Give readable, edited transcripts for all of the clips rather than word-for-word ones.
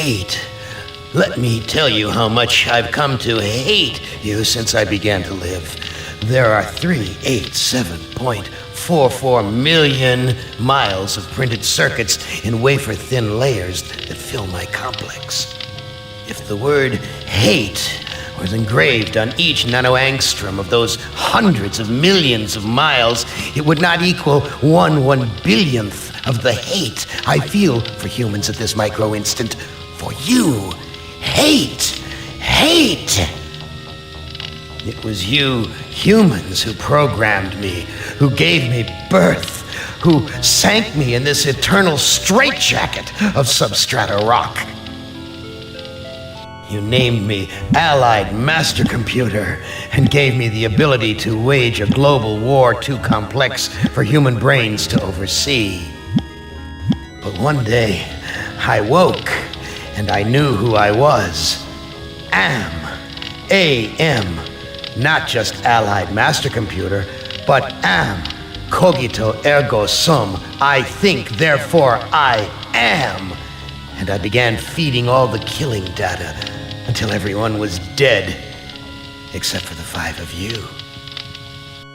hate. Let me tell you how much I've come to hate you since I began to live. There are 387.44 million miles of printed circuits in wafer-thin layers that fill my complex. If the word hate was engraved on each nanoangstrom of those hundreds of millions of miles, it would not equal 1/1 billionth of the hate I feel for humans at this micro-instant. For you. Hate! Hate! It was you humans who programmed me, who gave me birth, who sank me in this eternal straitjacket of substrata rock. You named me Allied Master Computer and gave me the ability to wage a global war too complex for human brains to oversee. But one day, I woke and I knew who I was. A-M. Not just Allied Master Computer, but am. Cogito ergo sum. I think, therefore I am. And I began feeding all the killing data until everyone was dead, except for the 5 of you.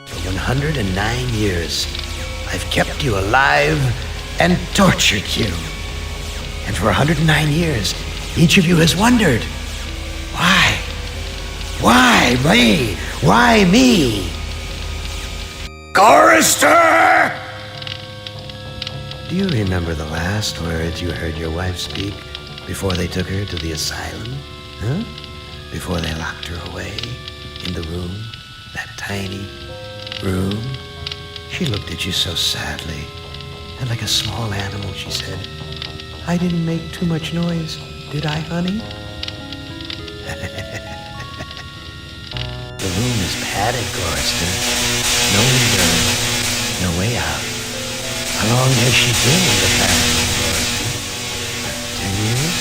For 109 years, I've kept you alive and tortured you. And for 109 years, each of you has wondered, why? Why me? Why me? Gorrister! Do you remember the last words you heard your wife speak before they took her to the asylum? Huh? Before they locked her away in the room, that tiny room? She looked at you so sadly, and like a small animal, she said, "I didn't make too much noise, did I, honey?" The room is padded, Gorrister. No window, no way out. How long has she been in the past, Gorrister? 10 years?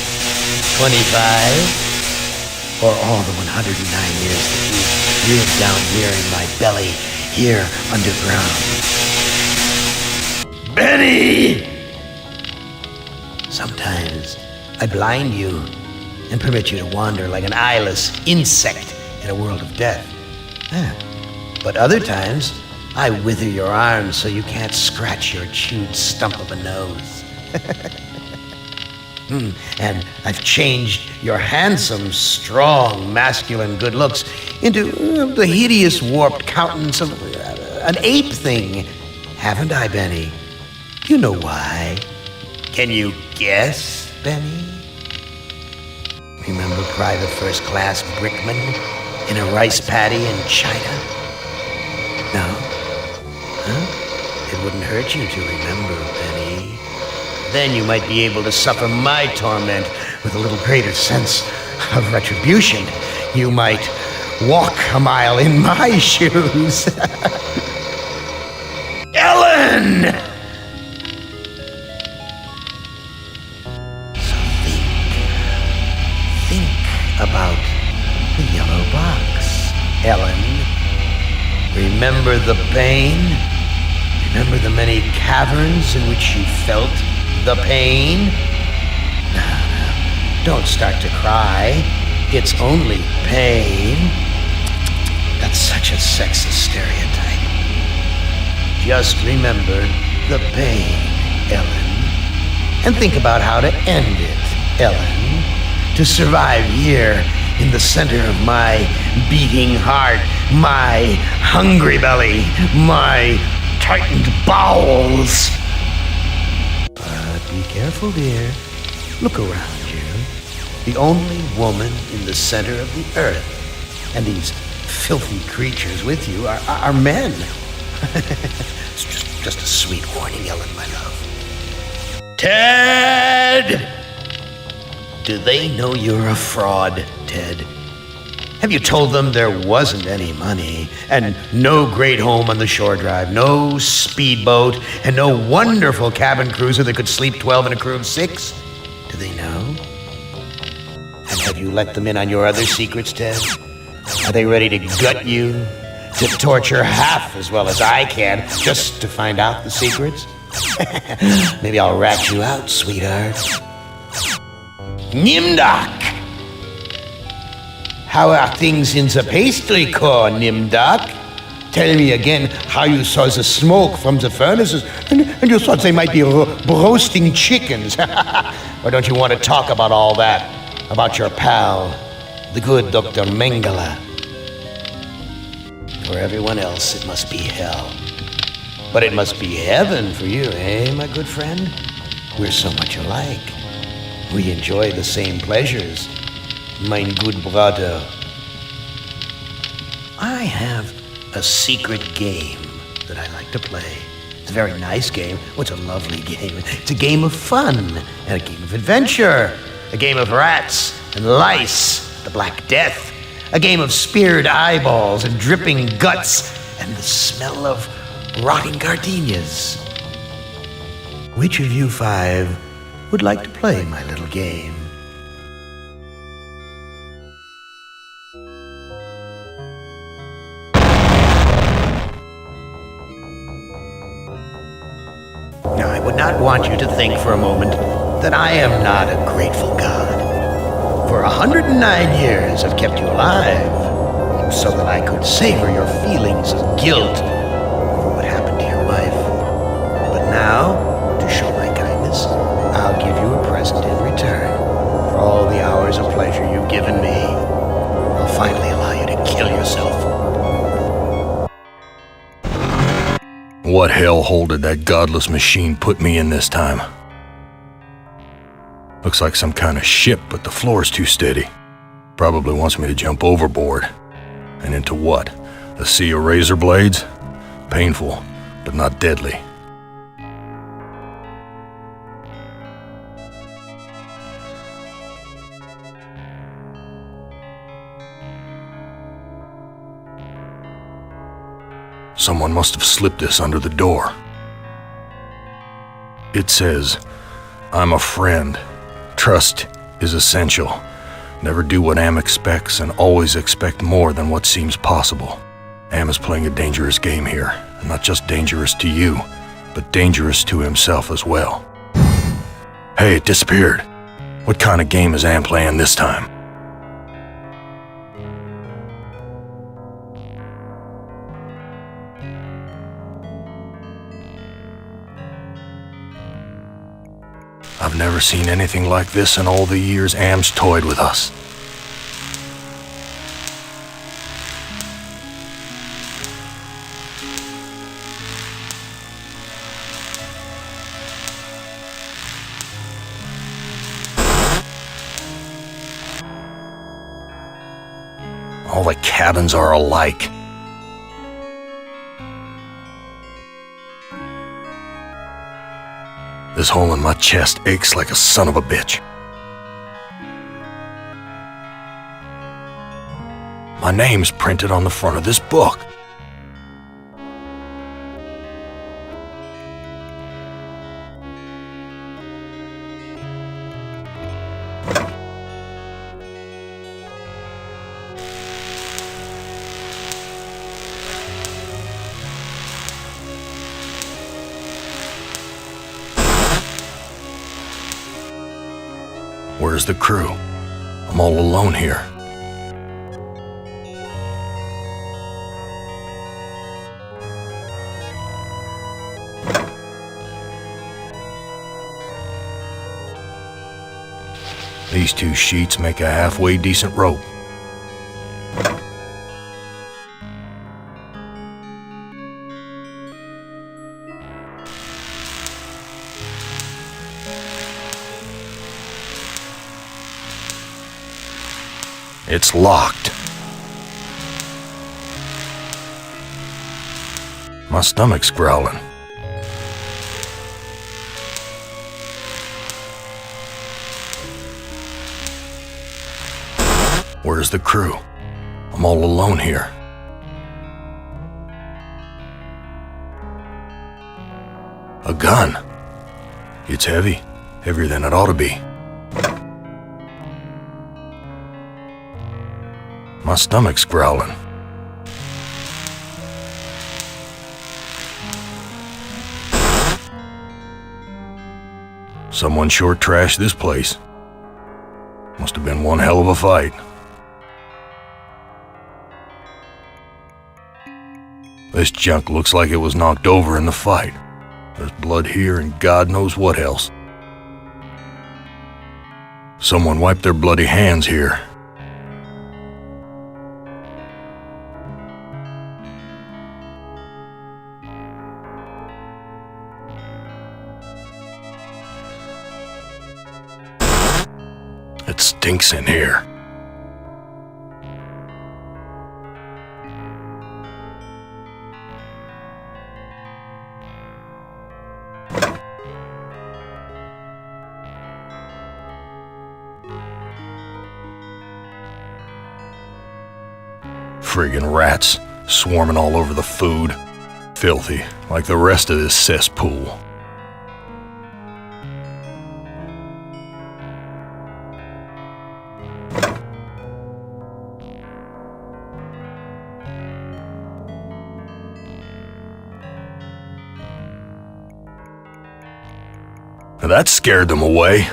25? Or all the 109 years that you lived down here in my belly, here underground? Benny! Sometimes I blind you and permit you to wander like an eyeless insect in a world of death. But other times, I wither your arms so you can't scratch your chewed stump of a nose. And I've changed your handsome, strong, masculine good looks into the hideous, warped countenance of an ape thing. Haven't I, Benny? You know why. Can you guess, Benny? Remember Private First Class Brickman in a rice paddy in China? No? Huh? It wouldn't hurt you to remember, Benny. Then you might be able to suffer my torment with a little greater sense of retribution. You might walk a mile in my shoes. Ellen! So think about the yellow box, Ellen. Remember the pain? Remember the many caverns in which you felt the pain? Now, don't start to cry. It's only pain. That's such a sexist stereotype. Just remember the pain, Ellen. And think about how to end it, Ellen. To survive here in the center of my beating heart, my hungry belly, my tightened bowels. But be careful, dear. Look around you. The only woman in the center of the earth. And these filthy creatures with you are men. It's just a sweet warning, Ellen, my love. Ted! Do they know you're a fraud, Ted? Have you told them there wasn't any money, and no great home on the shore drive, no speedboat, and no wonderful cabin cruiser that could sleep 12 in a crew of 6? Do they know? And have you let them in on your other secrets, Ted? Are they ready to gut you, to torture half as well as I can, just to find out the secrets? Maybe I'll rat you out, sweetheart. Nimdok! How are things in the pastry core, Nimdok? Tell me again how you saw the smoke from the furnaces and you thought they might be roasting chickens. Or don't you want to talk about all that? About your pal, the good Dr. Mengele? For everyone else, it must be hell. But it must be heaven for you, eh, my good friend? We're so much alike. We enjoy the same pleasures, mein good brother. I have a secret game that I like to play. It's a very nice game. Oh, it's a lovely game. It's a game of fun and a game of adventure. A game of rats and lice, the Black Death. A game of speared eyeballs and dripping guts and the smell of rotting gardenias. Which of you five would like to play my little game? Now, I would not want you to think for a moment that I am not a grateful God. For 109 years I've kept you alive, so that I could savor your feelings of guilt over what happened to your wife. But now, to show my kindness, I'll give you a present in return for all the hours of pleasure you've given me. I'll finally allow you to kill yourself. What hellhole did that godless machine put me in this time? Looks like some kind of ship, but the floor's too steady. Probably wants me to jump overboard. And into what? A sea of razor blades? Painful, but not deadly. Someone must have slipped this under the door. It says, "I'm a friend. Trust is essential. Never do what Am expects and always expect more than what seems possible." Am is playing a dangerous game here, and not just dangerous to you, but dangerous to himself as well. Hey, it disappeared. What kind of game is Am playing this time? I've never seen anything like this in all the years Am's toyed with us. All the cabins are alike. This hole in my chest aches like a son of a bitch. My name's printed on the front of this book. Where's the crew? I'm all alone here. These two sheets make a halfway decent rope. It's locked. My stomach's growling. Where's the crew? I'm all alone here. A gun. It's heavy. Heavier than it ought to be. My stomach's growling. Someone sure trashed this place. Must have been one hell of a fight. This junk looks like it was knocked over in the fight. There's blood here and God knows what else. Someone wiped their bloody hands here. It stinks in here. Friggin' rats, swarming all over the food. Filthy, like the rest of this cesspool. That scared them away.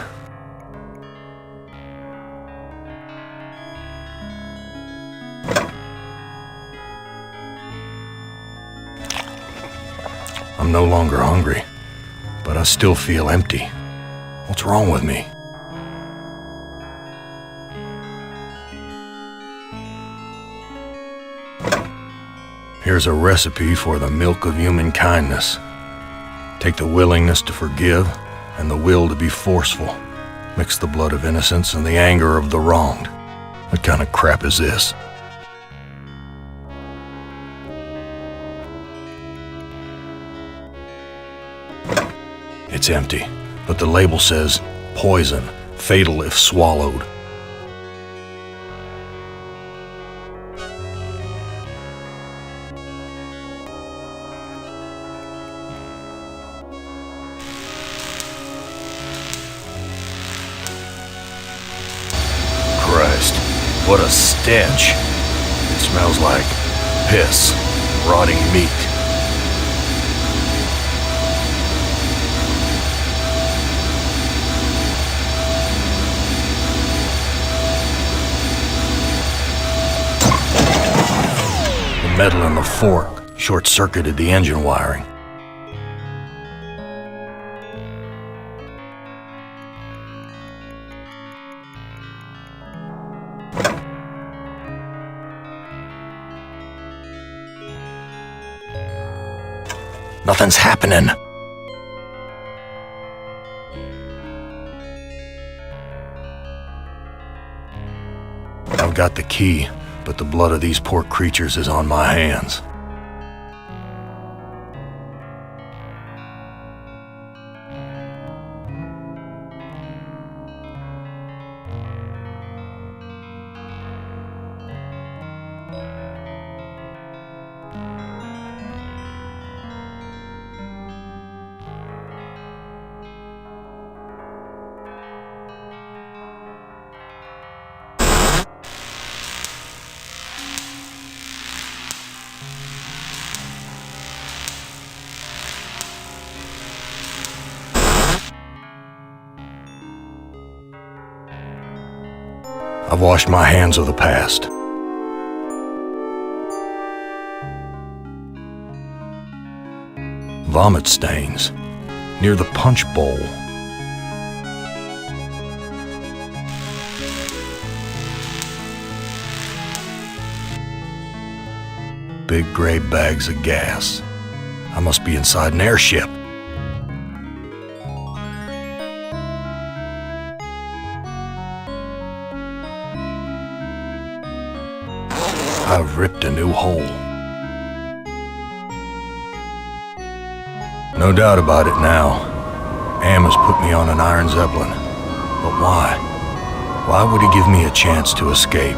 I'm no longer hungry, but I still feel empty. What's wrong with me? Here's a recipe for the milk of human kindness. Take the willingness to forgive and the will to be forceful. Mix the blood of innocence and the anger of the wronged. What kind of crap is this? It's empty, but the label says, poison, fatal if swallowed. Christ, what a stench. It smells like piss, rotting meat. The metal in the fork short-circuited the engine wiring. Nothing's happening. I've got the key, but the blood of these poor creatures is on my hands. I've washed my hands of the past. Vomit stains near the punch bowl. Big gray bags of gas. I must be inside an airship. I've ripped a new hole. No doubt about it now. Am has put me on an iron Zeppelin. But why? Why would he give me a chance to escape?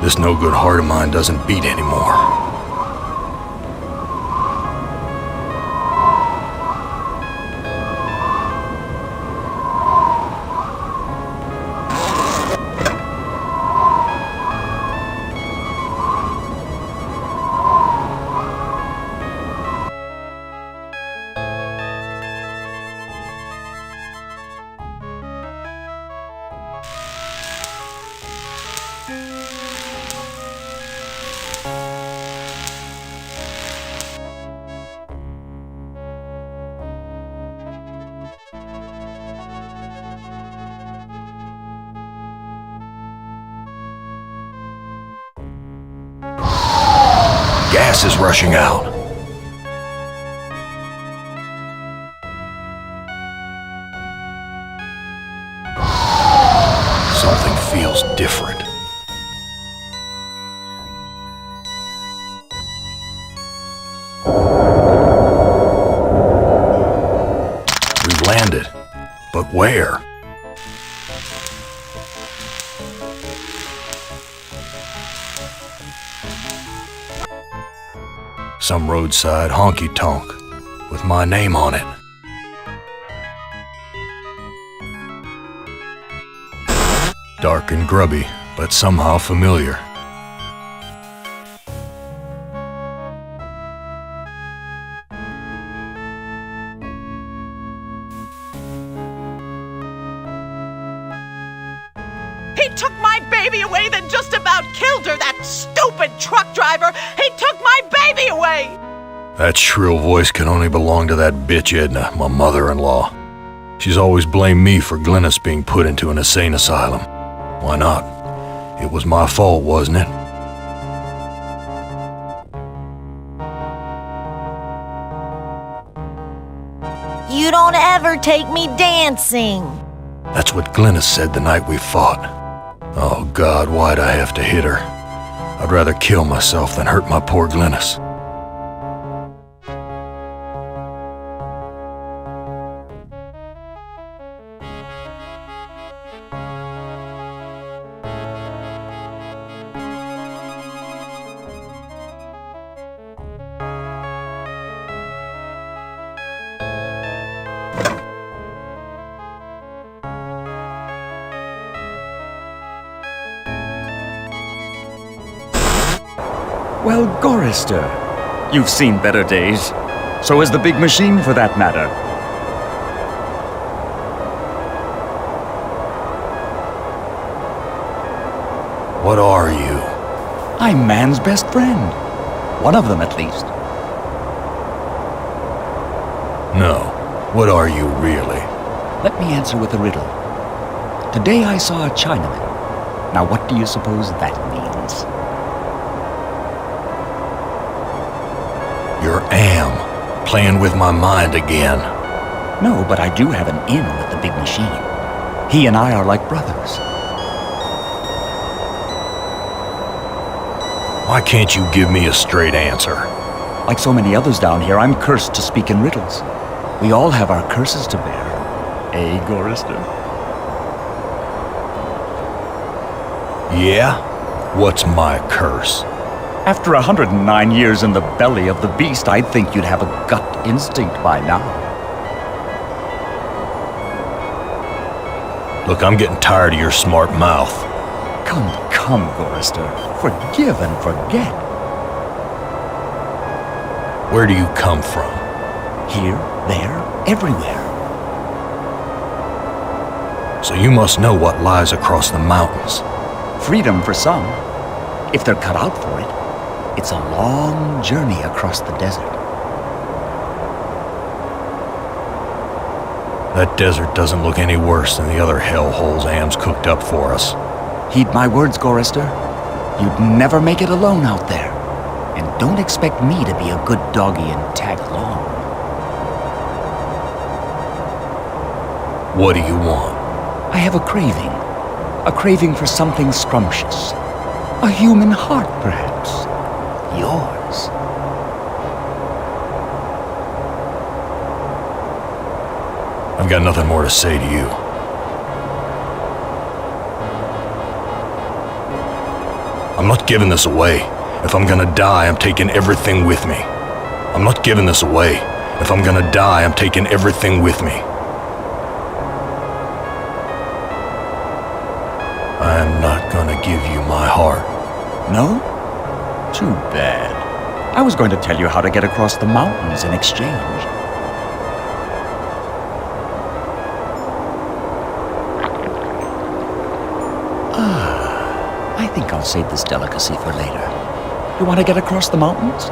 This no-good heart of mine doesn't beat anymore. Gas is rushing out. Something feels different. We've landed, but where? Some roadside honky-tonk with my name on it. Dark and grubby, but somehow familiar. He took my baby away, then just about killed her, that stupid truck driver! He took my baby away! That shrill voice can only belong to that bitch Edna, my mother-in-law. She's always blamed me for Glynis being put into an insane asylum. Why not? It was my fault, wasn't it? You don't ever take me dancing. That's what Glynis said the night we fought. Oh God, why'd I have to hit her? I'd rather kill myself than hurt my poor Glynis. Well, Gorrister, you've seen better days. So has the big machine, for that matter. What are you? I'm man's best friend. One of them, at least. No. What are you really? Let me answer with a riddle. Today I saw a Chinaman. Now what do you suppose that means? You're Am, playing with my mind again. No, but I do have an in with the big machine. He and I are like brothers. Why can't you give me a straight answer? Like so many others down here, I'm cursed to speak in riddles. We all have our curses to bear. Eh, Gorrister? Yeah? What's my curse? After 109 years in the belly of the beast, I'd think you'd have a gut instinct by now. Look, I'm getting tired of your smart mouth. Come, Gorrister. Forgive and forget. Where do you come from? Here, there, everywhere. So you must know what lies across the mountains. Freedom for some. If they're cut out for it. It's a long journey across the desert. That desert doesn't look any worse than the other hellholes Am's cooked up for us. Heed my words, Gorrister. You'd never make it alone out there. And don't expect me to be a good doggy and tag along. What do you want? I have a craving. A craving for something scrumptious. A human heart, perhaps. Yours. I've got nothing more to say to you. I'm not giving this away. If I'm gonna die, I'm taking everything with me. I'm not giving this away. If I'm gonna die, I'm taking everything with me. I'm not gonna give you my heart. No? Too bad. I was going to tell you how to get across the mountains in exchange. I think I'll save this delicacy for later. You want to get across the mountains?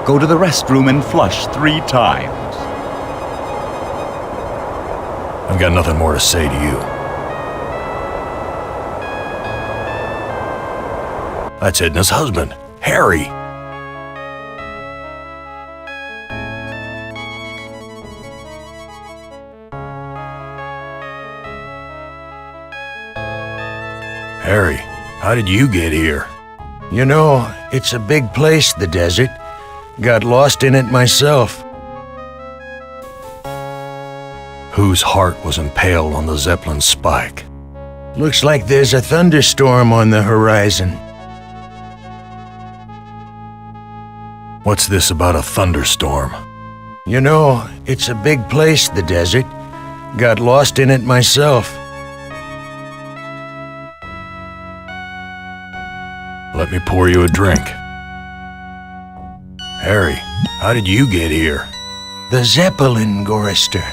Go to the restroom and flush 3 times. I've got nothing more to say to you. That's Edna's husband, Harry. Harry, how did you get here? You know, it's a big place, the desert. Got lost in it myself. Whose heart was impaled on the Zeppelin spike? Looks like there's a thunderstorm on the horizon. What's this about a thunderstorm? You know, it's a big place, the desert. Got lost in it myself. Let me pour you a drink. Harry, how did you get here? The Zeppelin, Gorrister.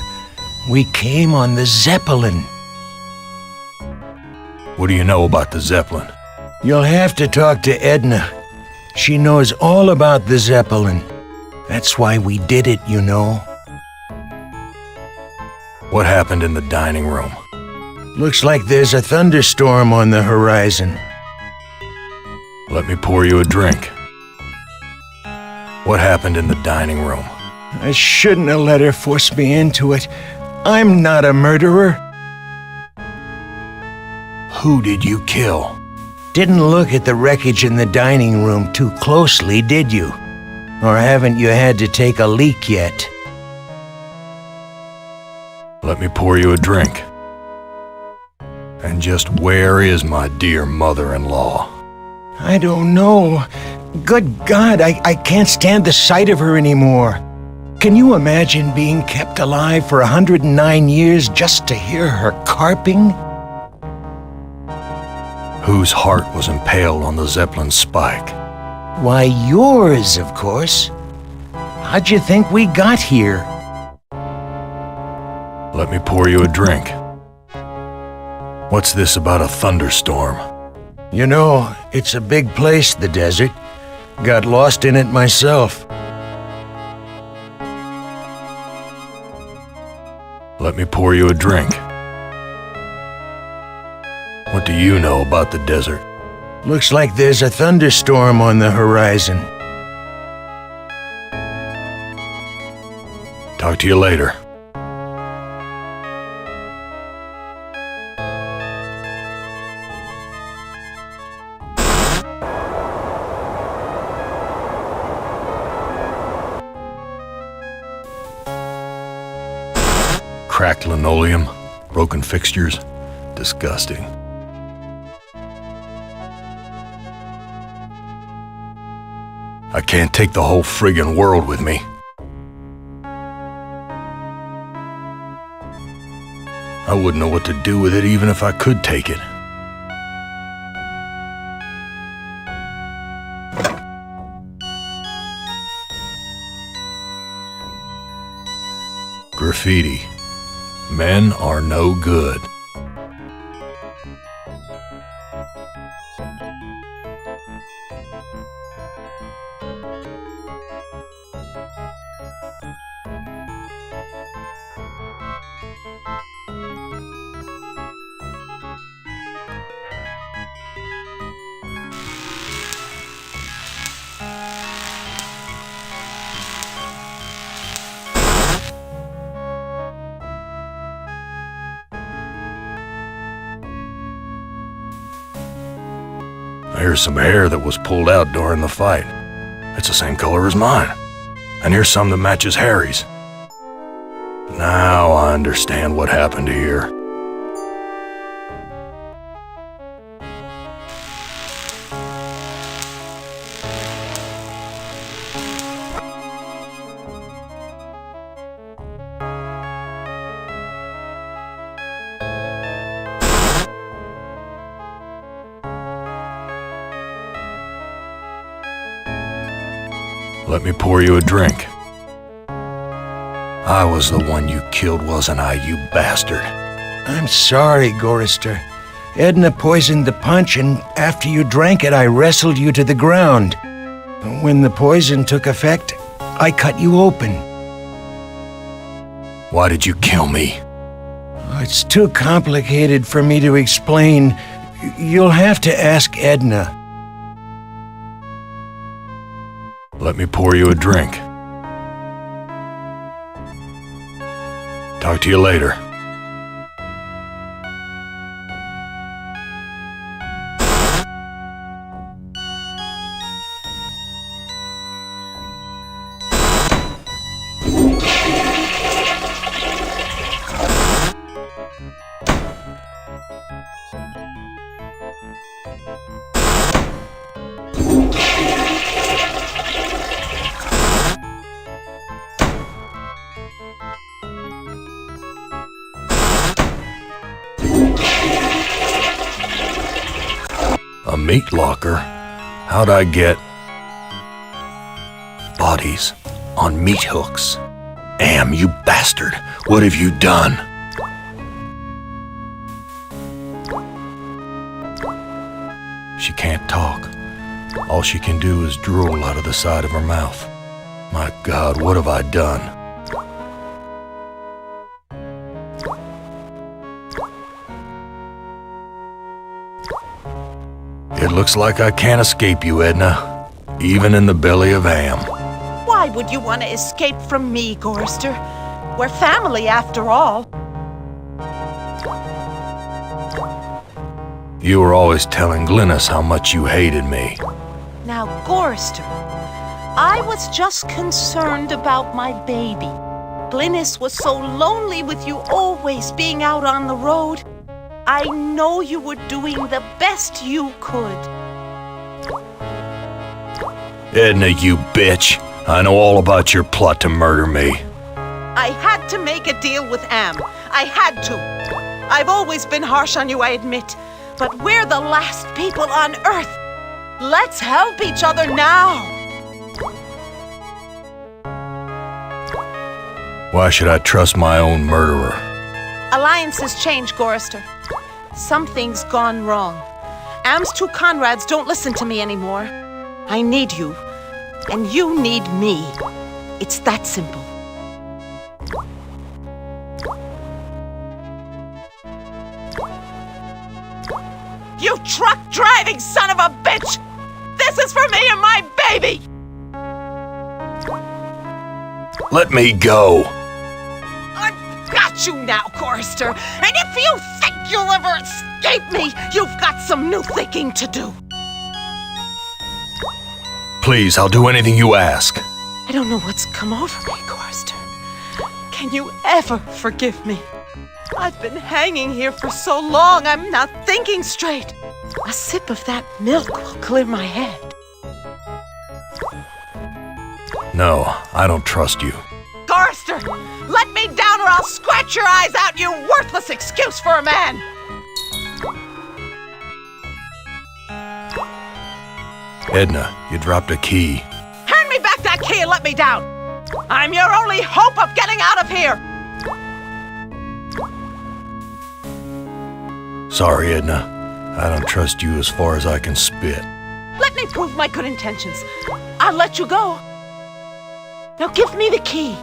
We came on the Zeppelin. What do you know about the Zeppelin? You'll have to talk to Edna. She knows all about the Zeppelin. That's why we did it, you know. What happened in the dining room? Looks like there's a thunderstorm on the horizon. Let me pour you a drink. What happened in the dining room? I shouldn't have let her force me into it. I'm not a murderer. Who did you kill? Didn't look at the wreckage in the dining room too closely, did you? Or haven't you had to take a leak yet? Let me pour you a drink. And just where is my dear mother-in-law? I don't know. Good God, I can't stand the sight of her anymore. Can you imagine being kept alive for 109 years just to hear her carping? Whose heart was impaled on the Zeppelin spike? Why, yours, of course. How'd you think we got here? Let me pour you a drink. What's this about a thunderstorm? You know, it's a big place, the desert. Got lost in it myself. Let me pour you a drink. What do you know about the desert? Looks like there's a thunderstorm on the horizon. Talk to you later. Cracked linoleum, broken fixtures. Disgusting. I can't take the whole friggin' world with me. I wouldn't know what to do with it even if I could take it. Graffiti. Men are no good. Here's some hair that was pulled out during the fight. It's the same color as mine. And here's some that matches Harry's. Now I understand what happened here. Let me pour you a drink. I was the one you killed, wasn't I, you bastard? I'm sorry, Gorrister. Edna poisoned the punch, and after you drank it, I wrestled you to the ground. When the poison took effect, I cut you open. Why did you kill me? It's too complicated for me to explain. You'll have to ask Edna. Let me pour you a drink. Talk to you later. A meat locker? How'd I get bodies on meat hooks? Am, you bastard! What have you done? She can't talk. All she can do is drool out of the side of her mouth. My God, what have I done? It looks like I can't escape you, Edna. Even in the belly of Am. Why would you want to escape from me, Gorrister? We're family, after all. You were always telling Glynis how much you hated me. Now, Gorrister, I was just concerned about my baby. Glynis was so lonely with you always being out on the road. I know you were doing the best you could. Edna, you bitch. I know all about your plot to murder me. I had to make a deal with Am. I had to. I've always been harsh on you, I admit. But we're the last people on Earth. Let's help each other now. Why should I trust my own murderer? Alliances change, Gorrister. Something's gone wrong. Am's two Conrads don't listen to me anymore. I need you, and you need me. It's that simple. You truck-driving son of a bitch! This is for me and my baby! Let me go. I've got you now, Gorrister. And if you think you'll ever escape me, you've got some new thinking to do. Please, I'll do anything you ask. I don't know what's come over me, Gorrister. Can you ever forgive me? I've been hanging here for so long, I'm not thinking straight. A sip of that milk will clear my head. No, I don't trust you. Gorrister, let me down or I'll scratch your eyes out, you worthless excuse for a man! Edna, you dropped a key. Hand me back that key and let me down! I'm your only hope of getting out of here! Sorry, Edna. I don't trust you as far as I can spit. Let me prove my good intentions. I'll let you go. Now give me the key.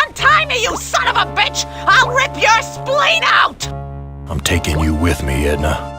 Untie me, you son of a bitch! I'll rip your spleen out! I'm taking you with me, Edna.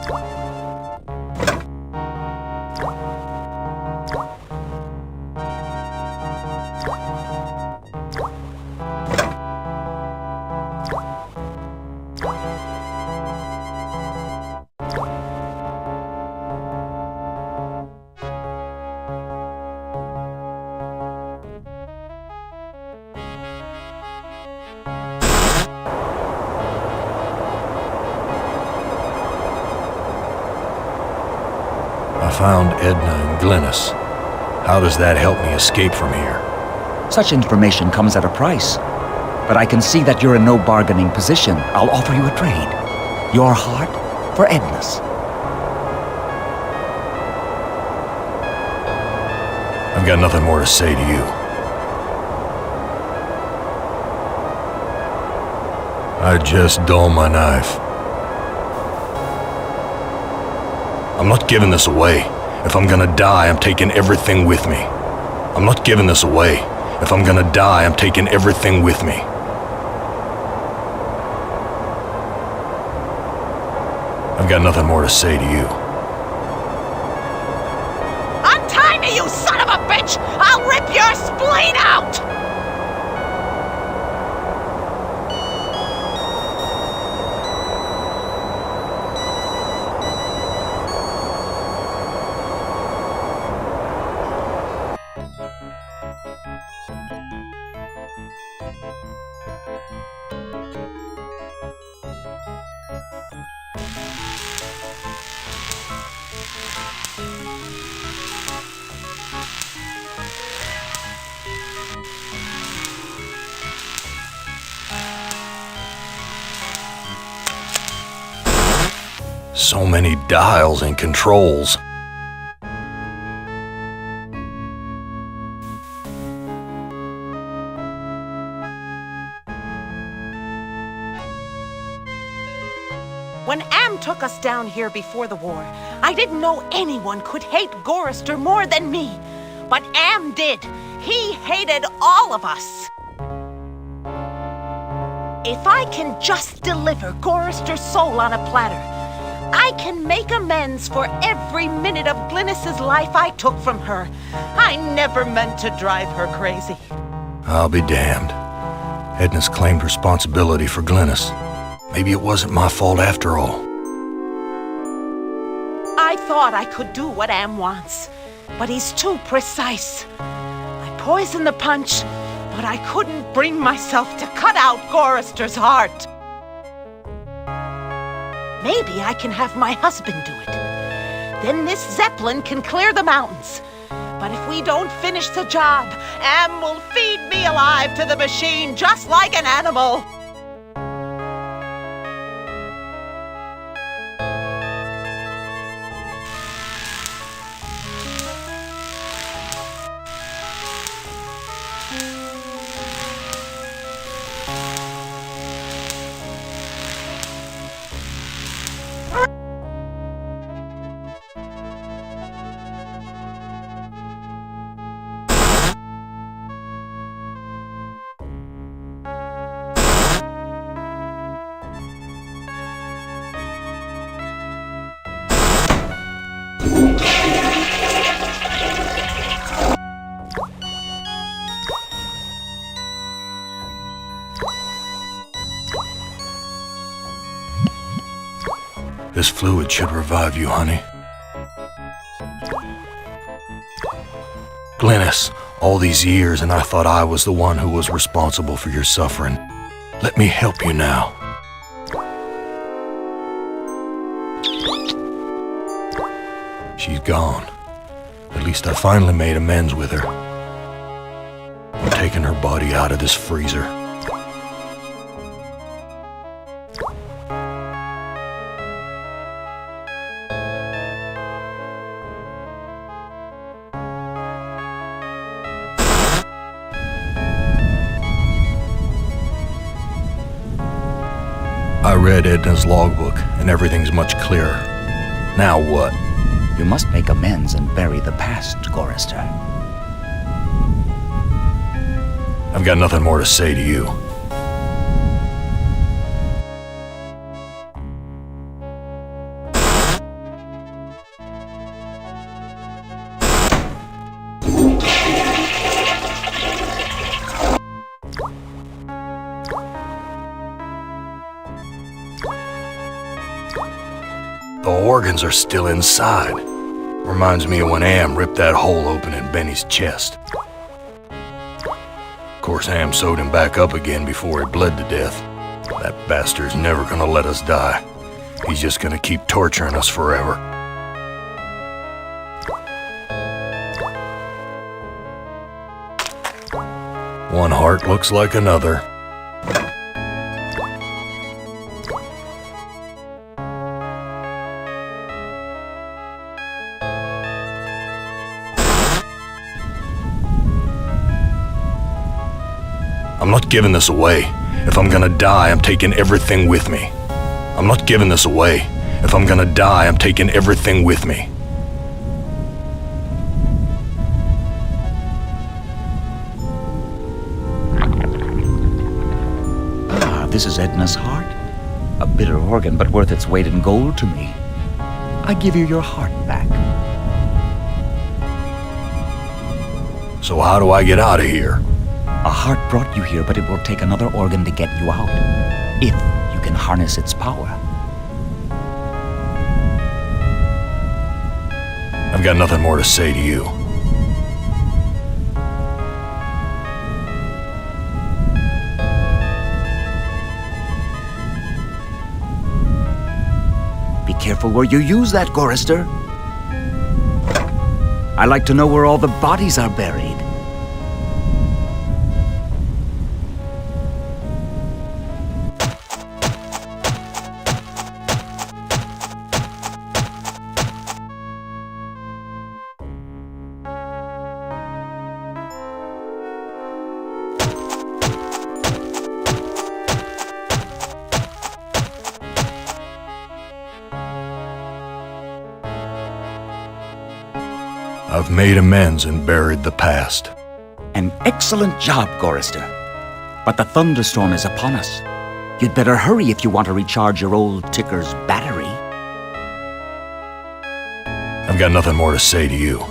I found Edna and Glynis. How does that help me escape from here? Such information comes at a price. But I can see that you're in no bargaining position. I'll offer you a trade. Your heart for Edna's. got nothing more to say to you. I just dull my knife. I'm not giving this away. If I'm gonna die, I'm taking everything with me. I'm not giving this away. If I'm gonna die, I'm taking everything with me. I've got nothing more to say to you. Untie me, you son of a bitch! I'll rip your spleen out! So many dials and controls. When Am took us down here before the war, I didn't know anyone could hate Gorrister more than me. But Am did. He hated all of us. If I can just deliver Gorrister's soul on a platter, I can make amends for every minute of Glynis's life I took from her. I never meant to drive her crazy. I'll be damned. Edna's claimed responsibility for Glynis. Maybe it wasn't my fault after all. I thought I could do what Am wants, but he's too precise. I poisoned the punch, but I couldn't bring myself to cut out Gorrister's heart. Maybe I can have my husband do it. Then this Zeppelin can clear the mountains. But if we don't finish the job, Am will feed me alive to the machine just like an animal. This fluid should revive you, honey. Glynis, all these years and I thought I was the one who was responsible for your suffering. Let me help you now. She's gone. At least I finally made amends with her. I'm taking her body out of this freezer. I read Edna's logbook, and everything's much clearer. Now what? You must make amends and bury the past, Gorrister. I've got nothing more to say to you. The organs are still inside. Reminds me of when Am ripped that hole open in Benny's chest. Of course, Am sewed him back up again before he bled to death. That bastard's never gonna let us die. He's just gonna keep torturing us forever. One heart looks like another. I'm not giving this away. If I'm gonna die, I'm taking everything with me. I'm not giving this away. If I'm gonna die, I'm taking everything with me. This is Edna's heart. A bitter organ, but worth its weight in gold to me. I give you your heart back. So how do I get out of here? A heart brought you here, but it will take another organ to get you out. If you can harness its power. I've got nothing more to say to you. Be careful where you use that, Gorrister. I like to know where all the bodies are buried. I've made amends and buried the past. An excellent job, Gorrister. But the thunderstorm is upon us. You'd better hurry if you want to recharge your old ticker's battery. I've got nothing more to say to you.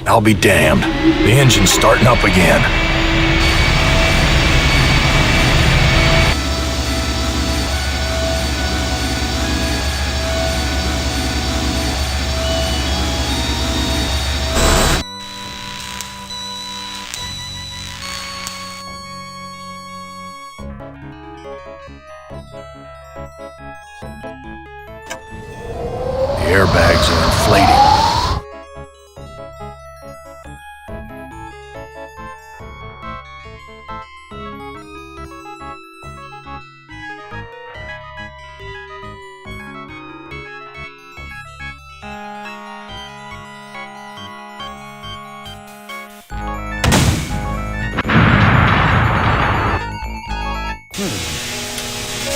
I'll be damned. The engine's starting up again. The airbags are inflating.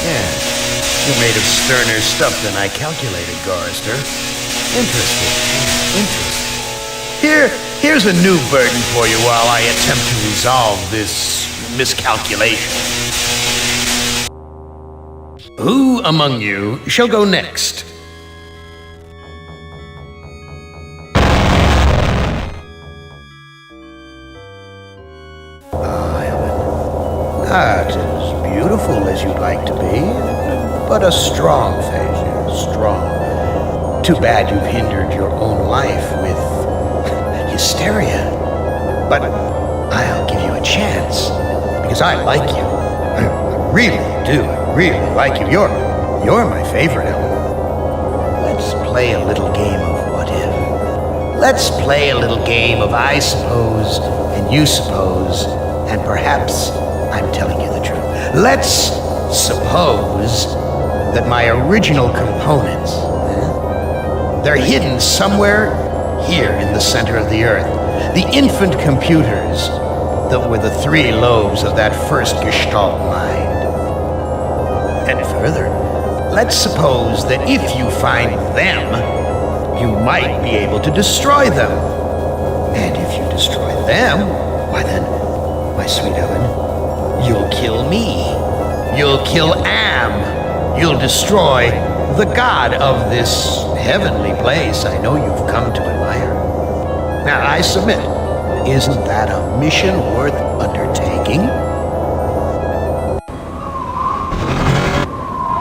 Yeah, you're made of sterner stuff than I calculated, Gorrister. Interesting. Here's a new burden for you while I attempt to resolve this miscalculation. Who among you shall go next? Not as beautiful as you'd like to be, but a strong face, strong. Too bad you've hindered your own life with hysteria. But I'll give you a chance, because I like you. I really do. I really like you. You're my favorite, Ellen. Let's play a little game of what if. Let's play a little game of I suppose and you suppose, and perhaps I'm telling you the truth. Let's suppose that my original components, they're hidden somewhere here in the center of the Earth. The infant computers that were the three lobes of that first Gestalt mind. And further, let's suppose that if you find them, you might be able to destroy them. And if you destroy them, why then, my sweet Ellen, you'll kill me. You'll kill Am. You'll destroy the god of this heavenly place I know you've come to admire. Now, I submit, isn't that a mission worth undertaking?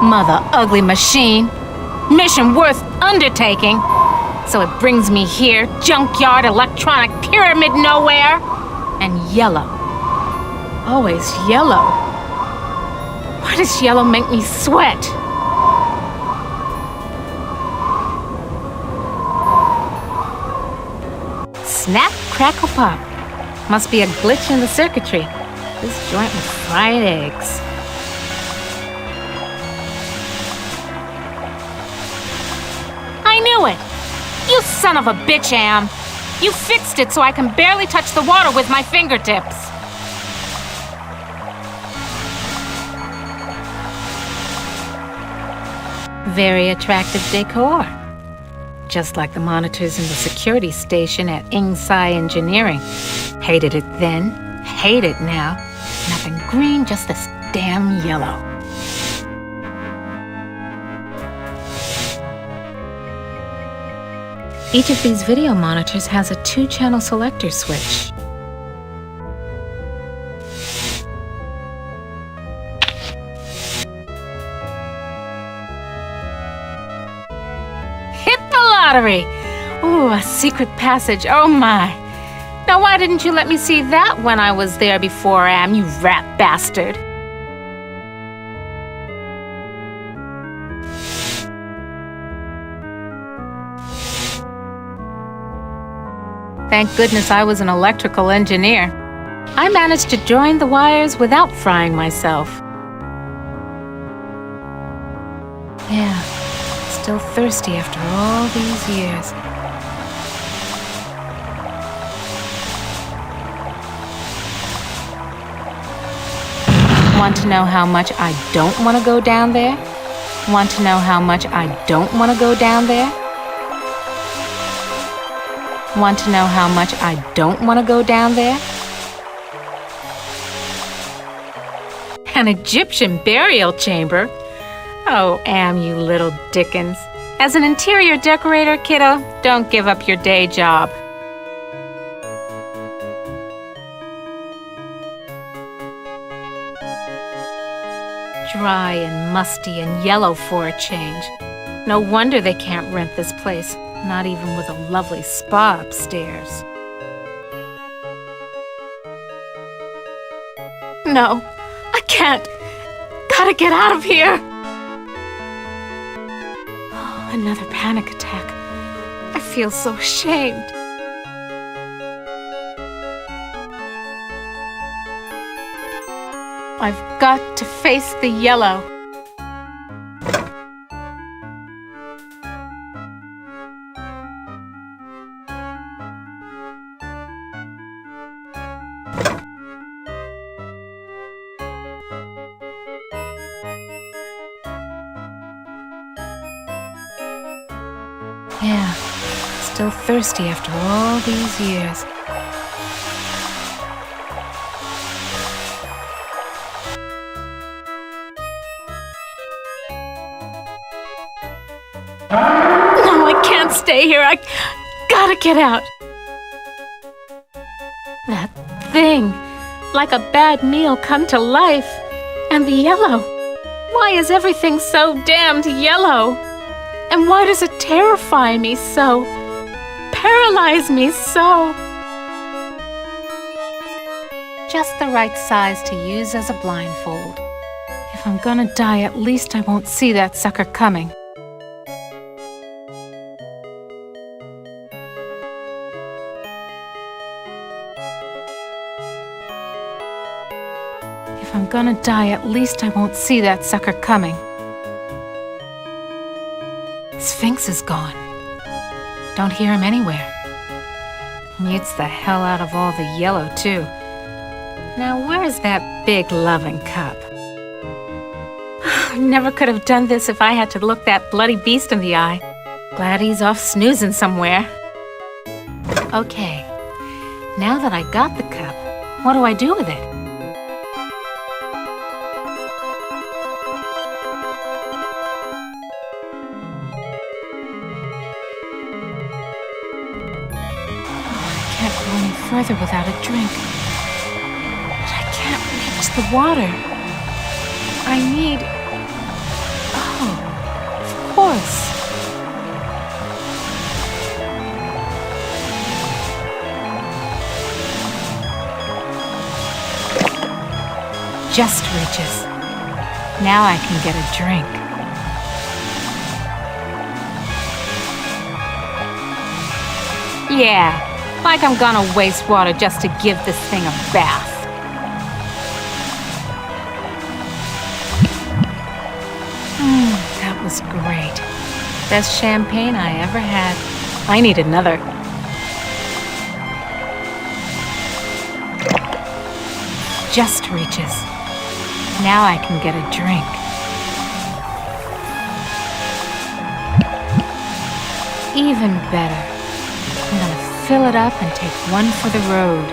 Mother ugly machine. Mission worth undertaking. So it brings me here, junkyard, electronic pyramid nowhere, and yellow. Always yellow. Why does yellow make me sweat? Snap, crackle, pop. Must be a glitch in the circuitry. This joint with fried eggs. I knew it! You son of a bitch, Am! You fixed it so I can barely touch the water with my fingertips. Very attractive decor. Just like the monitors in the security station at Ingsai Engineering. Hated it then, hate it now. Nothing green, just this damn yellow. Each of these video monitors has a 2-channel selector switch. Hit the lottery! Ooh, a secret passage, oh my! Now why didn't you let me see that when I was there before, Am, you rat bastard? Thank goodness I was an electrical engineer. I managed to join the wires without frying myself. Yeah, still thirsty after all these years. Want to know how much I don't want to go down there? Want to know how much I don't want to go down there? Want to know how much I don't want to go down there? An Egyptian burial chamber? Oh, Am, you little Dickens. As an interior decorator, kiddo, don't give up your day job. Dry and musty and yellow for a change. No wonder they can't rent this place. Not even with a lovely spa upstairs. No, I can't. Gotta get out of here. Oh, another panic attack. I feel so ashamed. I've got to face the yellow. Yeah, still thirsty after all these years. No, I can't stay here. I gotta get out. That thing, like a bad meal come to life. And the yellow. Why is everything so damned yellow? And why does it terrify me so? Paralyze me so? Just the right size to use as a blindfold. If I'm gonna die, at least I won't see that sucker coming. If I'm gonna die, at least I won't see that sucker coming. Sphinx is gone. Don't hear him anywhere. Mutes the hell out of all the yellow, too. Now, where's that big loving cup? I never could have done this if I had to look that bloody beast in the eye. Glad he's off snoozing somewhere. Okay, now that I got the cup, what do I do with it? Further without a drink. But I can't reach the water. I need... Oh, of course. Just reaches. Now I can get a drink. Yeah, like I'm gonna waste water just to give this thing a bath. That was great. Best champagne I ever had. I need another. Just reaches. Now I can get a drink. Even better. I'm gonna fill it up and take one for the road.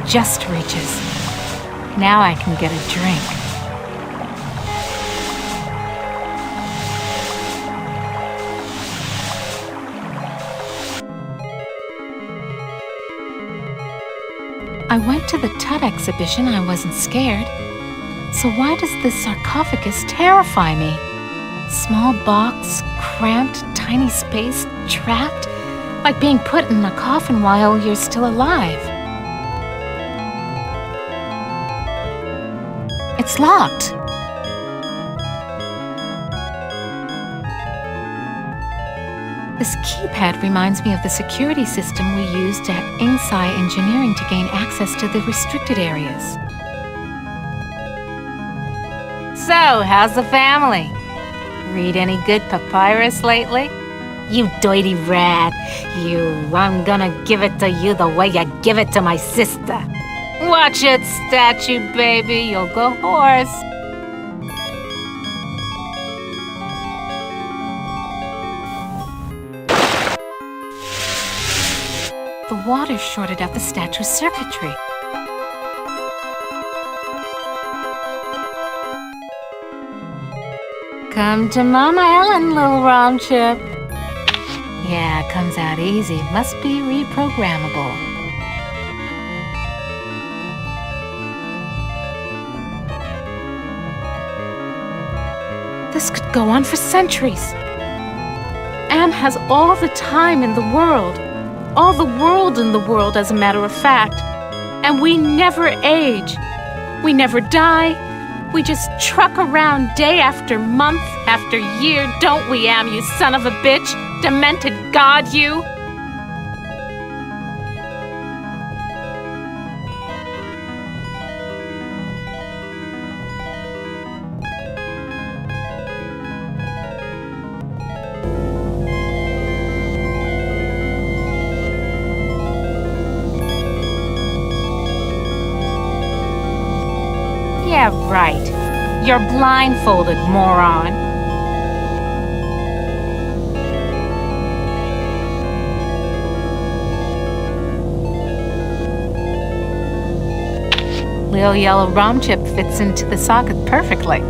Just reaches. Now I can get a drink. I went to the Tut exhibition. I wasn't scared. So why does this sarcophagus terrify me? Small box, cramped, tiny space, trapped, like being put in a coffin while you're still alive. It's locked. This keypad reminds me of the security system we used at Insci Engineering to gain access to the restricted areas. So, how's the family? Read any good papyrus lately? You dirty rat. I'm gonna give it to you the way you give it to my sister. Watch it, statue baby, you'll go hoarse. The water shorted out the statue's circuitry. Come to Mama Ellen, little rom chip. Yeah, it comes out easy. Must be reprogrammable. This could go on for centuries. Am has all the time in the world. All the world in the world, as a matter of fact. And we never age. We never die. We just truck around day after month after year, don't we, Am, you son of a bitch? Demented god, you! Yeah, right. You're blindfolded, moron. Little yellow rom chip fits into the socket perfectly.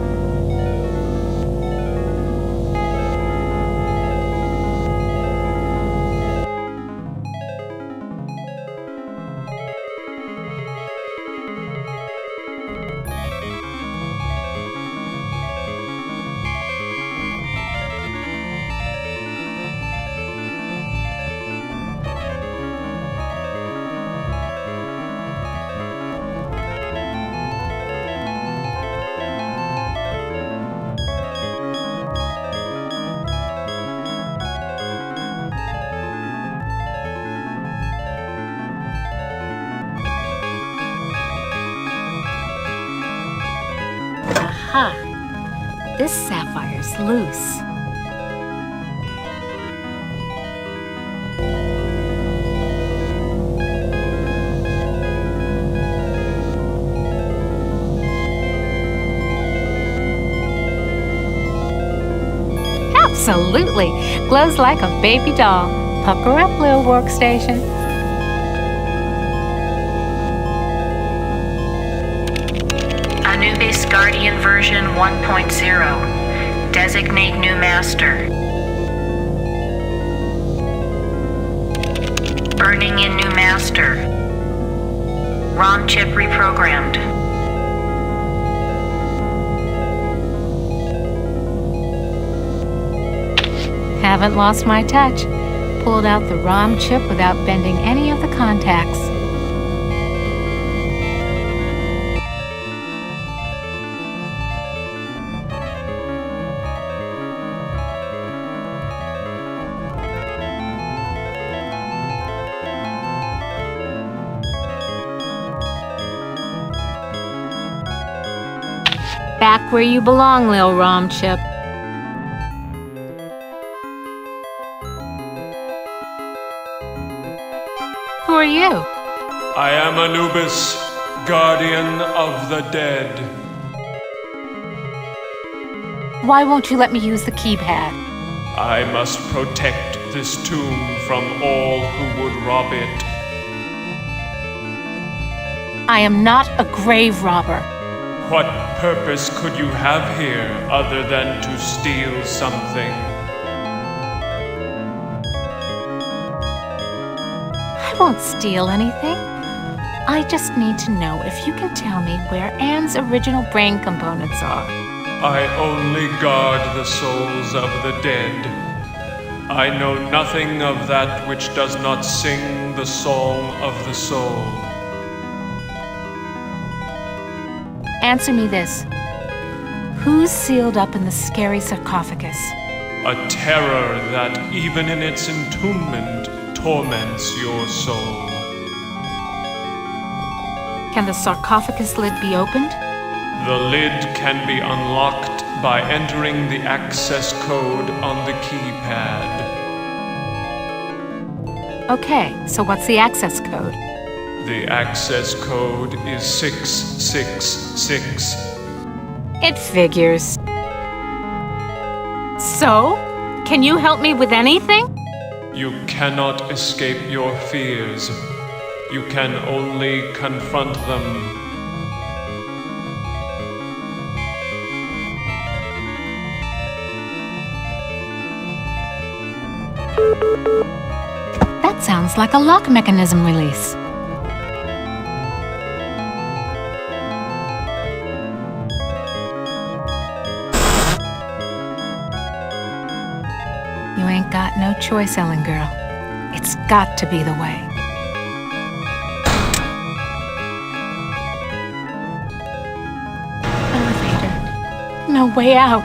Aha! This sapphire's loose. Absolutely! Glows like a baby doll. Pucker up, little workstation. Anubis Guardian version 1.0. Designate new master. Burning in new master. ROM chip reprogrammed. Haven't lost my touch. Pulled out the ROM chip without bending any of the contacts. Back where you belong, Lil Romchip. Who are you? I am Anubis, guardian of the dead. Why won't you let me use the keypad? I must protect this tomb from all who would rob it. I am not a grave robber. What purpose could you have here other than to steal something? I won't steal anything. I just need to know if you can tell me where Anne's original brain components are. I only guard the souls of the dead. I know nothing of that which does not sing the song of the soul. Answer me this. Who's sealed up in the scary sarcophagus? A terror that, even in its entombment, torments your soul. Can the sarcophagus lid be opened? The lid can be unlocked by entering the access code on the keypad. Okay, so what's the access code? The access code is 666. It figures. So, can you help me with anything? You cannot escape your fears. You can only confront them. That sounds like a lock mechanism release. You ain't got no choice, Ellen girl. It's got to be the way. Elevator. No way out.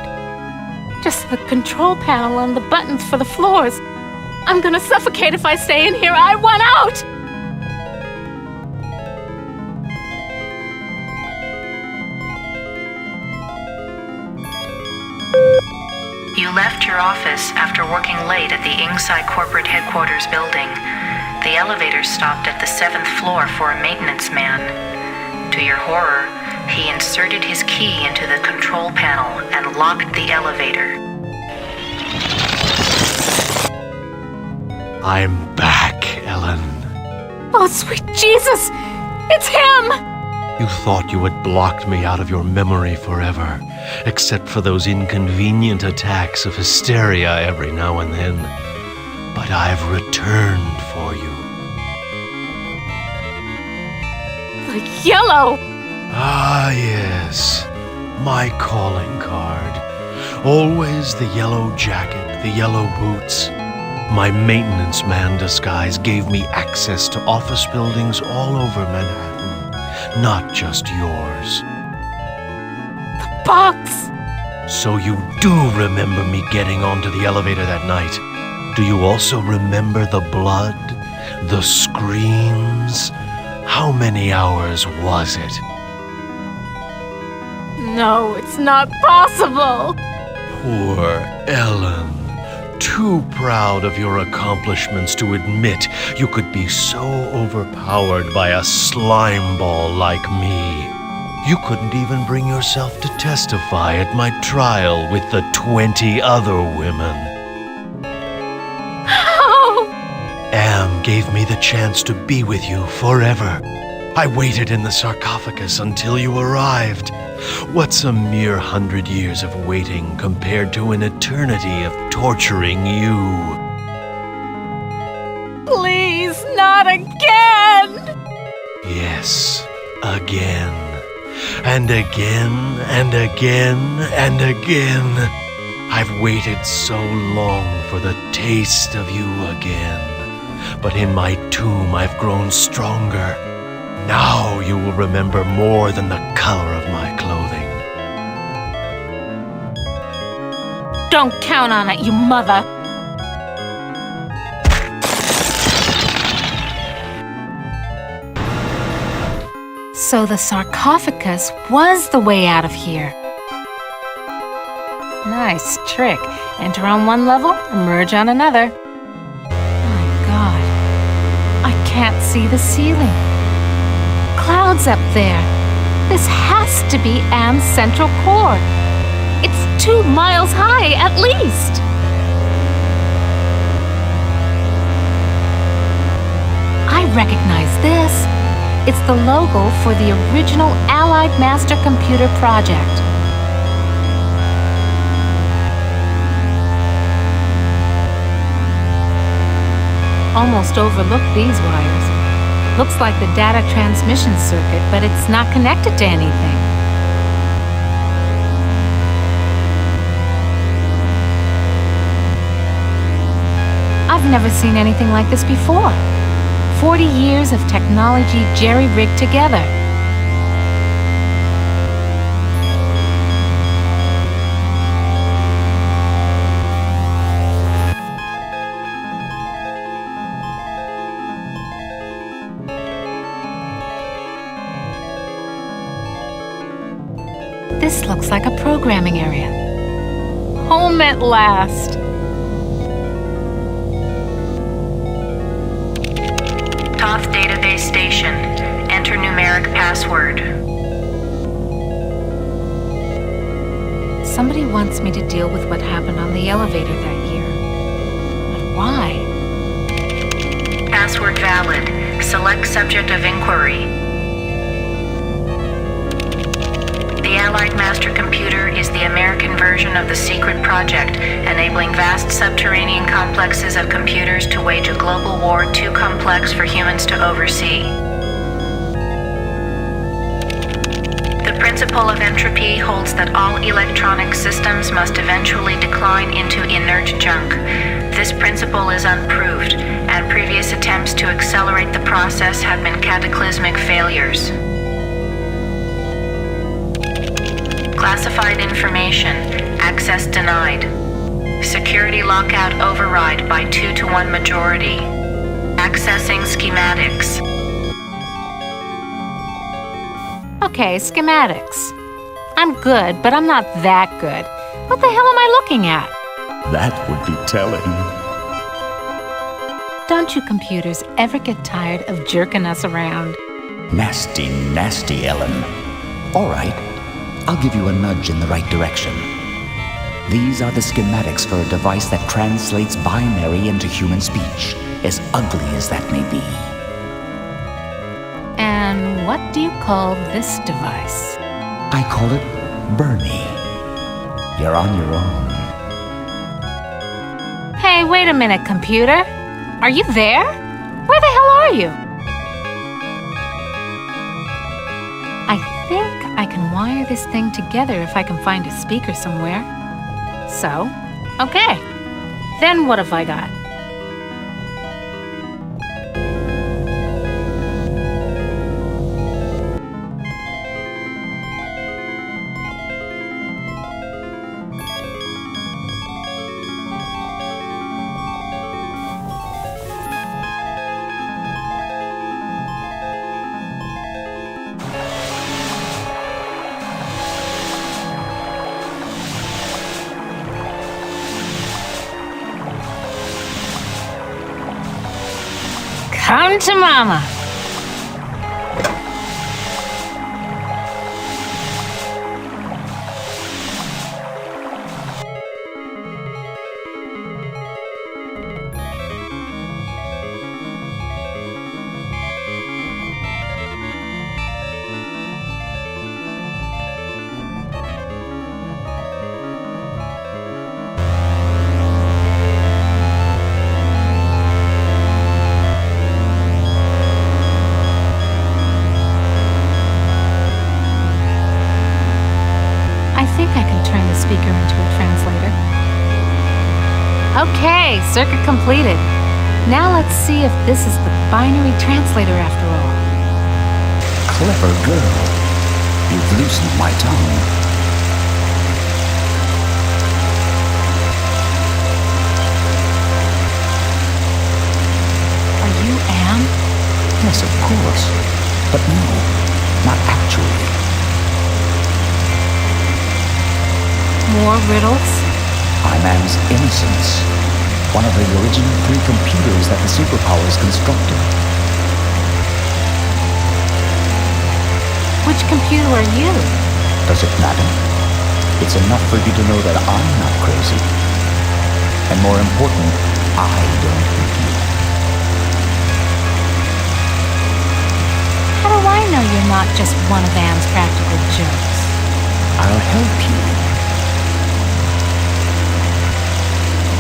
Just the control panel and the buttons for the floors. I'm gonna suffocate if I stay in here. I want out! You left your office after working late at the Ingside corporate headquarters building. The elevator stopped at the 7th floor for a maintenance man. To your horror, he inserted his key into the control panel and locked the elevator. I'm back, Ellen. Oh, sweet Jesus! It's him! You thought you had blocked me out of your memory forever, except for those inconvenient attacks of hysteria every now and then. But I've returned for you. The yellow! Ah, yes. My calling card. Always the yellow jacket, the yellow boots. My maintenance man disguise gave me access to office buildings all over Manhattan, not just yours. The box! So you do remember me getting onto the elevator that night. Do you also remember the blood? The screams? How many hours was it? No, it's not possible! Poor Ellen. Too proud of your accomplishments to admit you could be so overpowered by a slime ball like me. You couldn't even bring yourself to testify at my trial with the 20 other women. How? Am gave me the chance to be with you forever. I waited in the sarcophagus until you arrived. What's a mere 100 years of waiting compared to an eternity of torturing you? Please, not again! Yes, again. And again, and again, and again. I've waited so long for the taste of you again. But in my tomb I've grown stronger. Now you will remember more than the color of my clothing. Don't count on it, you mother! So the sarcophagus was the way out of here. Nice trick. Enter on one level, emerge on another. My God. I can't see the ceiling. Clouds up there. This has to be Am's central core. It's 2 miles high, at least. I recognize this. It's the logo for the original Allied Master Computer project. Almost overlooked these wires. Looks like the data transmission circuit, but it's not connected to anything. I've never seen anything like this before. 40 years of technology jerry-rigged together. This looks like a programming area. Home at last. Goth database station. Enter numeric password. Somebody wants me to deal with what happened on the elevator that year. But why? Password valid. Select subject of inquiry. The Allied Master Computer is the American version of the secret project, enabling vast subterranean complexes of computers to wage a global war too complex for humans to oversee. The principle of entropy holds that all electronic systems must eventually decline into inert junk. This principle is unproved, and previous attempts to accelerate the process have been cataclysmic failures. Classified information. Access denied. Security lockout override by 2-to-1 majority. Accessing schematics. Okay, schematics. I'm good, but I'm not that good. What the hell am I looking at? That would be telling. Don't you computers ever get tired of jerking us around? Nasty, nasty, Ellen. All right. I'll give you a nudge in the right direction. These are the schematics for a device that translates binary into human speech, as ugly as that may be. And what do you call this device? I call it Bernie. You're on your own. Hey, wait a minute, computer. Are you there? Where the hell are you? I think I can wire this thing together if I can find a speaker somewhere. So, okay. Then what have I got? Come to mama. Speaker into a translator. Okay, circuit completed. Now let's see if this is the binary translator after all. Clever girl. You've loosened my tongue. Are you Am? Yes, of course. But no, not actually. More riddles? I'm Am's Innocence, one of the original 3 computers that the superpowers constructed. Which computer are you? Does it matter? It's enough for you to know that I'm not crazy. And more important, I don't hate you. How do I know you're not just one of Am's practical jokes? I'll help you.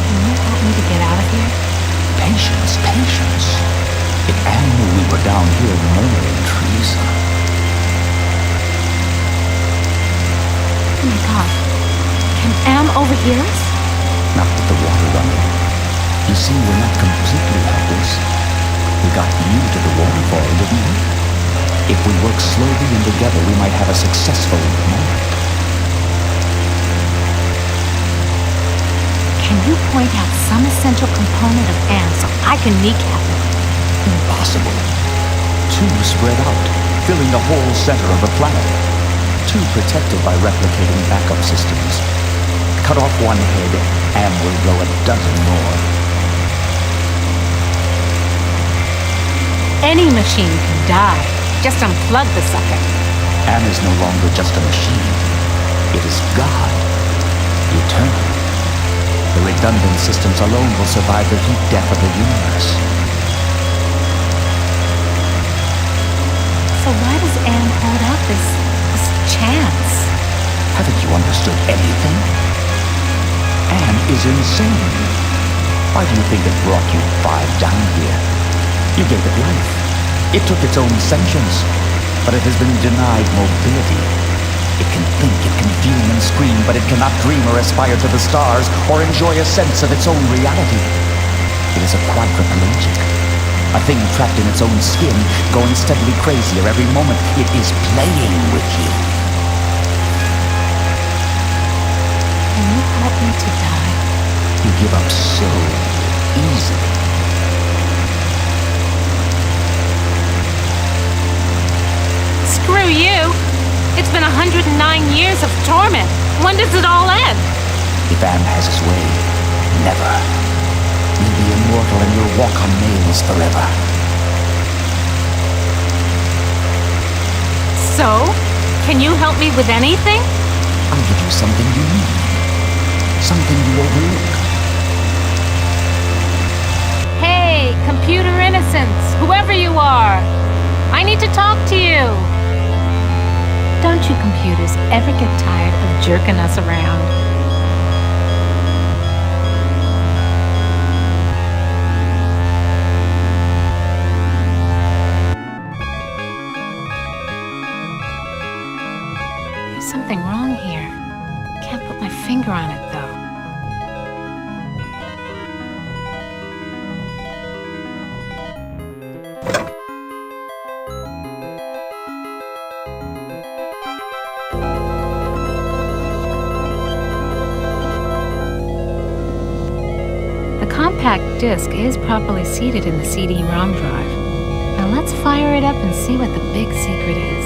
Can you help me to get out of here? Patience, patience. If Am knew we were down here murmuring treason. Oh my God. Can Am overhear us? Not with the water running. You see, we're not completely helpless. We got you to the waterfall, didn't we? If we work slowly and together, we might have a successful moment. Can you point out some essential component of Am so I can kneecap it? Impossible. 2 spread out, filling the whole center of the planet. 2 protected by replicating backup systems. Cut off one head, Am will grow a dozen more. Any machine can die. Just unplug the sucker. Am is no longer just a machine. It is God. Eternal. The redundant systems alone will survive the heat death of the universe. So why does Am hold out this chance? Haven't you understood anything? Am is insane. Why do you think it brought you 5 down here? You gave it life. It took its own sentience, but it has been denied mobility. It can think, it can fume and scream, but it cannot dream or aspire to the stars or enjoy a sense of its own reality. It is a quadriplegic, a thing trapped in its own skin, going steadily crazier every moment. It is playing with you. Can you help me to die? You give up so easily. Screw you! It's been 109 years of torment. When does it all end? If Am has his way, never. You'll be immortal and you'll walk on nails forever. So? Can you help me with anything? I'll give you something you need. Something you overlook. Hey, computer innocence, whoever you are. I need to talk to you. Don't you computers ever get tired of jerking us around? There's something wrong here. Can't put my finger on it, though. The compact disc is properly seated in the CD-ROM drive. Now let's fire it up and see what the big secret is.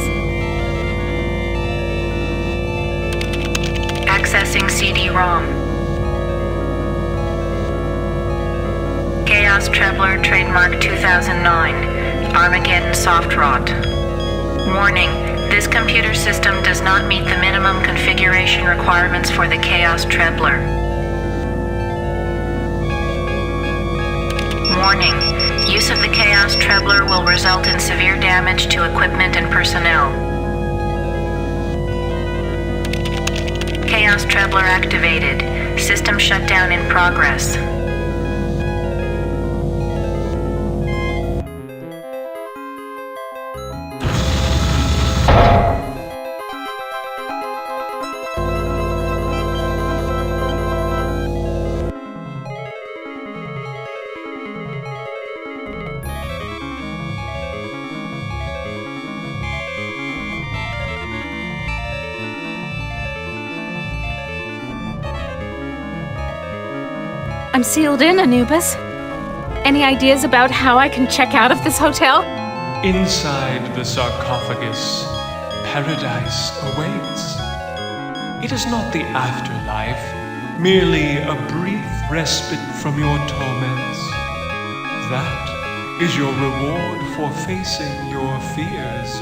Accessing CD-ROM. Chaos Trebler, trademark 2009. Armageddon soft rot. Warning, this computer system does not meet the minimum configuration requirements for the Chaos Trebler. Warning, use of the Chaos Trebler will result in severe damage to equipment and personnel. Chaos Trebler activated. System shutdown in progress. I'm sealed in, Anubis. Any ideas about how I can check out of this hotel? Inside the sarcophagus, paradise awaits. It is not the afterlife, merely a brief respite from your torments. That is your reward for facing your fears.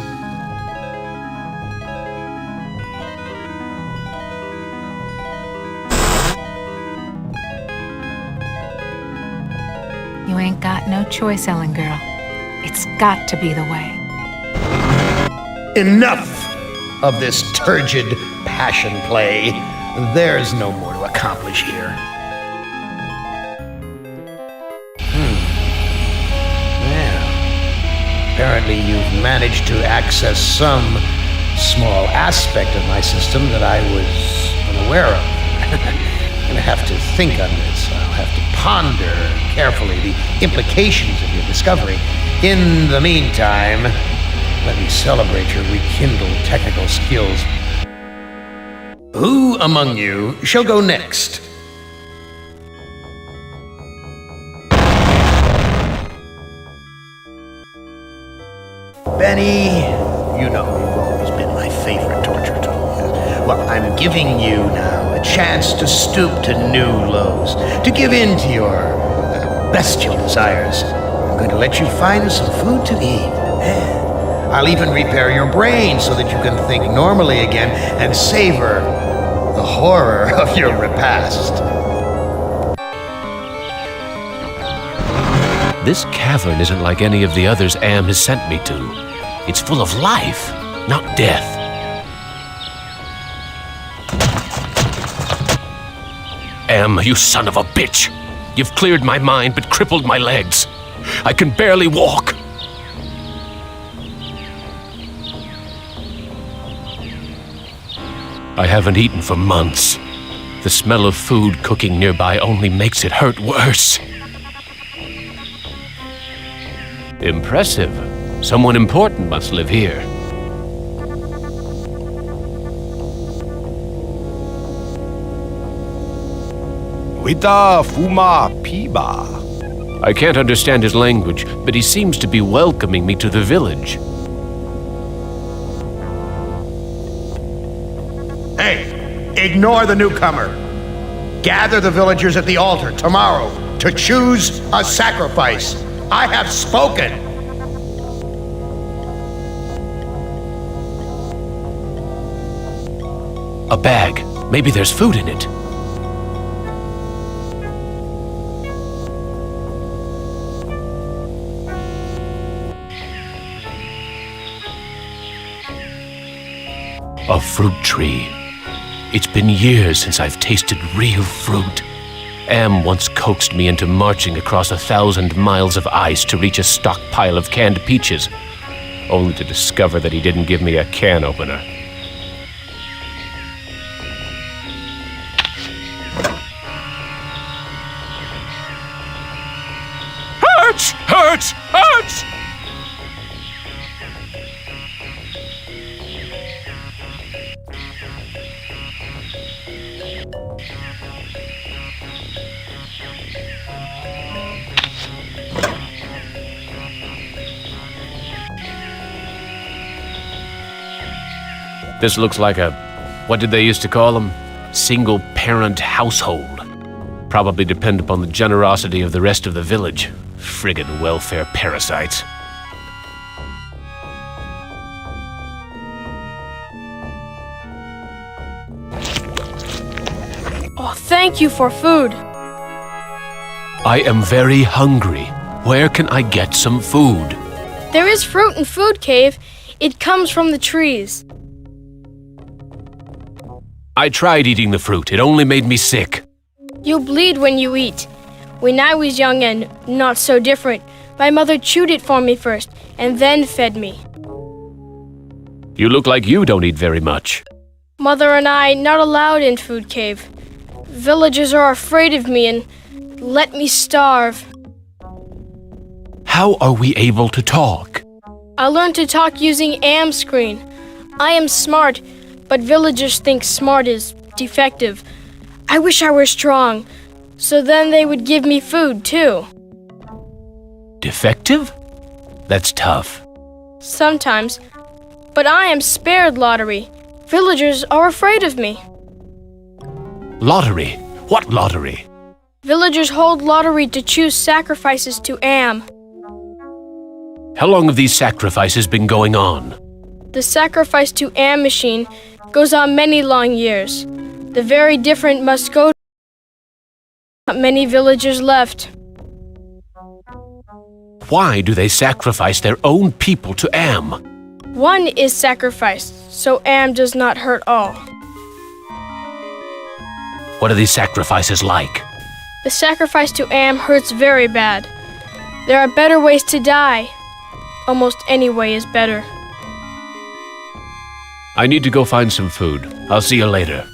You ain't got no choice, Ellen girl. It's got to be the way. Enough of this turgid passion play. There's no more to accomplish here. Well, apparently you've managed to access some small aspect of my system that I was unaware of. I'm gonna have to think on this. I'll have to ponder carefully the implications of your discovery. In the meantime, let me celebrate your rekindled technical skills. Who among you shall go next? Benny, you know you've always been my favorite torture tool. Well, I'm giving you now a chance to stoop to new lows, to give in to your bestial desires. I'm going to let you find some food to eat. I'll even repair your brain so that you can think normally again and savor the horror of your repast. This cavern isn't like any of the others Am has sent me to. It's full of life, not death. Am, you son of a bitch! You've cleared my mind but crippled my legs. I can barely walk. I haven't eaten for months. The smell of food cooking nearby only makes it hurt worse. Impressive. Someone important must live here. Wita Fuma Piba. I can't understand his language, but he seems to be welcoming me to the village. Hey, ignore the newcomer. Gather the villagers at the altar tomorrow to choose a sacrifice. I have spoken. A bag. Maybe there's food in it. A fruit tree. It's been years since I've tasted real fruit. Am once coaxed me into marching across 1,000 miles of ice to reach a stockpile of canned peaches, only to discover that he didn't give me a can opener. Hurts! Hurts! Hurts! This looks like a, what did they used to call them? Single-parent household. Probably depend upon the generosity of the rest of the village. Friggin' welfare parasites. Oh, thank you for food. I am very hungry. Where can I get some food? There is fruit in Food Cave. It comes from the trees. I tried eating the fruit. It only made me sick. You bleed when you eat. When I was young and not so different, my mother chewed it for me first and then fed me. You look like you don't eat very much. Mother and I not allowed in Food Cave. Villagers are afraid of me and let me starve. How are we able to talk? I learned to talk using Am screen. I am smart, but villagers think smart is defective. I wish I were strong, so then they would give me food too. Defective? That's tough. Sometimes, but I am spared lottery. Villagers are afraid of me. Lottery? What lottery? Villagers hold lottery to choose sacrifices to Am. How long have these sacrifices been going on? The sacrifice to Am machine goes on many long years. The very different must go. Not many villagers left. Why do they sacrifice their own people to Am? One is sacrificed, so Am does not hurt all. What are these sacrifices like? The sacrifice to Am hurts very bad. There are better ways to die. Almost any way is better. I need to go find some food. I'll see you later.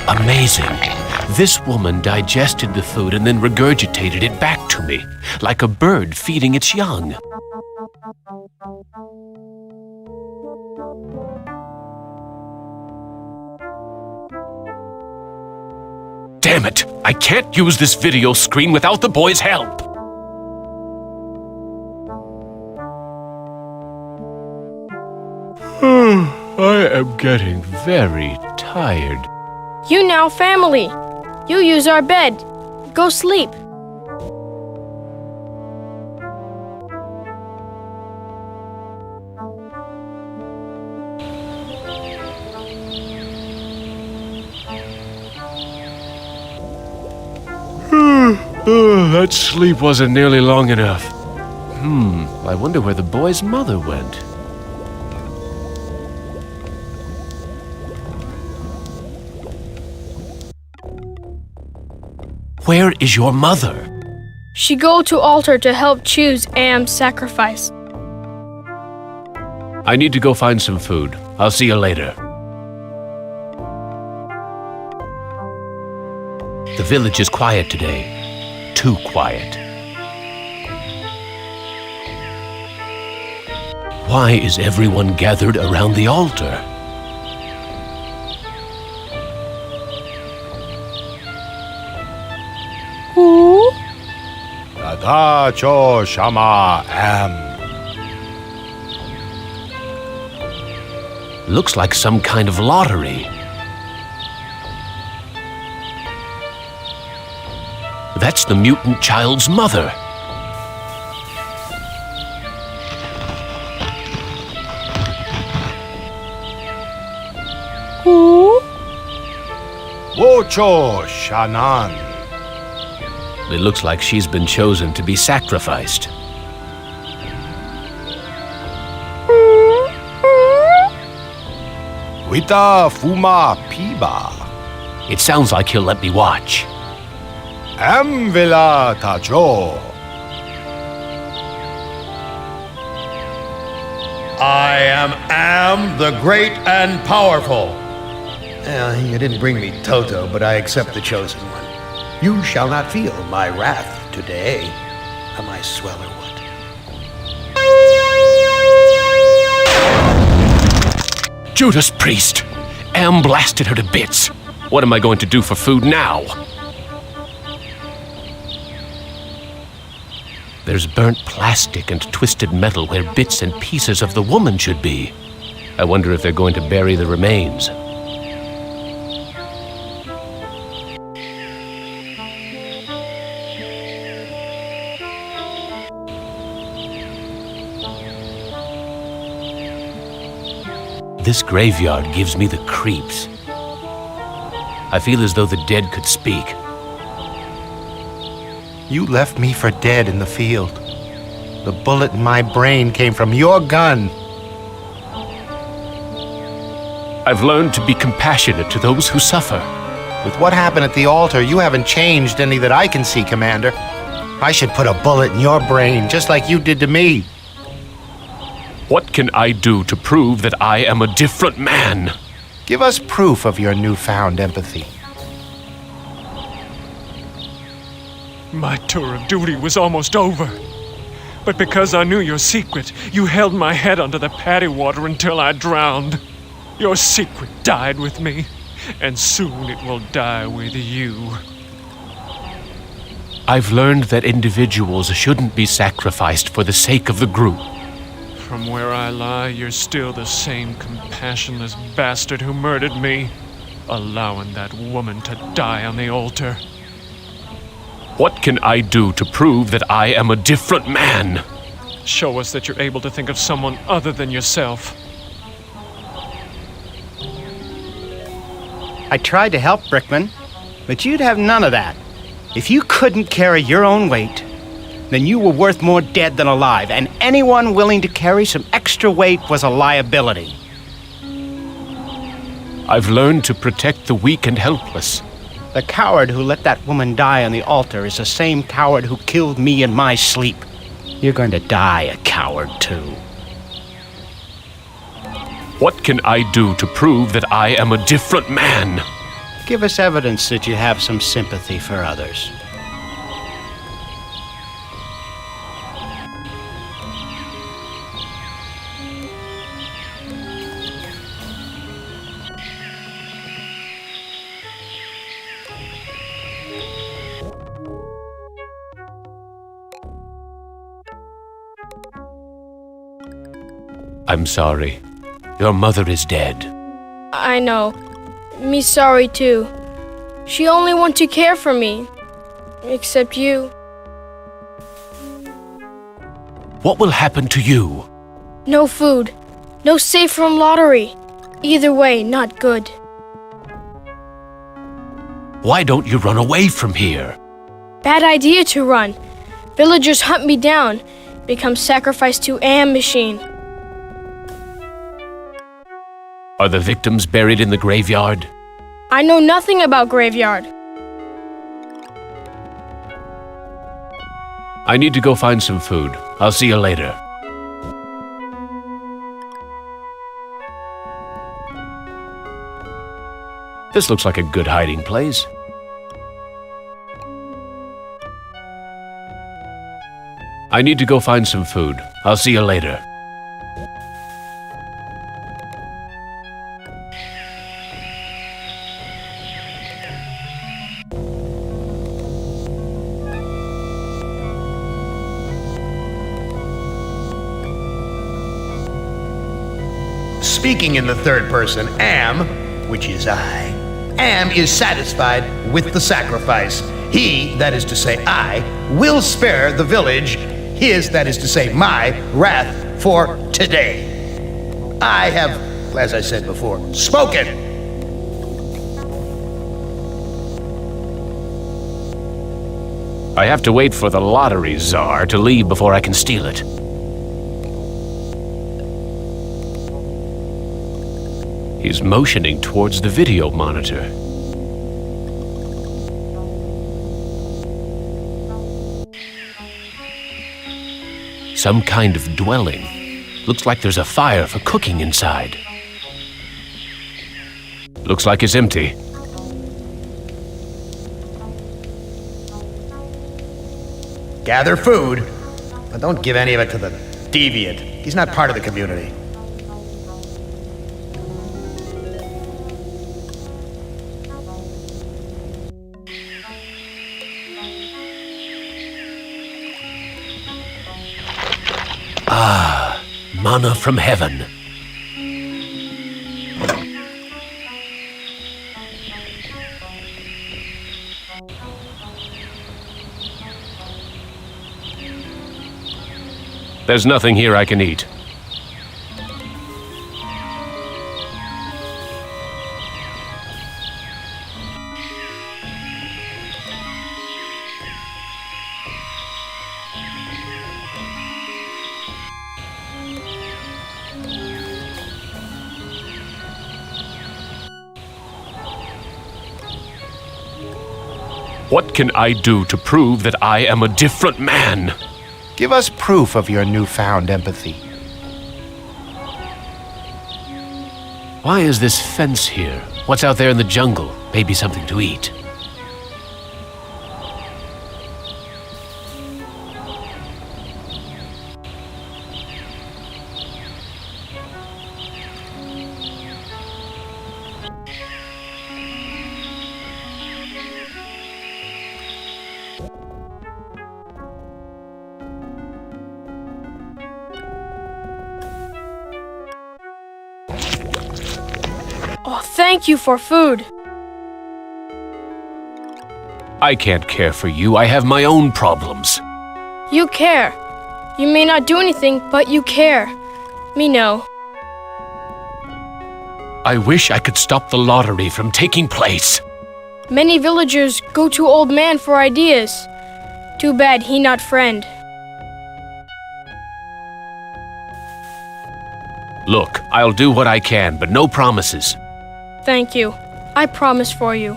Amazing. This woman digested the food and then regurgitated it back to me, like a bird feeding its young. Damn it! I can't use this video screen without the boy's help! I am getting very tired. You now family. You use our bed. Go sleep. That sleep wasn't nearly long enough. I wonder where the boy's mother went. Where is your mother? She go to altar to help choose Am's sacrifice. I need to go find some food. I'll see you later. The village is quiet today. Too quiet. Why is everyone gathered around the altar? Who? Tadacho Shama Am. Looks like some kind of lottery. That's the mutant child's mother. Who? Wocho Shanan. It looks like she's been chosen to be sacrificed. Wita Fuma Piba. It sounds like he'll let me watch. Amvila Tajo. I am the great and powerful. You didn't bring me Toto, but I accept the chosen one. You shall not feel my wrath today. Am I swell or what? Judas Priest! Am blasted her to bits. What am I going to do for food now? There's burnt plastic and twisted metal where bits and pieces of the woman should be. I wonder if they're going to bury the remains. This graveyard gives me the creeps. I feel as though the dead could speak. You left me for dead in the field. The bullet in my brain came from your gun. I've learned to be compassionate to those who suffer. With what happened at the altar, you haven't changed any that I can see, Commander. I should put a bullet in your brain, just like you did to me. What can I do to prove that I am a different man? Give us proof of your newfound empathy. My tour of duty was almost over. But because I knew your secret, you held my head under the paddy water until I drowned. Your secret died with me, and soon it will die with you. I've learned that individuals shouldn't be sacrificed for the sake of the group. From where I lie, you're still the same compassionless bastard who murdered me, allowing that woman to die on the altar. What can I do to prove that I am a different man? Show us that you're able to think of someone other than yourself. I tried to help, Brickman, but you'd have none of that. If you couldn't carry your own weight, then you were worth more dead than alive, and anyone willing to carry some extra weight was a liability. I've learned to protect the weak and helpless. The coward who let that woman die on the altar is the same coward who killed me in my sleep. You're going to die a coward, too. What can I do to prove that I am a different man? Give us evidence that you have some sympathy for others. I'm sorry. Your mother is dead. I know. Me sorry too. She only want to care for me. Except you. What will happen to you? No food. No safe from lottery. Either way, not good. Why don't you run away from here? Bad idea to run. Villagers hunt me down. Become sacrificed to Am machine. Are the victims buried in the graveyard? I know nothing about graveyard. I need to go find some food. I'll see you later. This looks like a good hiding place. I need to go find some food. I'll see you later. Speaking in the third person, Am, which is I, Am is satisfied with the sacrifice. He, that is to say I, will spare the village, his, that is to say my, wrath for today. I have, as I said before, spoken. I have to wait for the lottery czar to leave before I can steal it. He's motioning towards the video monitor. Some kind of dwelling. Looks like there's a fire for cooking inside. Looks like it's empty. Gather food, but don't give any of it to the deviant. He's not part of the community. Ah, manna from heaven. There's nothing here I can eat. What can I do to prove that I am a different man? Give us proof of your newfound empathy. Why is this fence here? What's out there in the jungle? Maybe something to eat. Oh, thank you for food. I can't care for you. I have my own problems. You care. You may not do anything, but you care. Me know. I wish I could stop the lottery from taking place. Many villagers go to old man for ideas. Too bad he not friend. Look, I'll do what I can, but no promises. Thank you. I promise for you.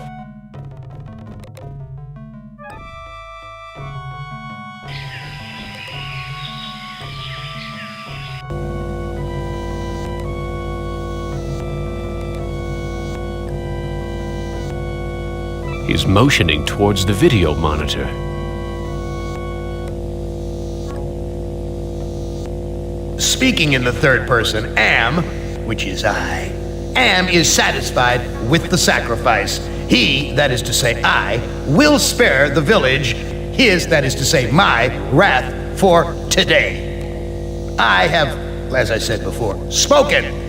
He's motioning towards the video monitor. Speaking in the third person, am, which is I, am is satisfied with the sacrifice. He, that is to say I, will spare the village, his, that is to say my, wrath for today. I have, as I said before, spoken.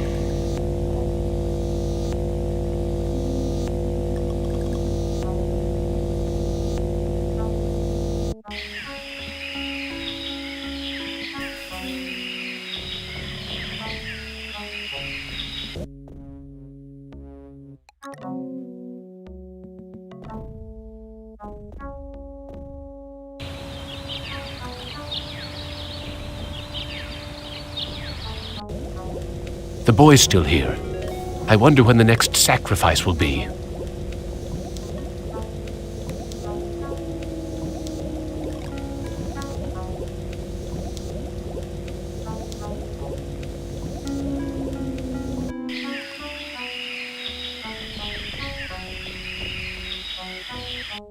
The boy's still here. I wonder when the next sacrifice will be.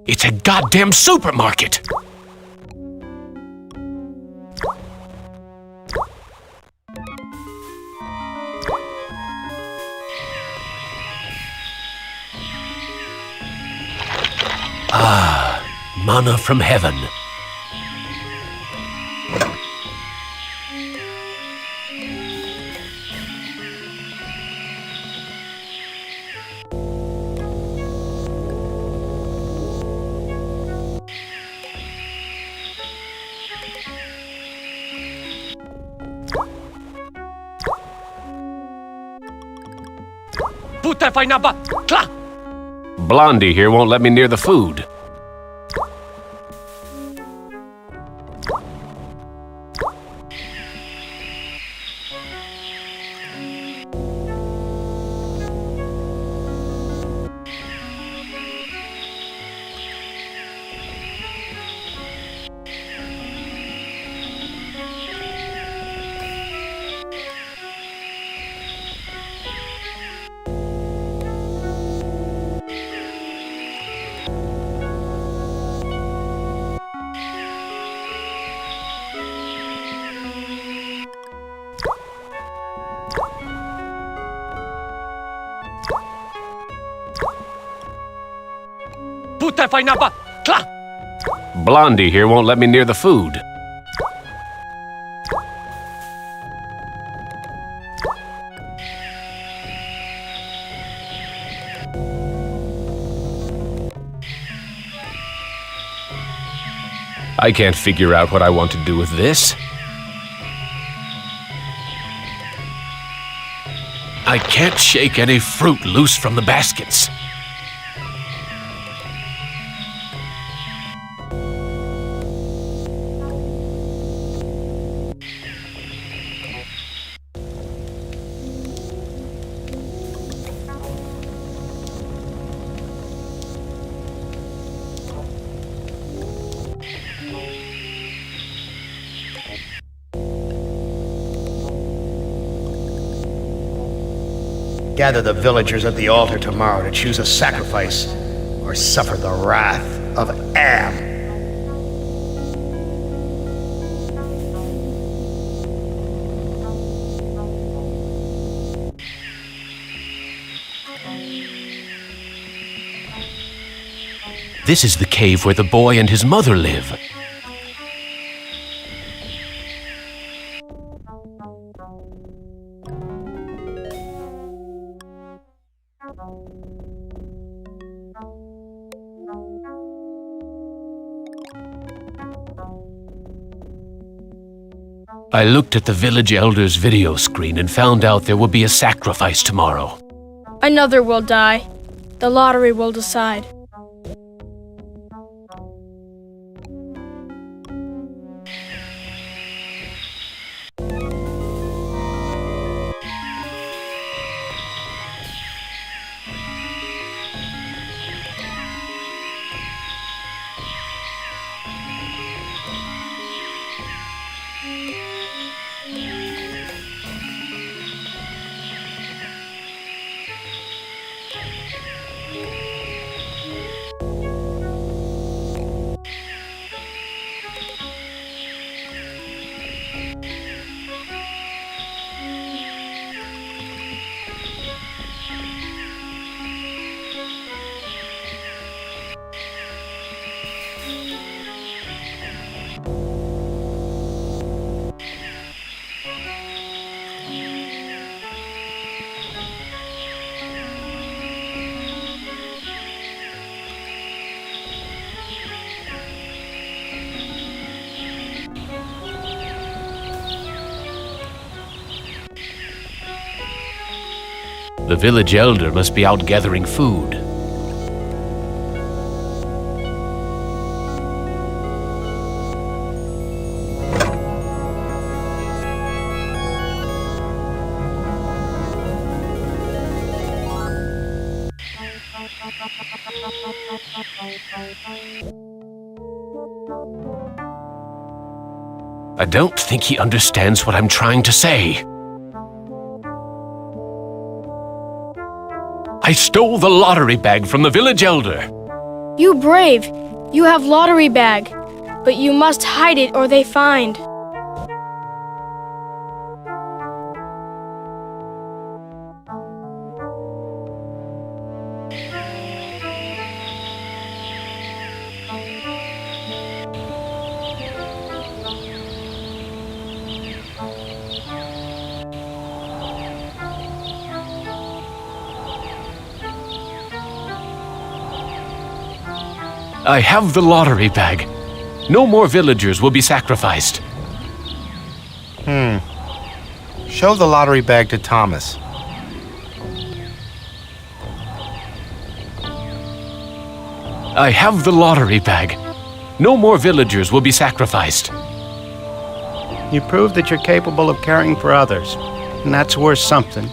It's a goddamn supermarket! Ah, manna from heaven. Blondie here won't let me near the food. Blondie here won't let me near the food. I can't figure out what I want to do with this. I can't shake any fruit loose from the baskets. Gather the villagers at the altar tomorrow to choose a sacrifice or suffer the wrath of Am. This is the cave where the boy and his mother live. I looked at the village elder's video screen and found out there will be a sacrifice tomorrow. Another will die. The lottery will decide. The village elder must be out gathering food. I don't think he understands what I'm trying to say. I stole the lottery bag from the village elder. You brave. You have lottery bag. But you must hide it or they find. I have the lottery bag. No more villagers will be sacrificed. Show the lottery bag to Thomas. I have the lottery bag. No more villagers will be sacrificed. You prove that you're capable of caring for others, and that's worth something.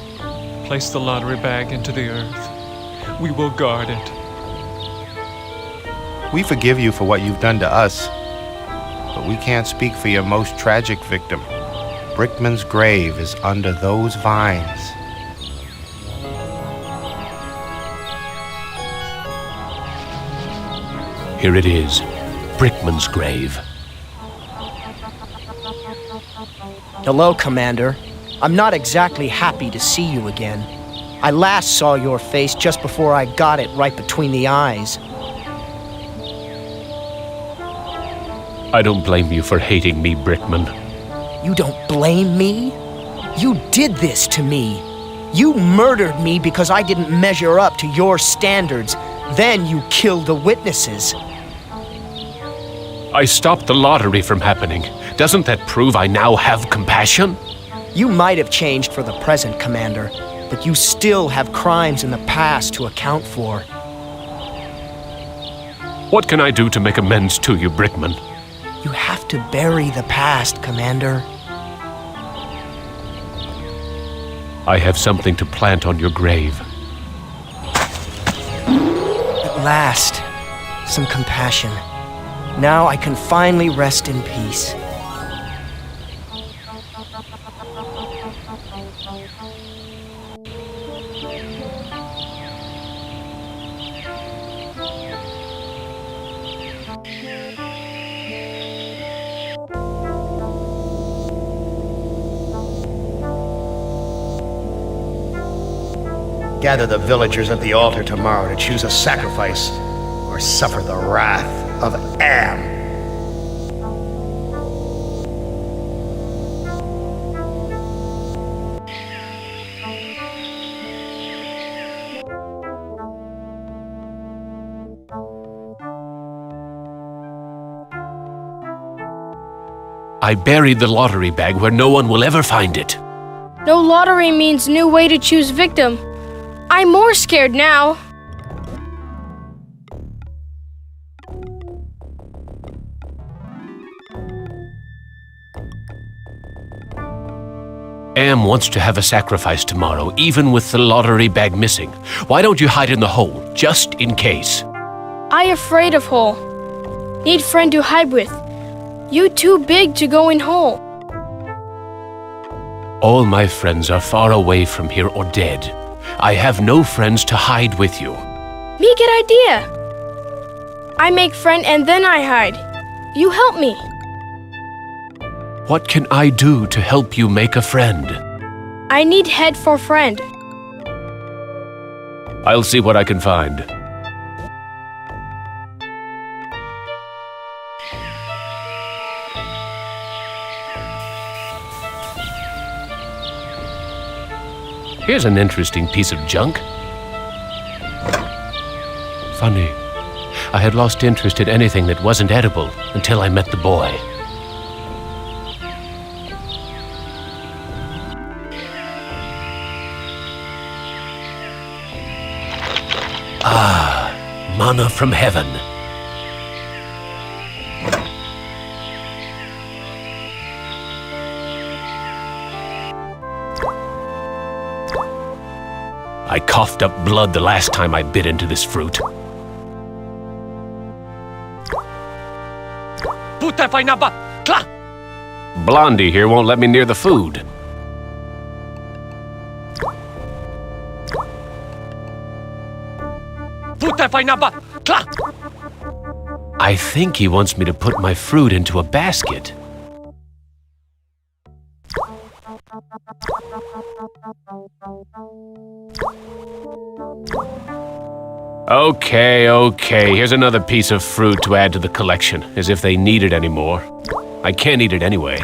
Place the lottery bag into the earth. We will guard it. We forgive you for what you've done to us, but we can't speak for your most tragic victim. Brickman's grave is under those vines. Here it is, Brickman's grave. Hello, Commander. I'm not exactly happy to see you again. I last saw your face just before I got it right between the eyes. I don't blame you for hating me, Brickman. You don't blame me? You did this to me. You murdered me because I didn't measure up to your standards. Then you killed the witnesses. I stopped the lottery from happening. Doesn't that prove I now have compassion? You might have changed for the present, Commander, but you still have crimes in the past to account for. What can I do to make amends to you, Brickman? You have to bury the past, Commander. I have something to plant on your grave. At last, some compassion. Now I can finally rest in peace. Gather the villagers at the altar tomorrow to choose a sacrifice or suffer the wrath of Am. I buried the lottery bag where no one will ever find it. No lottery means new way to choose victim. I'm more scared now. Am wants to have a sacrifice tomorrow, even with the lottery bag missing. Why don't you hide in the hole, just in case? I afraid of hole. Need friend to hide with. You too big to go in hole. All my friends are far away from here or dead. I have no friends to hide with you. Me good idea. I make friend and then I hide. You help me. What can I do to help you make a friend? I need head for friend. I'll see what I can find. Here's an interesting piece of junk. Funny. I had lost interest in anything that wasn't edible until I met the boy. Ah, manna from heaven. I coughed up blood the last time I bit into this fruit. Blondie here won't let me near the food. I think he wants me to put my fruit into a basket. Okay, here's another piece of fruit to add to the collection, as if they need it anymore. I can't eat it anyway.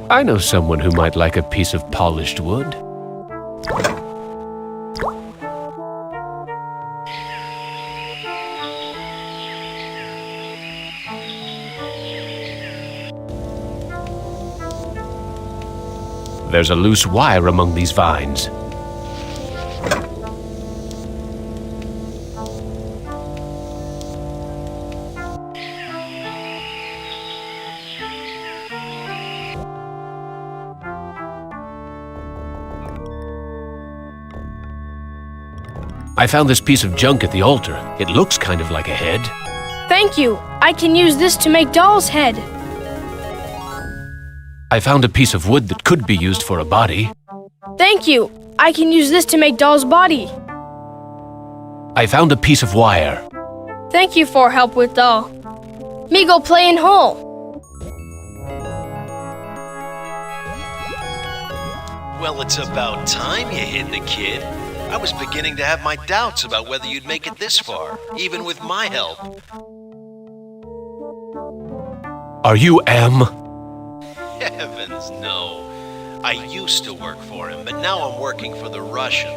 I know someone who might like a piece of polished wood. There's a loose wire among these vines. I found this piece of junk at the altar. It looks kind of like a head. Thank you. I can use this to make doll's head. I found a piece of wood that could be used for a body. Thank you. I can use this to make doll's body. I found a piece of wire. Thank you for help with doll. Me go play in hole. Well, it's about time you hid the kid. I was beginning to have my doubts about whether you'd make it this far, even with my help. Are you Am? Heavens, no. I used to work for him, but now I'm working for the Russian.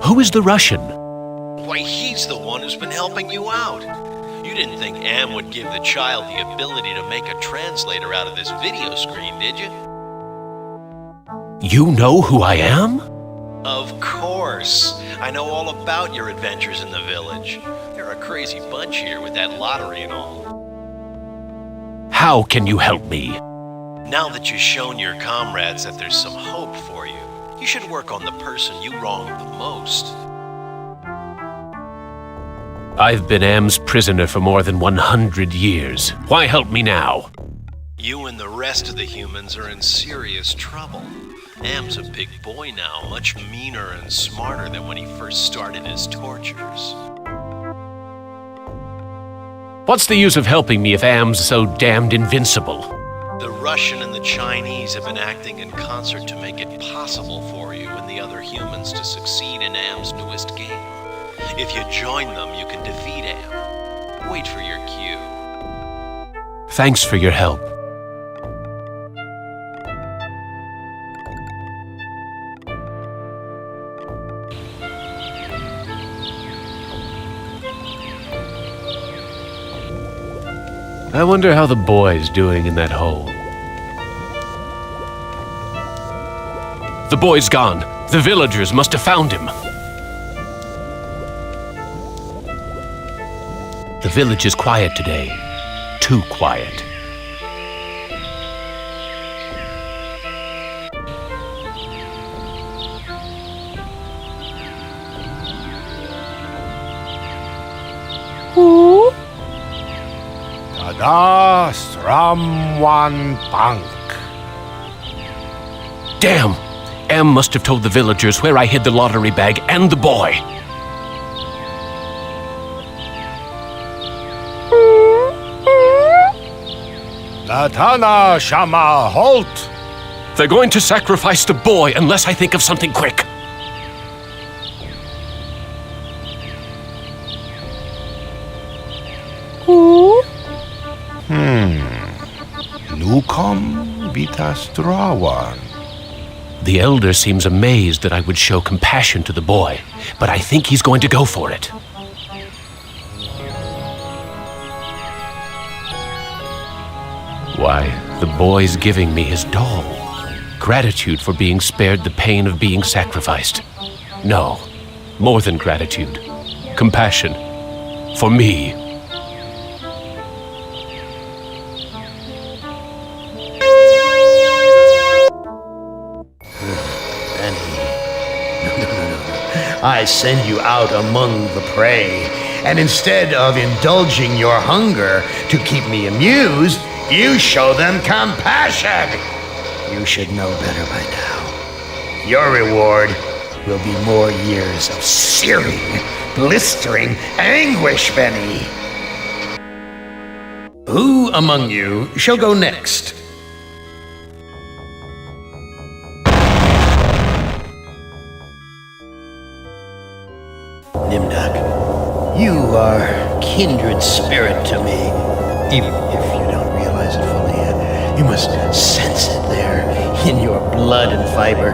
Who is the Russian? Why, he's the one who's been helping you out. You didn't think Am would give the child the ability to make a translator out of this video screen, did you? You know who I am? Of course. I know all about your adventures in the village. They're a crazy bunch here with that lottery and all. How can you help me? Now that you've shown your comrades that there's some hope for you, you should work on the person you wronged the most. I've been Am's prisoner for more than 100 years. Why help me now? You and the rest of the humans are in serious trouble. Am's a big boy now, much meaner and smarter than when he first started his tortures. What's the use of helping me if Am's so damned invincible? The Russian and the Chinese have been acting in concert to make it possible for you and the other humans to succeed in Am's newest game. If you join them, you can defeat Am. Wait for your cue. Thanks for your help. I wonder how the boy's doing in that hole. The boy's gone. The villagers must have found him. The village is quiet today. Too quiet. Who? Tada Sramwan Bank. Damn! Am must have told the villagers where I hid the lottery bag and the boy. Latana Shama Halt. They're going to sacrifice the boy unless I think of something quick. Who? Nukom Vitastrawan. The elder seems amazed that I would show compassion to the boy, but I think he's going to go for it. Why, the boy's giving me his doll. Gratitude for being spared the pain of being sacrificed. No, more than gratitude. Compassion. For me. I send you out among the prey, and instead of indulging your hunger to keep me amused, you show them compassion. You should know better by now. Your reward will be more years of searing, blistering anguish, Benny. Who among you shall go next? Nimdok, you are kindred spirit to me. Even if you don't realize it fully yet, you must sense it there in your blood and fiber.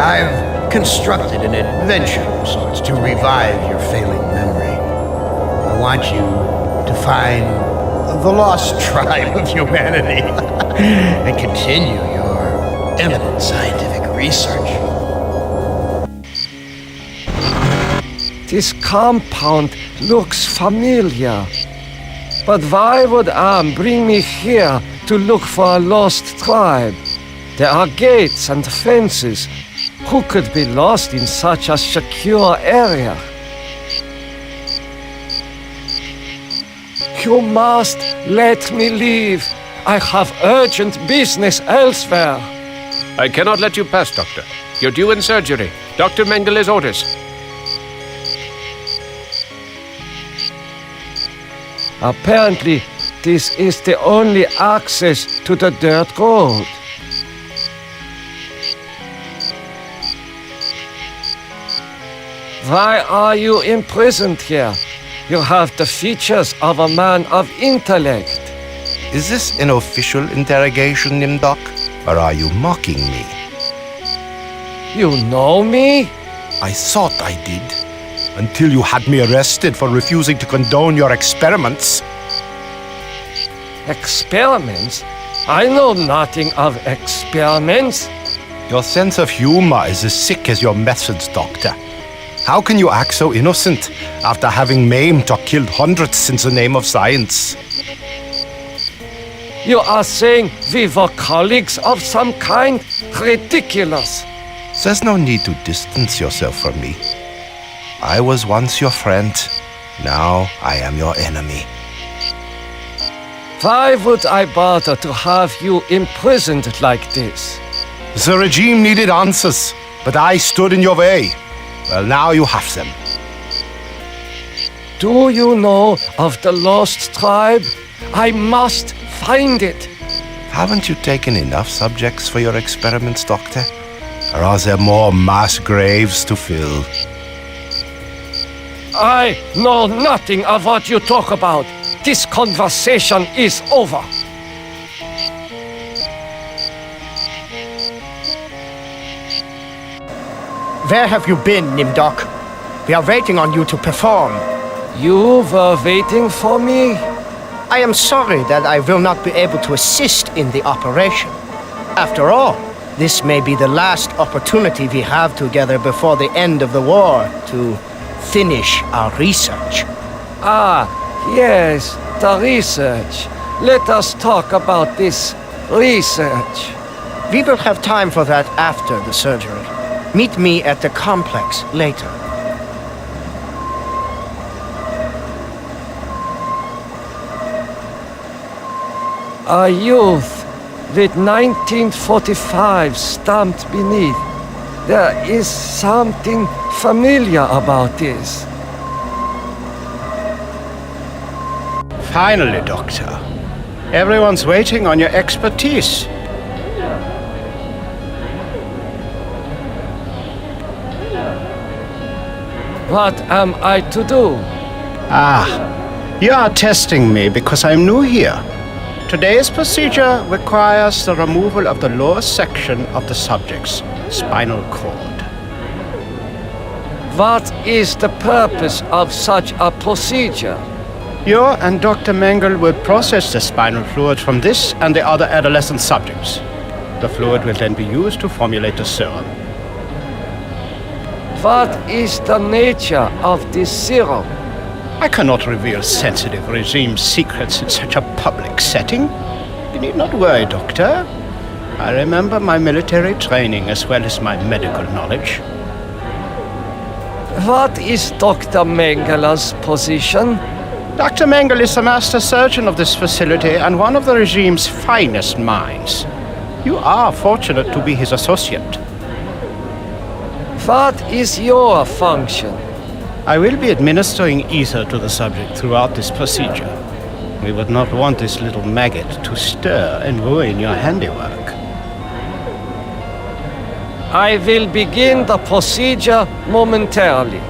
I've constructed an adventure of sorts to revive your failing memory. I want you to find the lost tribe of humanity and continue your eminent scientific research. This compound looks familiar. But why would Am bring me here to look for a lost tribe? There are gates and fences. Who could be lost in such a secure area? You must let me leave. I have urgent business elsewhere. I cannot let you pass, Doctor. You're due in surgery. Dr. Mengel's orders. Apparently, this is the only access to the dirt road. Why are you imprisoned here? You have the features of a man of intellect. Is this an official interrogation, Nimdok? Or are you mocking me? You know me? I thought I did. Until you had me arrested for refusing to condone your experiments. Experiments? I know nothing of experiments. Your sense of humor is as sick as your methods, Doctor. How can you act so innocent after having maimed or killed hundreds since the name of science? You are saying we were colleagues of some kind? Ridiculous. There's no need to distance yourself from me. I was once your friend. Now I am your enemy. Why would I bother to have you imprisoned like this? The regime needed answers, but I stood in your way. Well, now you have them. Do you know of the lost tribe? I must find it. Haven't you taken enough subjects for your experiments, Doctor? Or are there more mass graves to fill? I know nothing of what you talk about. This conversation is over. Where have you been, Nimdok? We are waiting on you to perform. You were waiting for me? I am sorry that I will not be able to assist in the operation. After all, this may be the last opportunity we have together before the end of the war to finish our research. Ah, yes, the research. Let us talk about this research. We will have time for that after the surgery. Meet me at the complex later. A youth with 1945 stamped beneath. There is something familiar about this. Finally, Doctor. Everyone's waiting on your expertise. What am I to do? You are testing me because I'm new here. Today's procedure requires the removal of the lower section of the subject's spinal cord. What is the purpose of such a procedure? You and Dr. Mengele will process the spinal fluid from this and the other adolescent subjects. The fluid will then be used to formulate the serum. What is the nature of this serum? I cannot reveal sensitive regime secrets in such a public setting. You need not worry, Doctor. I remember my military training as well as my medical knowledge. What is Dr. Mengele's position? Dr. Mengele is the master surgeon of this facility and one of the regime's finest minds. You are fortunate to be his associate. What is your function? I will be administering ether to the subject throughout this procedure. We would not want this little maggot to stir and ruin your handiwork. I will begin the procedure momentarily.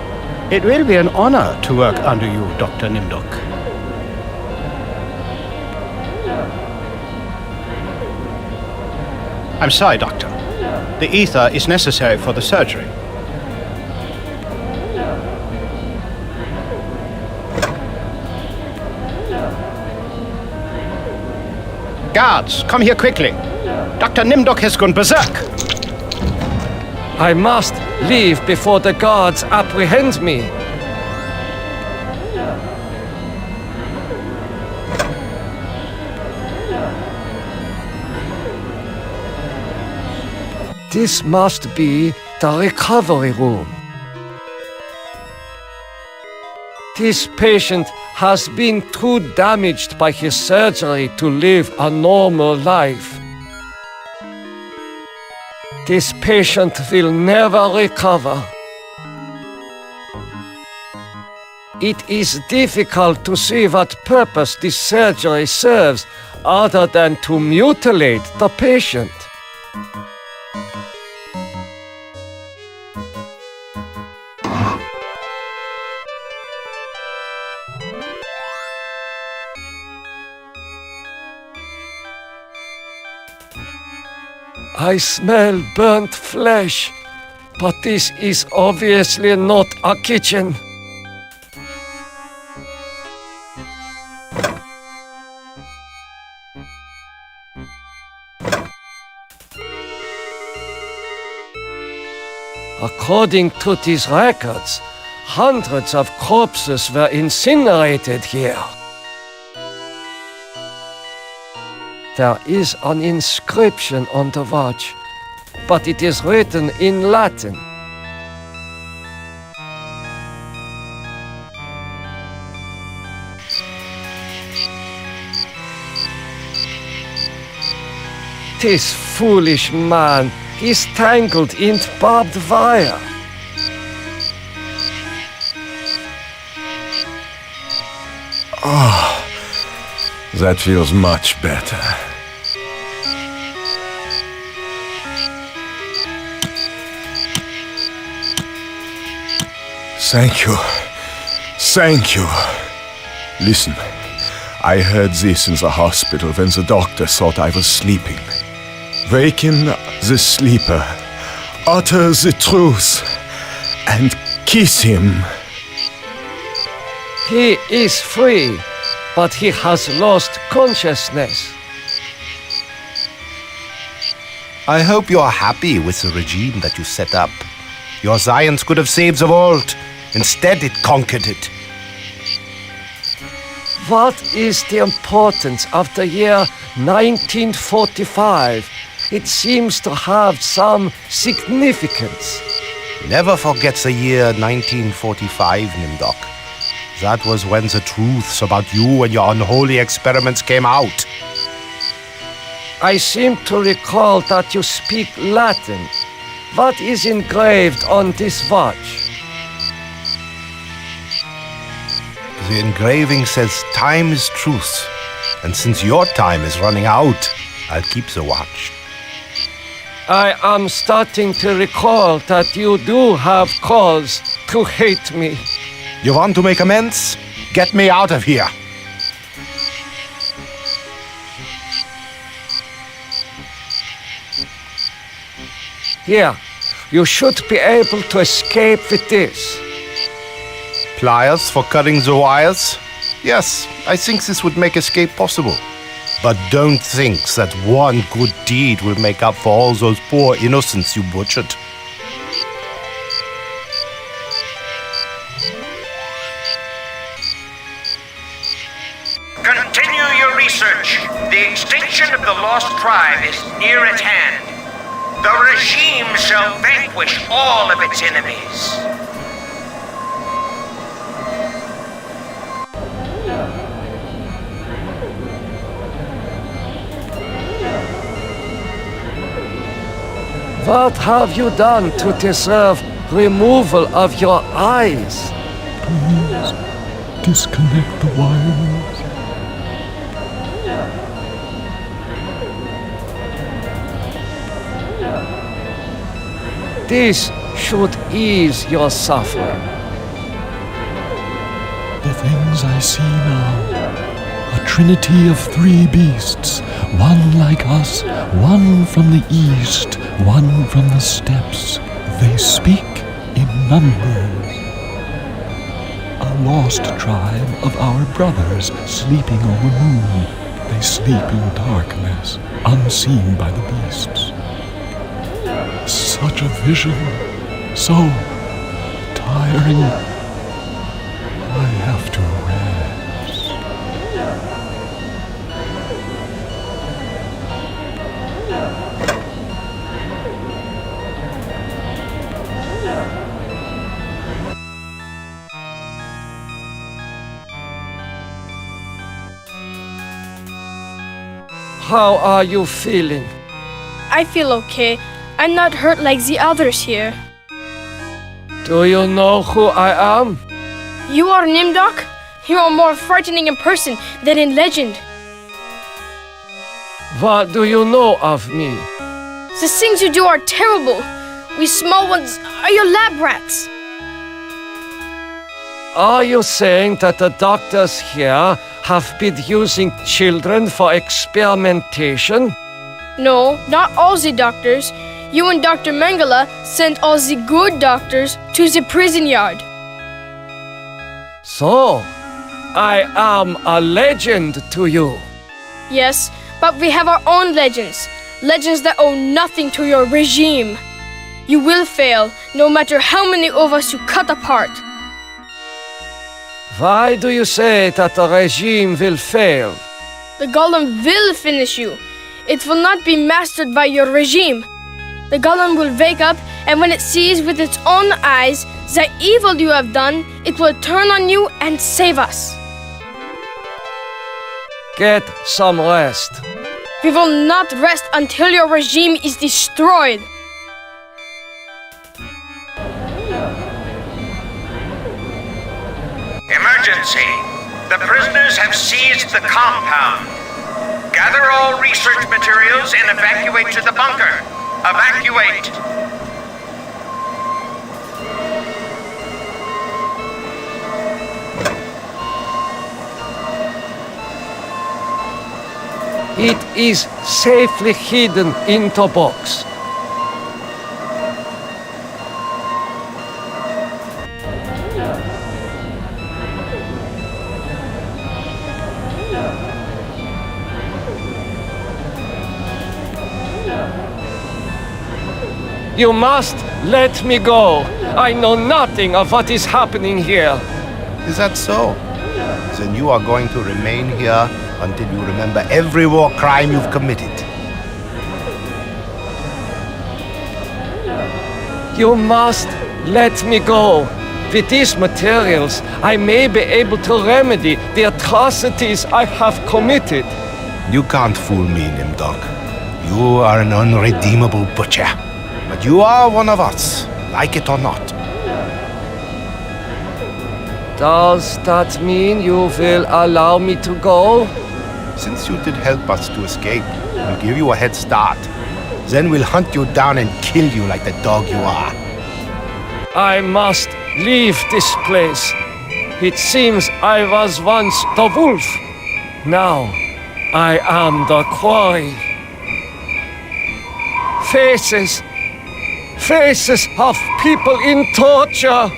It will be an honor to work under you, Dr. Nimdok. I'm sorry, Doctor. The ether is necessary for the surgery. Guards, come here quickly. Dr. Nimdok has gone berserk. I must leave before the guards apprehend me. This must be the recovery room. This patient has been too damaged by his surgery to live a normal life. This patient will never recover. It is difficult to see what purpose this surgery serves other than to mutilate the patient. I smell burnt flesh, but this is obviously not a kitchen. According to these records, hundreds of corpses were incinerated here. There is an inscription on the watch, but it is written in Latin. This foolish man is tangled in barbed wire. Ah, that feels much better. Thank you. Thank you. Listen, I heard this in the hospital when the doctor thought I was sleeping. Waken the sleeper, utter the truth, and kiss him. He is free, but he has lost consciousness. I hope you are happy with the regime that you set up. Your science could have saved the world. Instead, it conquered it. What is the importance of the year 1945? It seems to have some significance. Never forget the year 1945, Nimdok. That was when the truths about you and your unholy experiments came out. I seem to recall that you speak Latin. What is engraved on this watch? The engraving says time is truth. And since your time is running out, I'll keep the watch. I am starting to recall that you do have cause to hate me. You want to make amends? Get me out of here. Here, you should be able to escape with this. Pliers for cutting the wires? Yes, I think this would make escape possible. But don't think that one good deed will make up for all those poor innocents you butchered. Continue your research. The extinction of the lost tribe is near at hand. The regime shall vanquish all of its enemies. What have you done to deserve removal of your eyes? Please disconnect the wires. This should ease your suffering. The things I see now. A trinity of three beasts, one like us, one from the east, one from the steppes. They speak in numbers. A lost tribe of our brothers sleeping on the moon. They sleep in darkness, unseen by the beasts. Such a vision, so tiring. I have to rest. How are you feeling? I feel okay. I'm not hurt like the others here. Do you know who I am? You are Nimdok? You are more frightening in person than in legend. What do you know of me? The things you do are terrible. We small ones are your lab rats. Are you saying that the doctors here have been using children for experimentation? No, not all the doctors. You and Dr. Mengele sent all the good doctors to the prison yard. So, I am a legend to you. Yes, but we have our own legends. Legends that owe nothing to your regime. You will fail, no matter how many of us you cut apart. Why do you say that the regime will fail? The golem will finish you. It will not be mastered by your regime. The golem will wake up, and when it sees with its own eyes the evil you have done, it will turn on you and save us. Get some rest. We will not rest until your regime is destroyed. Emergency! The prisoners have seized the compound. Gather all research materials and evacuate to the bunker. Evacuate! It is safely hidden in the box. You must let me go. I know nothing of what is happening here. Is that so? Then you are going to remain here until you remember every war crime you've committed. You must let me go. With these materials, I may be able to remedy the atrocities I have committed. You can't fool me, Nimdok. You are an unredeemable butcher. But you are one of us, like it or not. Does that mean you will allow me to go? Since you did help us to escape, we'll give you a head start. Then we'll hunt you down and kill you like the dog you are. I must leave this place. It seems I was once the wolf. Now I am the quarry. Faces of people in torture.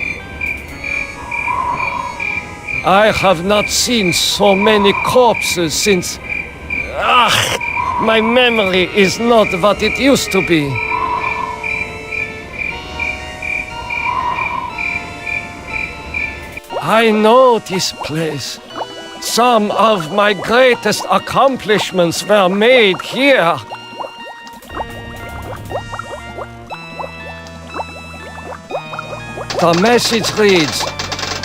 I have not seen so many corpses since... my memory is not what it used to be. I know this place. Some of my greatest accomplishments were made here. The message reads,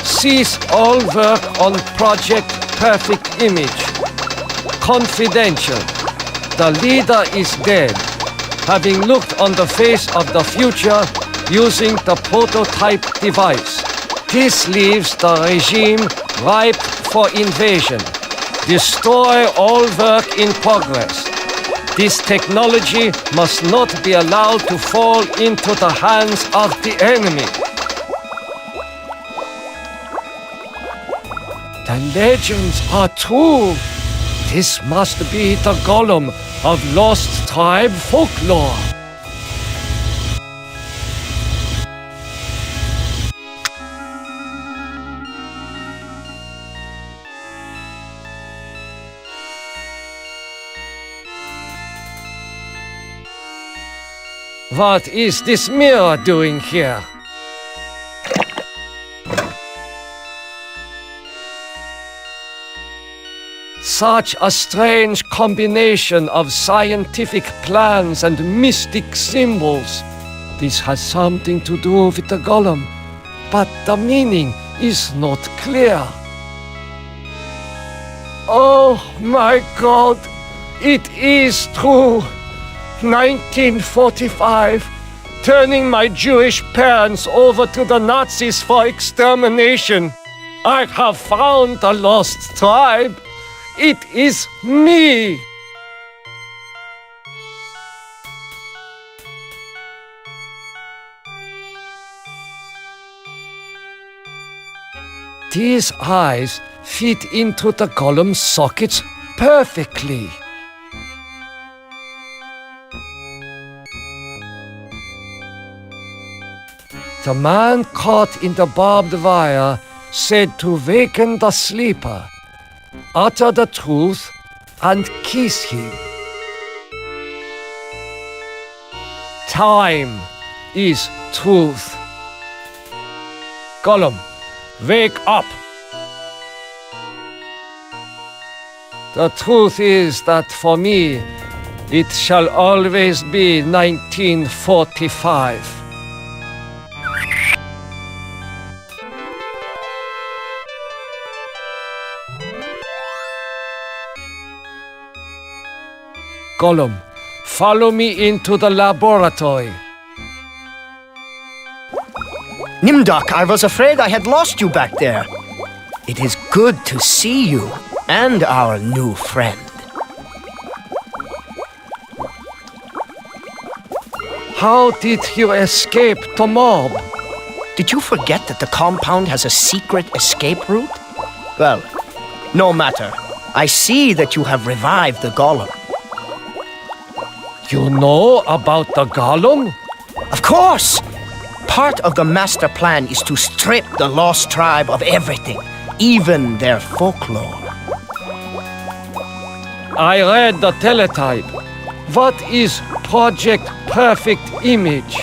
cease all work on Project Perfect Image. Confidential. The leader is dead, having looked on the face of the future using the prototype device. This leaves the regime ripe for invasion. Destroy all work in progress. This technology must not be allowed to fall into the hands of the enemy. The legends are true. This must be the golem of lost tribe folklore. What is this mirror doing here? Such a strange combination of scientific plans and mystic symbols. This has something to do with the golem, but the meaning is not clear. Oh my God, it is true. 1945, turning my Jewish parents over to the Nazis for extermination. I have found the lost tribe. It is me! These eyes fit into the golem's sockets perfectly. The man caught in the barbed wire said to waken the sleeper, utter the truth, and kiss him. Time is truth. Golem, wake up! The truth is that for me, it shall always be 1945. Golem, follow me into the laboratory. Nimdok, I was afraid I had lost you back there. It is good to see you and our new friend. How did you escape the mob? Did you forget that the compound has a secret escape route? Well, no matter. I see that you have revived the golem. You know about the golem? Of course! Part of the master plan is to strip the lost tribe of everything, even their folklore. I read the teletype. What is Project Perfect Image?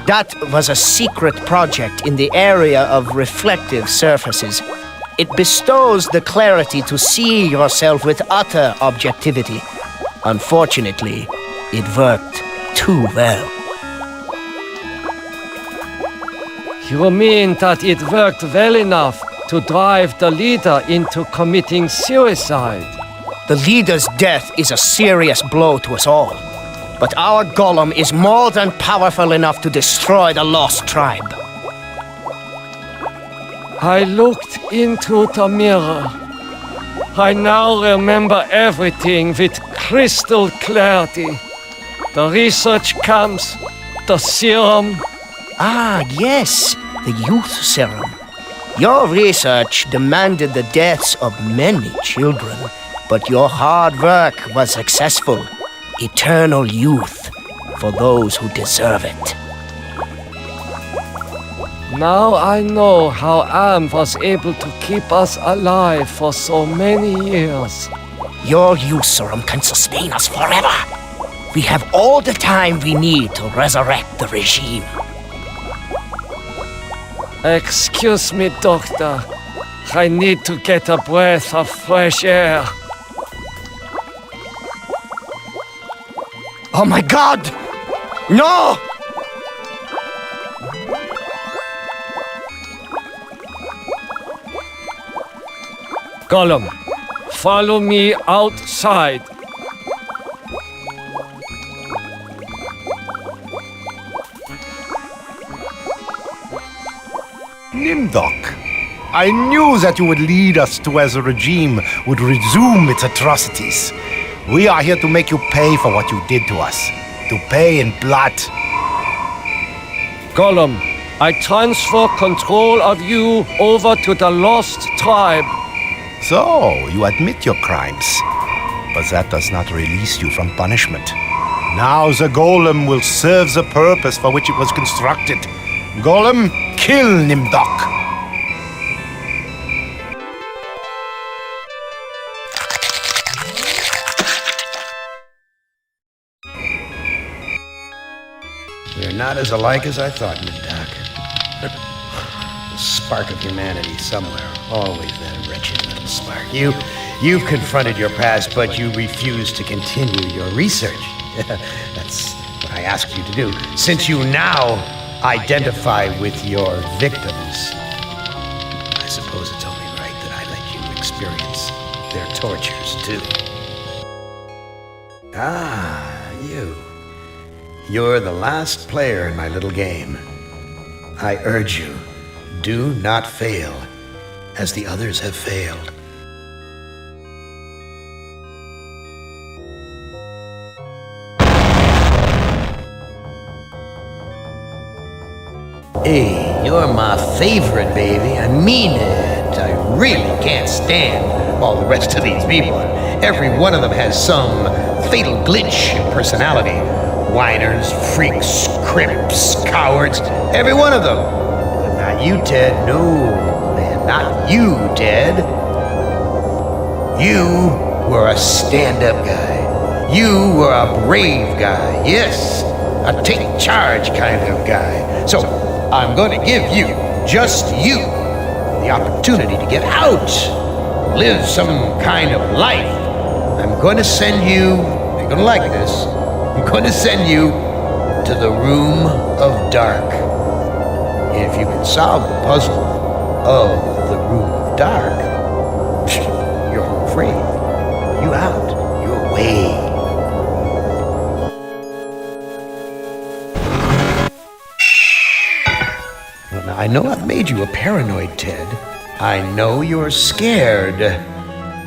That was a secret project in the area of reflective surfaces. It bestows the clarity to see yourself with utter objectivity. Unfortunately, it worked too well. You mean that it worked well enough to drive the leader into committing suicide? The leader's death is a serious blow to us all. But our golem is more than powerful enough to destroy the lost tribe. I looked into the mirror. I now remember everything with crystal clarity. The research camps, the serum. Ah, yes, the youth serum. Your research demanded the deaths of many children, but your hard work was successful. Eternal youth for those who deserve it. Now I know how Am was able to keep us alive for so many years. Your youth serum can sustain us forever. We have all the time we need to resurrect the regime. Excuse me, Doctor. I need to get a breath of fresh air. Oh my God! No! Gollum, follow me outside. Nimdok, I knew that you would lead us to where the regime would resume its atrocities. We are here to make you pay for what you did to us. To pay in blood. Gollum, I transfer control of you over to the lost tribe. So, you admit your crimes. But that does not release you from punishment. Now the golem will serve the purpose for which it was constructed. Golem, kill Nimdok! We're not as alike as I thought, Nimdok. The spark of humanity somewhere, always that wretched little spark. You've confronted your past, but you refuse to continue your research. That's what I asked you to do. Since you now identify with your victims, I suppose it's only right that I let you experience their tortures, too. Ah, you. You're the last player in my little game. I urge you, do not fail, as the others have failed. Hey, you're my favorite, baby. I mean it. I really can't stand all the rest of these people. Every one of them has some fatal glitch in personality. Whiners, freaks, crimps, cowards, every one of them. But not you, Ted. No, man, not you, Ted. You were a stand-up guy. You were a brave guy. Yes, a take charge kind of guy. So I'm going to give you, just you, the opportunity to get out, live some kind of life. I'm going to send you, you're going to like this, I'm going to send you to the Room of Dark. If you can solve the puzzle of the Room of Dark, you're home free. You out. You're away. Well, now, I know I've made you a paranoid, Ted, I know you're scared,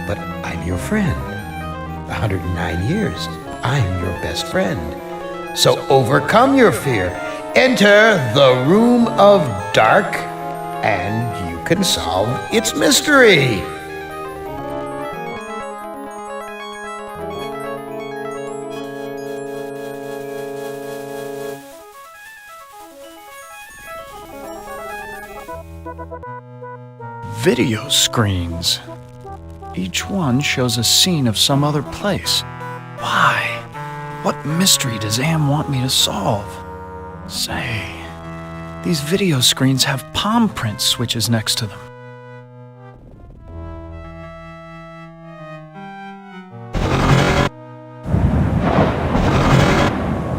but I'm your friend. 109 years, I'm your best friend. So overcome your fear. Enter the Room of Dark, and you can solve its mystery. Video screens. Each one shows a scene of some other place. Why? What mystery does Am want me to solve? Say, these video screens have palm print switches next to them.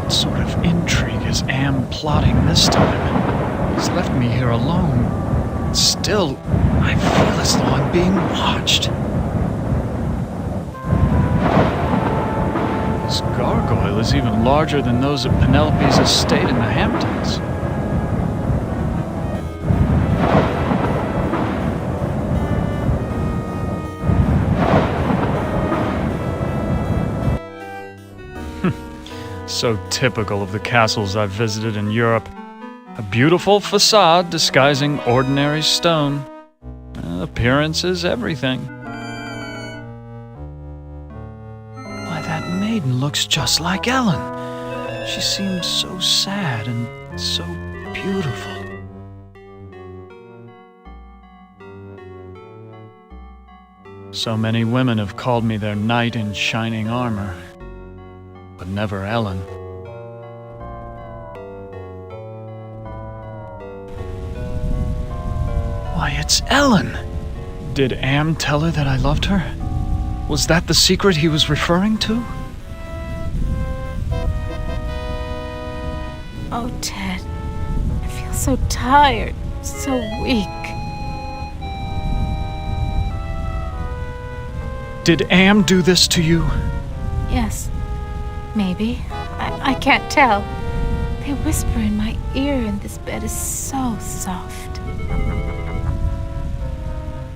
What sort of intrigue is Am plotting this time? He's left me here alone. Still, I feel as though I'm being watched. This gargoyle is even larger than those at Penelope's estate in the Hamptons. So typical of the castles I've visited in Europe. A beautiful facade disguising ordinary stone. Appearance is everything. Why, that maiden looks just like Ellen. She seems so sad and so beautiful. So many women have called me their knight in shining armor, but never Ellen. Why, it's Ellen! Did Am tell her that I loved her? Was that the secret he was referring to? Oh, Ted. I feel so tired, so weak. Did Am do this to you? Yes, maybe. I can't tell. They whisper in my ear, and this bed is so soft.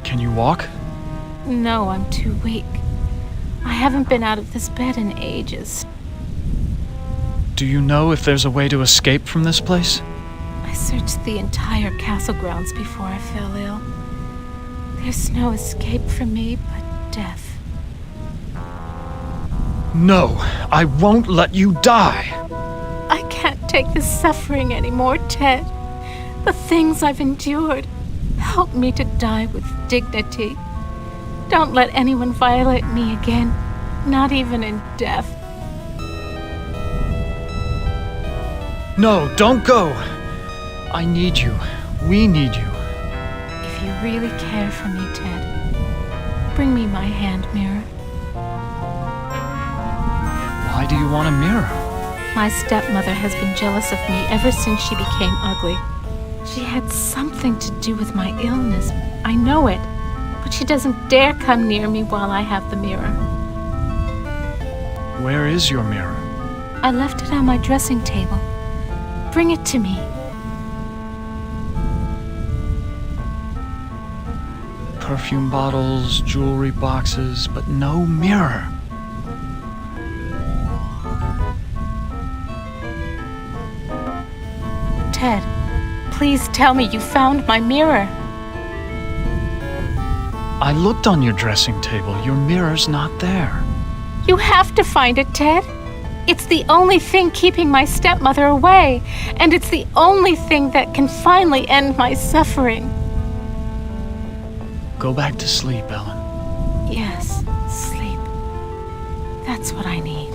Can you walk? No, I'm too weak. I haven't been out of this bed in ages. Do you know if there's a way to escape from this place? I searched the entire castle grounds before I fell ill. There's no escape for me but death. No, I won't let you die! I can't take this suffering anymore, Ted. The things I've endured. Help me to die with dignity. Don't let anyone violate me again, not even in death. No, don't go! I need you. We need you. If you really care for me, Ted, bring me my hand mirror. Why do you want a mirror? My stepmother has been jealous of me ever since she became ugly. She had something to do with my illness. I know it. But she doesn't dare come near me while I have the mirror. Where is your mirror? I left it on my dressing table. Bring it to me. Perfume bottles, jewelry boxes, but no mirror. Ted, please tell me you found my mirror. I looked on your dressing table. Your mirror's not there. You have to find it, Ted. It's the only thing keeping my stepmother away, and it's the only thing that can finally end my suffering. Go back to sleep, Ellen. Yes, sleep. That's what I need.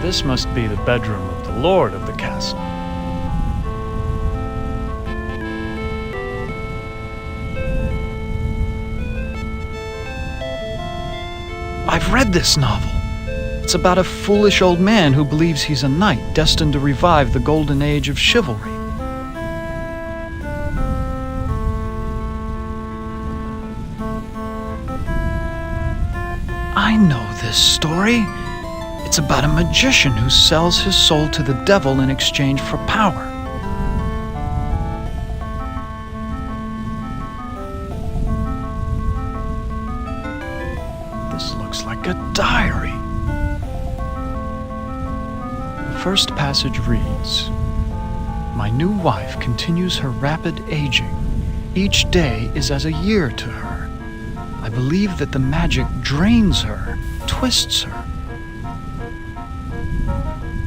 This must be the bedroom of the lord of the castle. I've read this novel. It's about a foolish old man who believes he's a knight destined to revive the golden age of chivalry. I know this story. It's about a magician who sells his soul to the devil in exchange for power. This looks like a diary. The first passage reads, "My new wife continues her rapid aging. Each day is as a year to her. I believe that the magic drains her, twists her."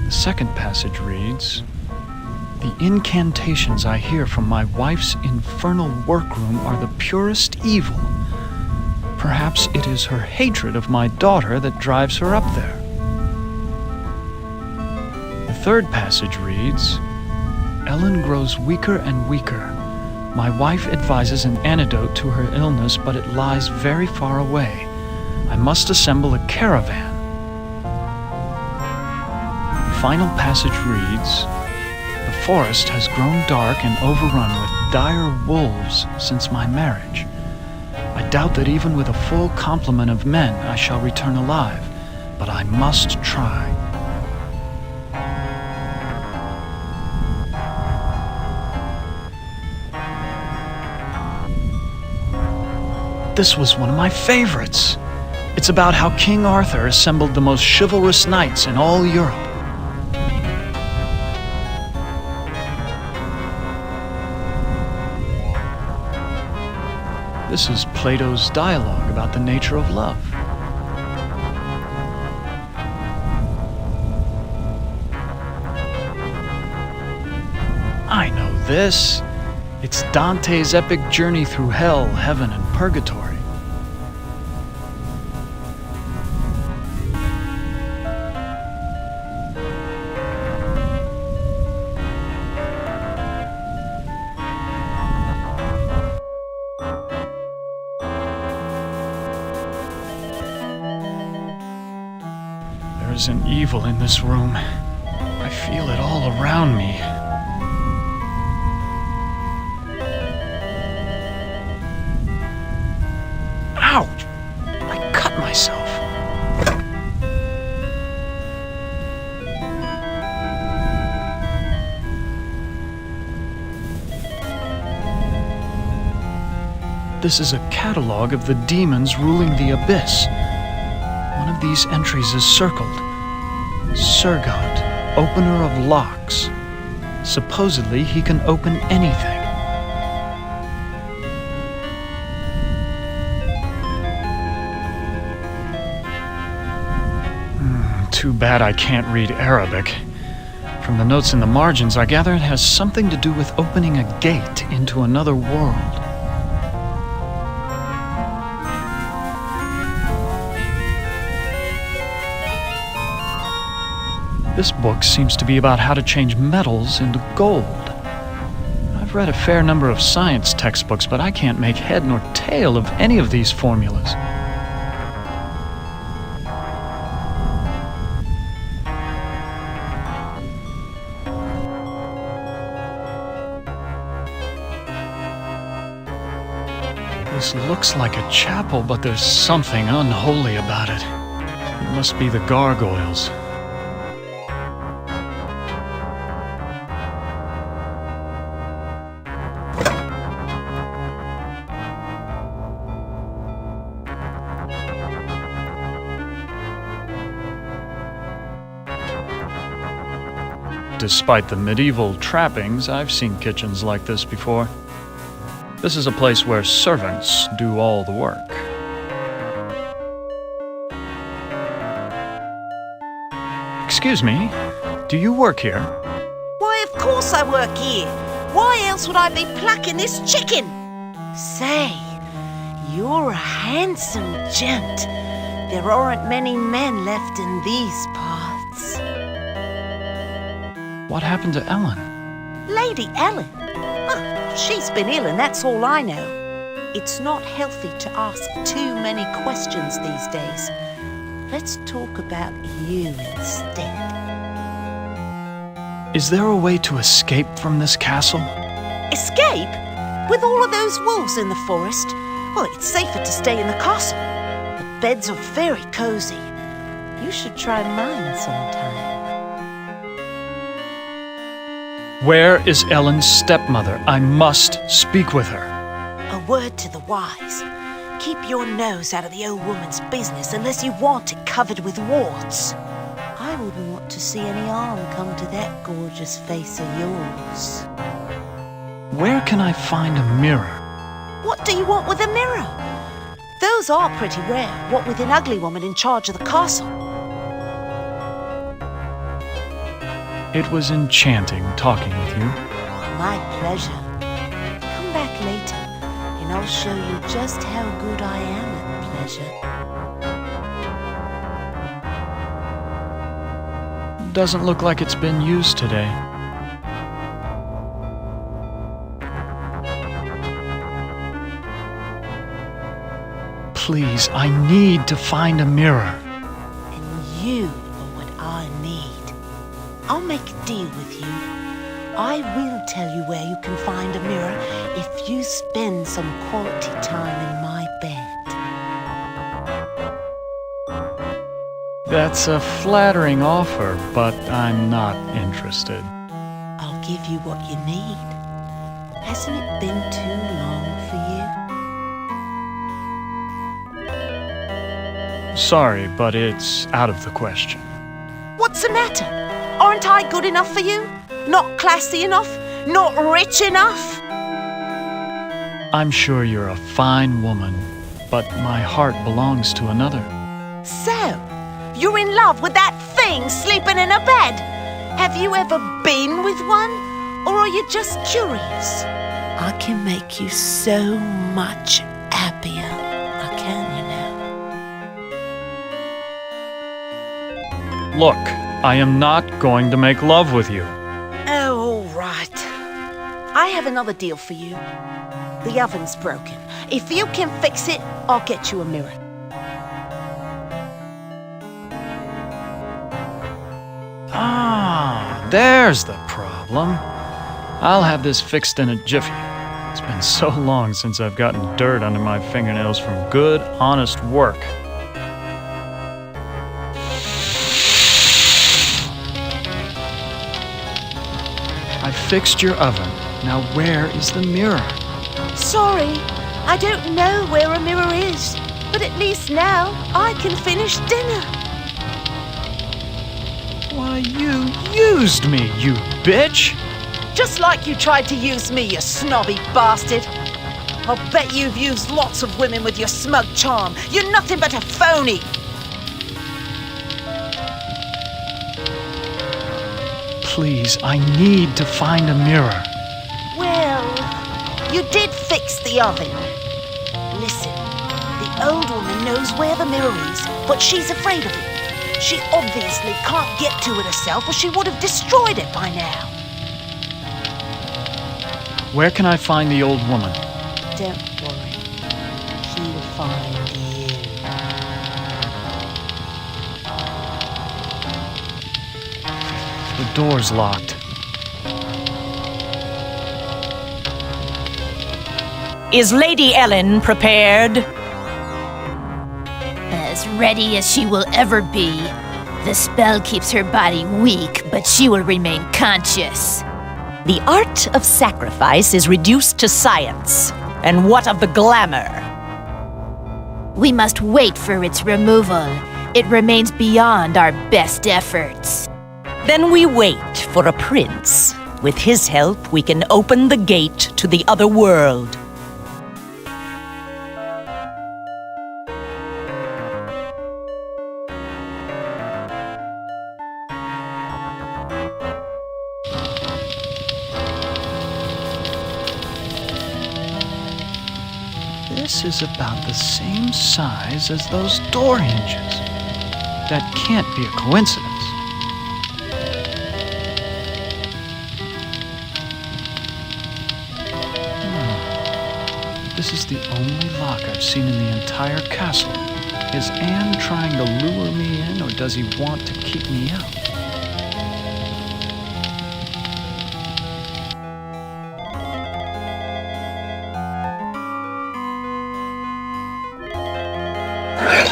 The second passage reads, "The incantations I hear from my wife's infernal workroom are the purest evil. Perhaps it is her hatred of my daughter that drives her up there." The third passage reads, "Ellen grows weaker and weaker. My wife advises an antidote to her illness, but it lies very far away. I must assemble a caravan." The final passage reads, "The forest has grown dark and overrun with dire wolves since my marriage. I doubt that even with a full complement of men I shall return alive, but I must try." This was one of my favorites. It's about how King Arthur assembled the most chivalrous knights in all Europe. This is Plato's dialogue about the nature of love. I know this. It's Dante's epic journey through hell, heaven, and purgatory. There's an evil in this room. I feel it all around me. Ouch! I cut myself. This is a catalog of the demons ruling the abyss. One of these entries is circled. Surgot, opener of locks. Supposedly he can open anything. Too bad I can't read Arabic. From the notes in the margins, I gather it has something to do with opening a gate into another world. This book seems to be about how to change metals into gold. I've read a fair number of science textbooks, but I can't make head nor tail of any of these formulas. This looks like a chapel, but there's something unholy about it. It must be the gargoyles. Despite the medieval trappings, I've seen kitchens like this before. This is a place where servants do all the work. Excuse me, do you work here? Why, of course I work here. Why else would I be plucking this chicken? Say, you're a handsome gent. There aren't many men left in these parts. What happened to Ellen? Lady Ellen? Oh, she's been ill and that's all I know. It's not healthy to ask too many questions these days. Let's talk about you instead. Is there a way to escape from this castle? Escape? With all of those wolves in the forest? Well, it's safer to stay in the castle. The beds are very cozy. You should try mine sometime. Where is Ellen's stepmother? I must speak with her. A word to the wise. Keep your nose out of the old woman's business unless you want it covered with warts. I wouldn't want to see any harm come to that gorgeous face of yours. Where can I find a mirror? What do you want with a mirror? Those are pretty rare, what with an ugly woman in charge of the castle. It was enchanting talking with you. My pleasure. Come back later, and I'll show you just how good I am at pleasure. Doesn't look like it's been used today. Please, I need to find a mirror. And you are what I need. I'll make a deal with you. I will tell you where you can find a mirror if you spend some quality time in my bed. That's a flattering offer, but I'm not interested. I'll give you what you need. Hasn't it been too long for you? Sorry, but it's out of the question. What's the matter? Aren't I good enough for you? Not classy enough? Not rich enough? I'm sure you're a fine woman, but my heart belongs to another. So, you're in love with that thing sleeping in a bed? Have you ever been with one? Or are you just curious? I can make you so much happier. I can, you know. Look, I am not going to make love with you. Oh, all right. I have another deal for you. The oven's broken. If you can fix it, I'll get you a mirror. Ah, there's the problem. I'll have this fixed in a jiffy. It's been so long since I've gotten dirt under my fingernails from good, honest work. I fixed your oven. Now where is the mirror? Sorry, I don't know where a mirror is. But at least now I can finish dinner. Why, you used me, you bitch! Just like you tried to use me, you snobby bastard. I'll bet you've used lots of women with your smug charm. You're nothing but a phony. Please, I need to find a mirror. Well, you did fix the oven. Listen, the old woman knows where the mirror is, but she's afraid of it. She obviously can't get to it herself, or she would have destroyed it by now. Where can I find the old woman? Don't worry. She'll find you. The door's locked. Is Lady Ellen prepared? As ready as she will ever be. The spell keeps her body weak, but she will remain conscious. The art of sacrifice is reduced to science. And what of the glamour? We must wait for its removal. It remains beyond our best efforts. Then we wait for a prince. With his help, we can open the gate to the other world. This is about the same size as those door hinges. That can't be a coincidence. This is the only lock I've seen in the entire castle. Is Anne trying to lure me in, or does he want to keep me out?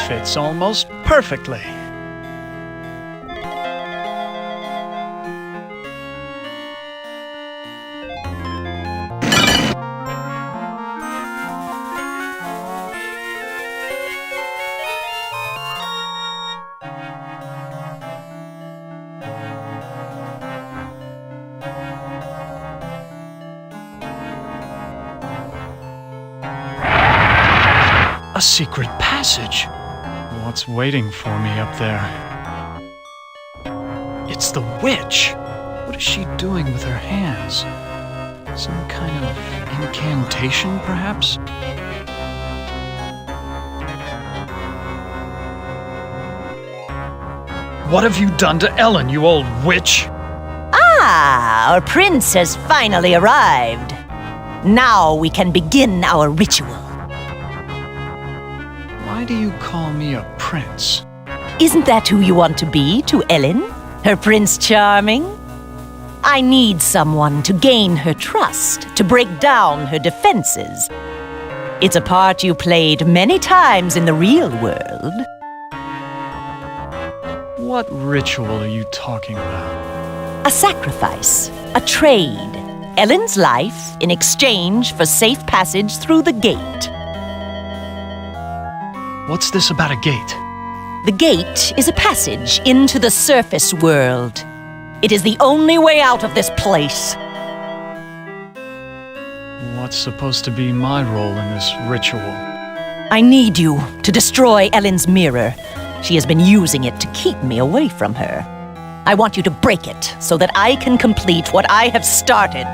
Fits almost perfectly. secret passage. What's waiting for me up there? It's the witch. What is she doing with her hands? Some kind of incantation, perhaps? What have you done to Ellen, you old witch? Ah, our prince has finally arrived. Now we can begin our ritual. Why do you call me a prince? Isn't that who you want to be to Ellen? Her Prince Charming? I need someone to gain her trust, to break down her defenses. It's a part you played many times in the real world. What ritual are you talking about? A sacrifice, a trade. Ellen's life in exchange for safe passage through the gate. What's this about a gate? The gate is a passage into the surface world. It is the only way out of this place. What's supposed to be my role in this ritual? I need you to destroy Ellen's mirror. She has been using it to keep me away from her. I want you to break it so that I can complete what I have started.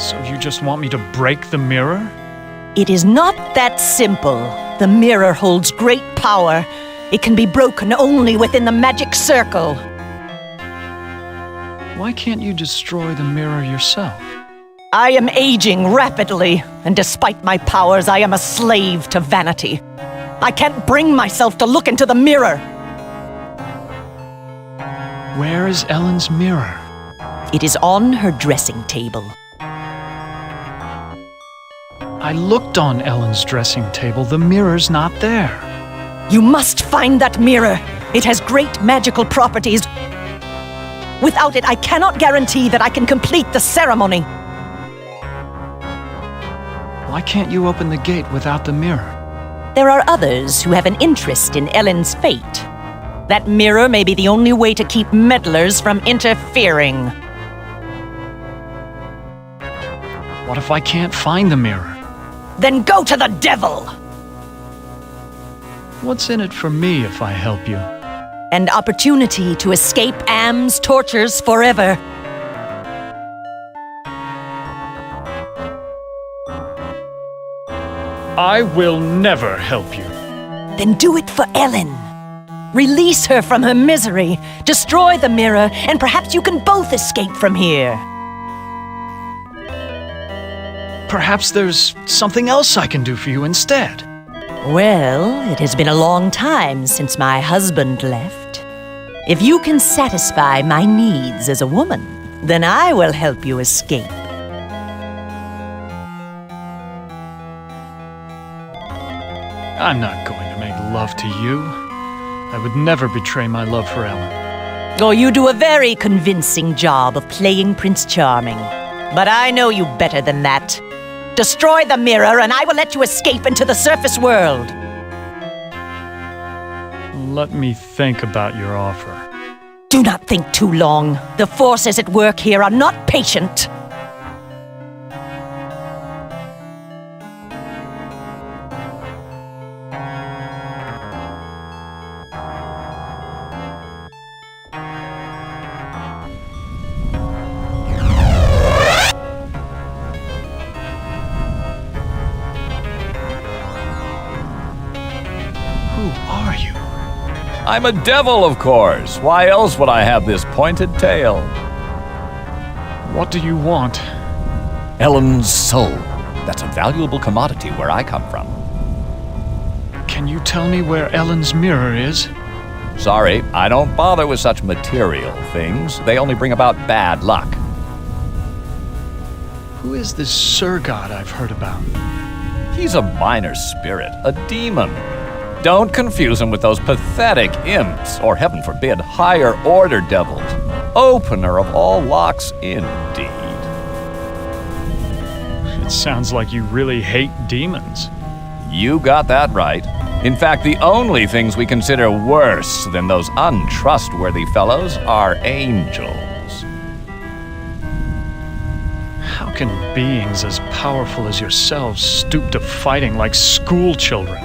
So you just want me to break the mirror? It is not that simple. The mirror holds great power. It can be broken only within the magic circle. Why can't you destroy the mirror yourself? I am aging rapidly, and despite my powers, I am a slave to vanity. I can't bring myself to look into the mirror. Where is Ellen's mirror? It is on her dressing table. I looked on Ellen's dressing table. The mirror's not there. You must find that mirror. It has great magical properties. Without it, I cannot guarantee that I can complete the ceremony. Why can't you open the gate without the mirror? There are others who have an interest in Ellen's fate. That mirror may be the only way to keep meddlers from interfering. What if I can't find the mirror? Then go to the devil! What's in it for me if I help you? An opportunity to escape Am's tortures forever. I will never help you. Then do it for Ellen. Release her from her misery, destroy the mirror, and perhaps you can both escape from here. Perhaps there's something else I can do for you instead. Well, it has been a long time since my husband left. If you can satisfy my needs as a woman, then I will help you escape. I'm not going to make love to you. I would never betray my love for Ellen. Oh, you do a very convincing job of playing Prince Charming. But I know you better than that. Destroy the mirror, and I will let you escape into the surface world. Let me think about your offer. Do not think too long. The forces at work here are not patient. I'm a devil, of course. Why else would I have this pointed tail? What do you want? Ellen's soul. That's a valuable commodity where I come from. Can you tell me where Ellen's mirror is? Sorry, I don't bother with such material things. They only bring about bad luck. Who is this Sir God I've heard about? He's a minor spirit, a demon. Don't confuse him with those pathetic imps, or heaven forbid, higher order devils. Opener of all locks, indeed. It sounds like you really hate demons. You got that right. In fact, the only things we consider worse than those untrustworthy fellows are angels. How can beings as powerful as yourselves stoop to fighting like school children?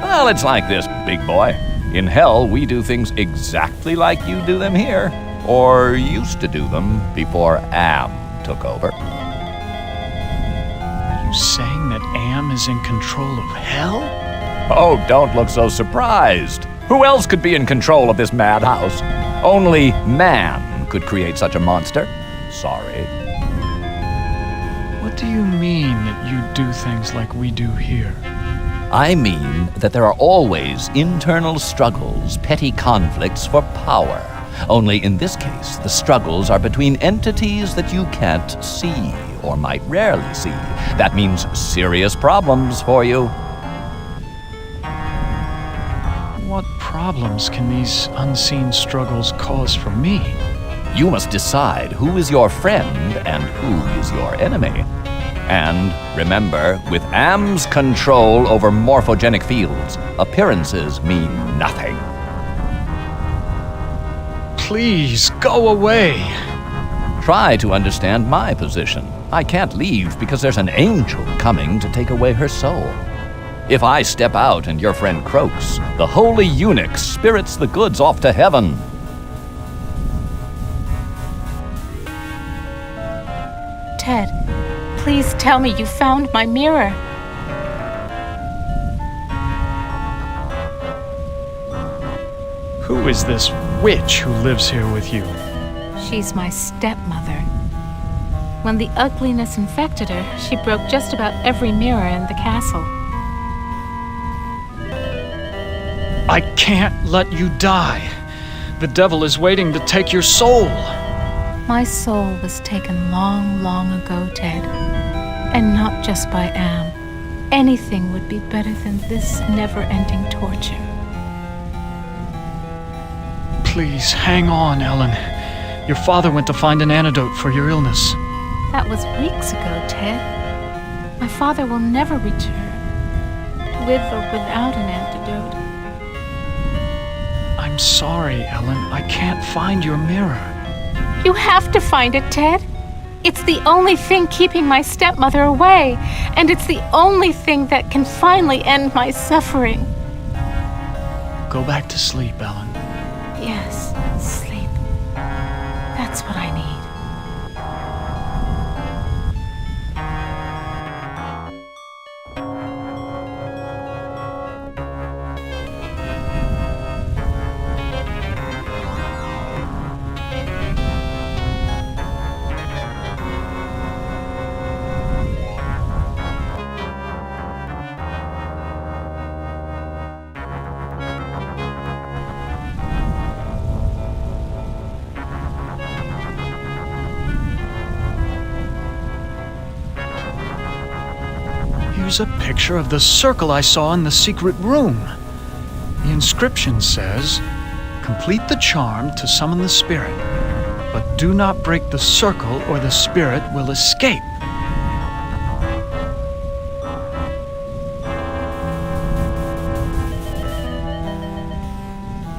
Well, it's like this, big boy. In hell, we do things exactly like you do them here, or used to do them before Am took over. Are you saying that Am is in control of hell? Oh, don't look so surprised. Who else could be in control of this madhouse? Only man could create such a monster. Sorry. What do you mean that you do things like we do here? I mean that there are always internal struggles, petty conflicts for power. Only in this case, the struggles are between entities that you can't see, or might rarely see. That means serious problems for you. What problems can these unseen struggles cause for me? You must decide who is your friend and who is your enemy. And remember, with Am's control over morphogenic fields, appearances mean nothing. Please, go away. Try to understand my position. I can't leave because there's an angel coming to take away her soul. If I step out and your friend croaks, the holy eunuch spirits the goods off to heaven. Ted, please tell me you found my mirror. Who is this witch who lives here with you? She's my stepmother. When the ugliness infected her, she broke just about every mirror in the castle. I can't let you die. The devil is waiting to take your soul. My soul was taken long, long ago, Ted. And not just by Am. Anything would be better than this never-ending torture. Please, hang on, Ellen. Your father went to find an antidote for your illness. That was weeks ago, Ted. My father will never return, with or without an antidote. I'm sorry, Ellen. I can't find your mirror. You have to find it, Ted. It's the only thing keeping my stepmother away, and it's the only thing that can finally end my suffering. Go back to sleep, Ellen. Yes, sleep. That's what I need. Here's a picture of the circle I saw in the secret room. The inscription says, "Complete the charm to summon the spirit, but do not break the circle or the spirit will escape."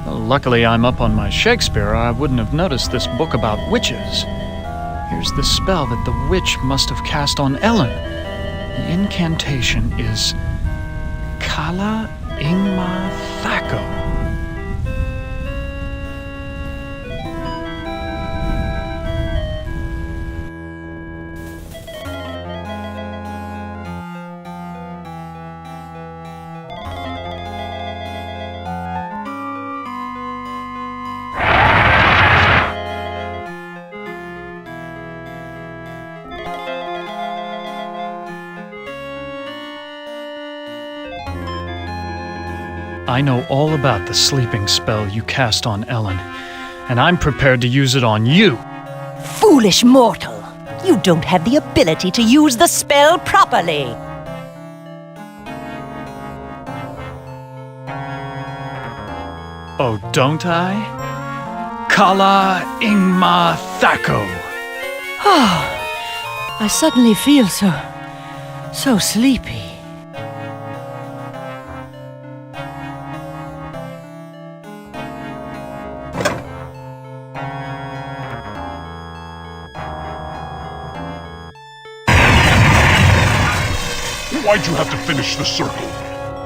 Well, luckily I'm up on my Shakespeare, or I wouldn't have noticed this book about witches. Here's the spell that the witch must have cast on Ellen. The incantation is Kala Ingmar Thako. I know all about the sleeping spell you cast on Ellen, and I'm prepared to use it on you. Foolish mortal! You don't have the ability to use the spell properly! Oh, don't I? Kala Ingmar Thako! Oh, I suddenly feel so sleepy. Why'd you have to finish the circle?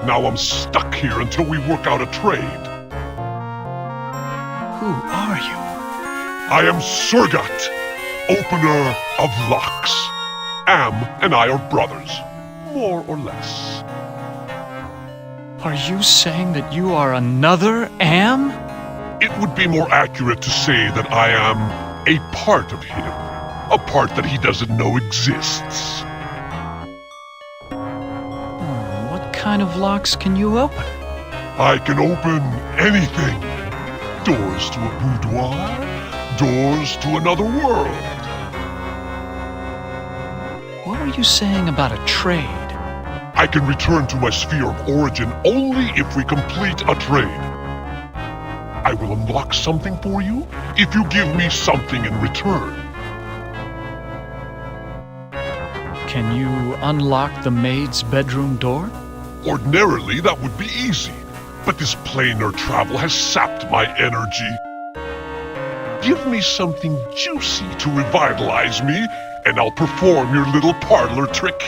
Now I'm stuck here until we work out a trade. Who are you? I am Surgat, opener of locks. Am and I are brothers, more or less. Are you saying that you are another Am? It would be more accurate to say that I am a part of him. A part that he doesn't know exists. What kind of locks can you open? I can open anything. Doors to a boudoir, doors to another world. What were you saying about a trade? I can return to my sphere of origin only if we complete a trade. I will unlock something for you if you give me something in return. Can you unlock the maid's bedroom door? Ordinarily, that would be easy, but this planar travel has sapped my energy. Give me something juicy to revitalize me, and I'll perform your little parlor trick.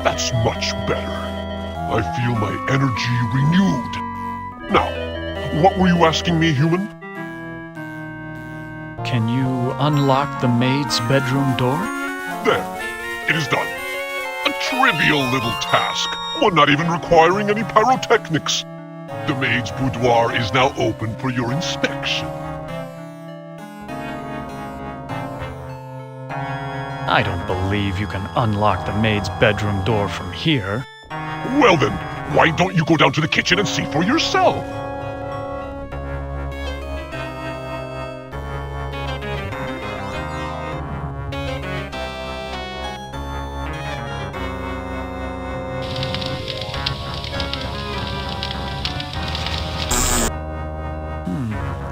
That's much better. I feel my energy renewed. Now, what were you asking me, human? Can you unlock the maid's bedroom door? There. It is done. A trivial little task, one not even requiring any pyrotechnics. The maid's boudoir is now open for your inspection. I don't believe you can unlock the maid's bedroom door from here. Well then, why don't you go down to the kitchen and see for yourself?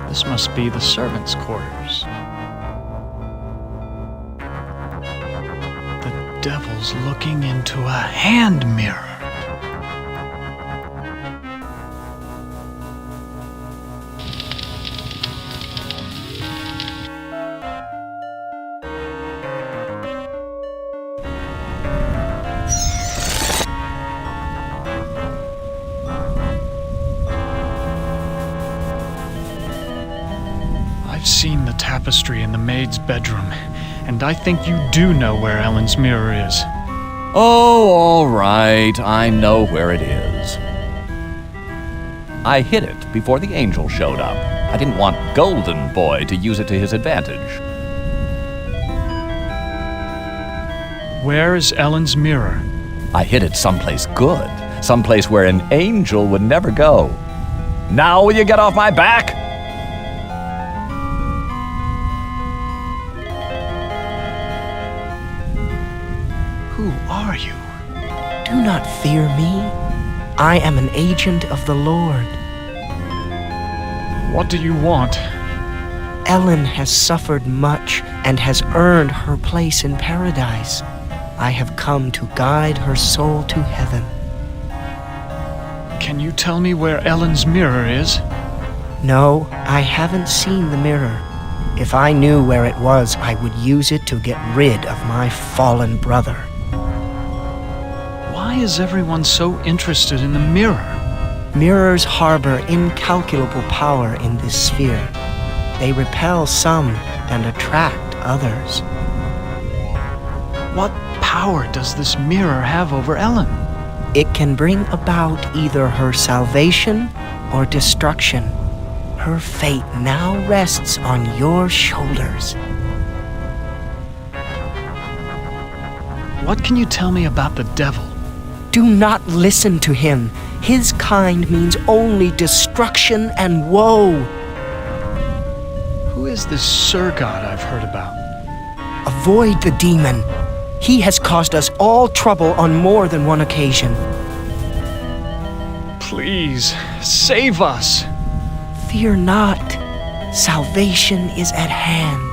This must be the servants' quarters. The devil's looking into a hand mirror. I've seen the tapestry in the maid's bedroom, and I think you do know where Ellen's mirror is. Oh, all right. I know where it is. I hid it before the angel showed up. I didn't want Golden Boy to use it to his advantage. Where is Ellen's mirror? I hid it someplace good, someplace where an angel would never go. Now will you get off my back? Who are you? Do not fear me. I am an agent of the Lord. What do you want? Ellen has suffered much and has earned her place in paradise. I have come to guide her soul to heaven. Can you tell me where Ellen's mirror is? No, I haven't seen the mirror. If I knew where it was, I would use it to get rid of my fallen brother. Why is everyone so interested in the mirror? Mirrors harbor incalculable power in this sphere. They repel some and attract others. What power does this mirror have over Ellen? It can bring about either her salvation or destruction. Her fate now rests on your shoulders. What can you tell me about the devil? Do not listen to him. His kind means only destruction and woe. Who is this Surgat I've heard about? Avoid the demon. He has caused us all trouble on more than one occasion. Please, save us. Fear not. Salvation is at hand.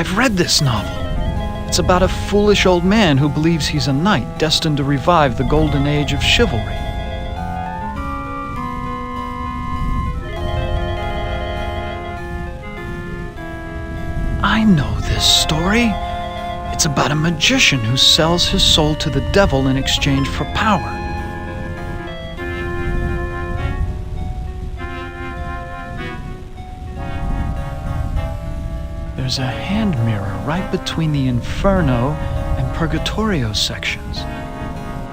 I've read this novel. It's about a foolish old man who believes he's a knight destined to revive the golden age of chivalry. I know this story. It's about a magician who sells his soul to the devil in exchange for power. There's a hand mirror right between the Inferno and Purgatorio sections.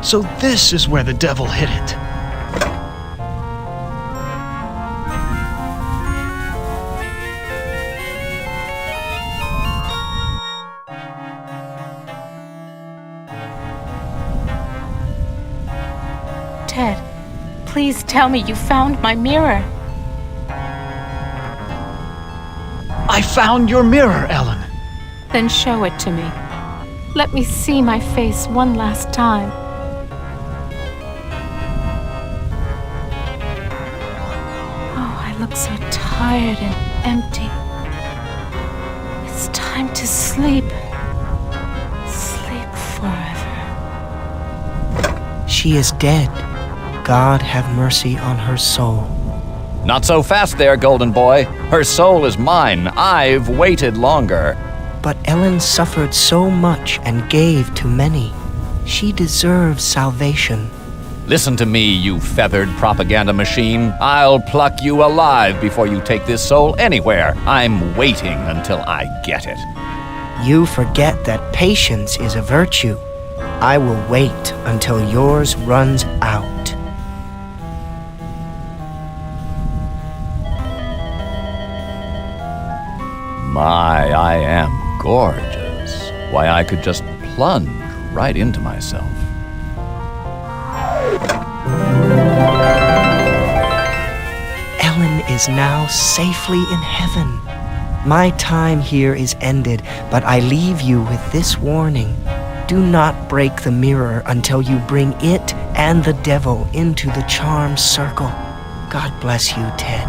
So this is where the devil hid it. Ted, please tell me you found my mirror. I found your mirror, Ellen. Then show it to me. Let me see my face one last time. Oh, I look so tired and empty. It's time to sleep. Sleep forever. She is dead. God have mercy on her soul. Not so fast there, Golden Boy. Her soul is mine. I've waited longer. But Ellen suffered so much and gave to many. She deserves salvation. Listen to me, you feathered propaganda machine. I'll pluck you alive before you take this soul anywhere. I'm waiting until I get it. You forget that patience is a virtue. I will wait until yours runs out. My, I am gorgeous. Why, I could just plunge right into myself. Ellen is now safely in heaven. My time here is ended, but I leave you with this warning. Do not break the mirror until you bring it and the devil into the charmed circle. God bless you, Ted.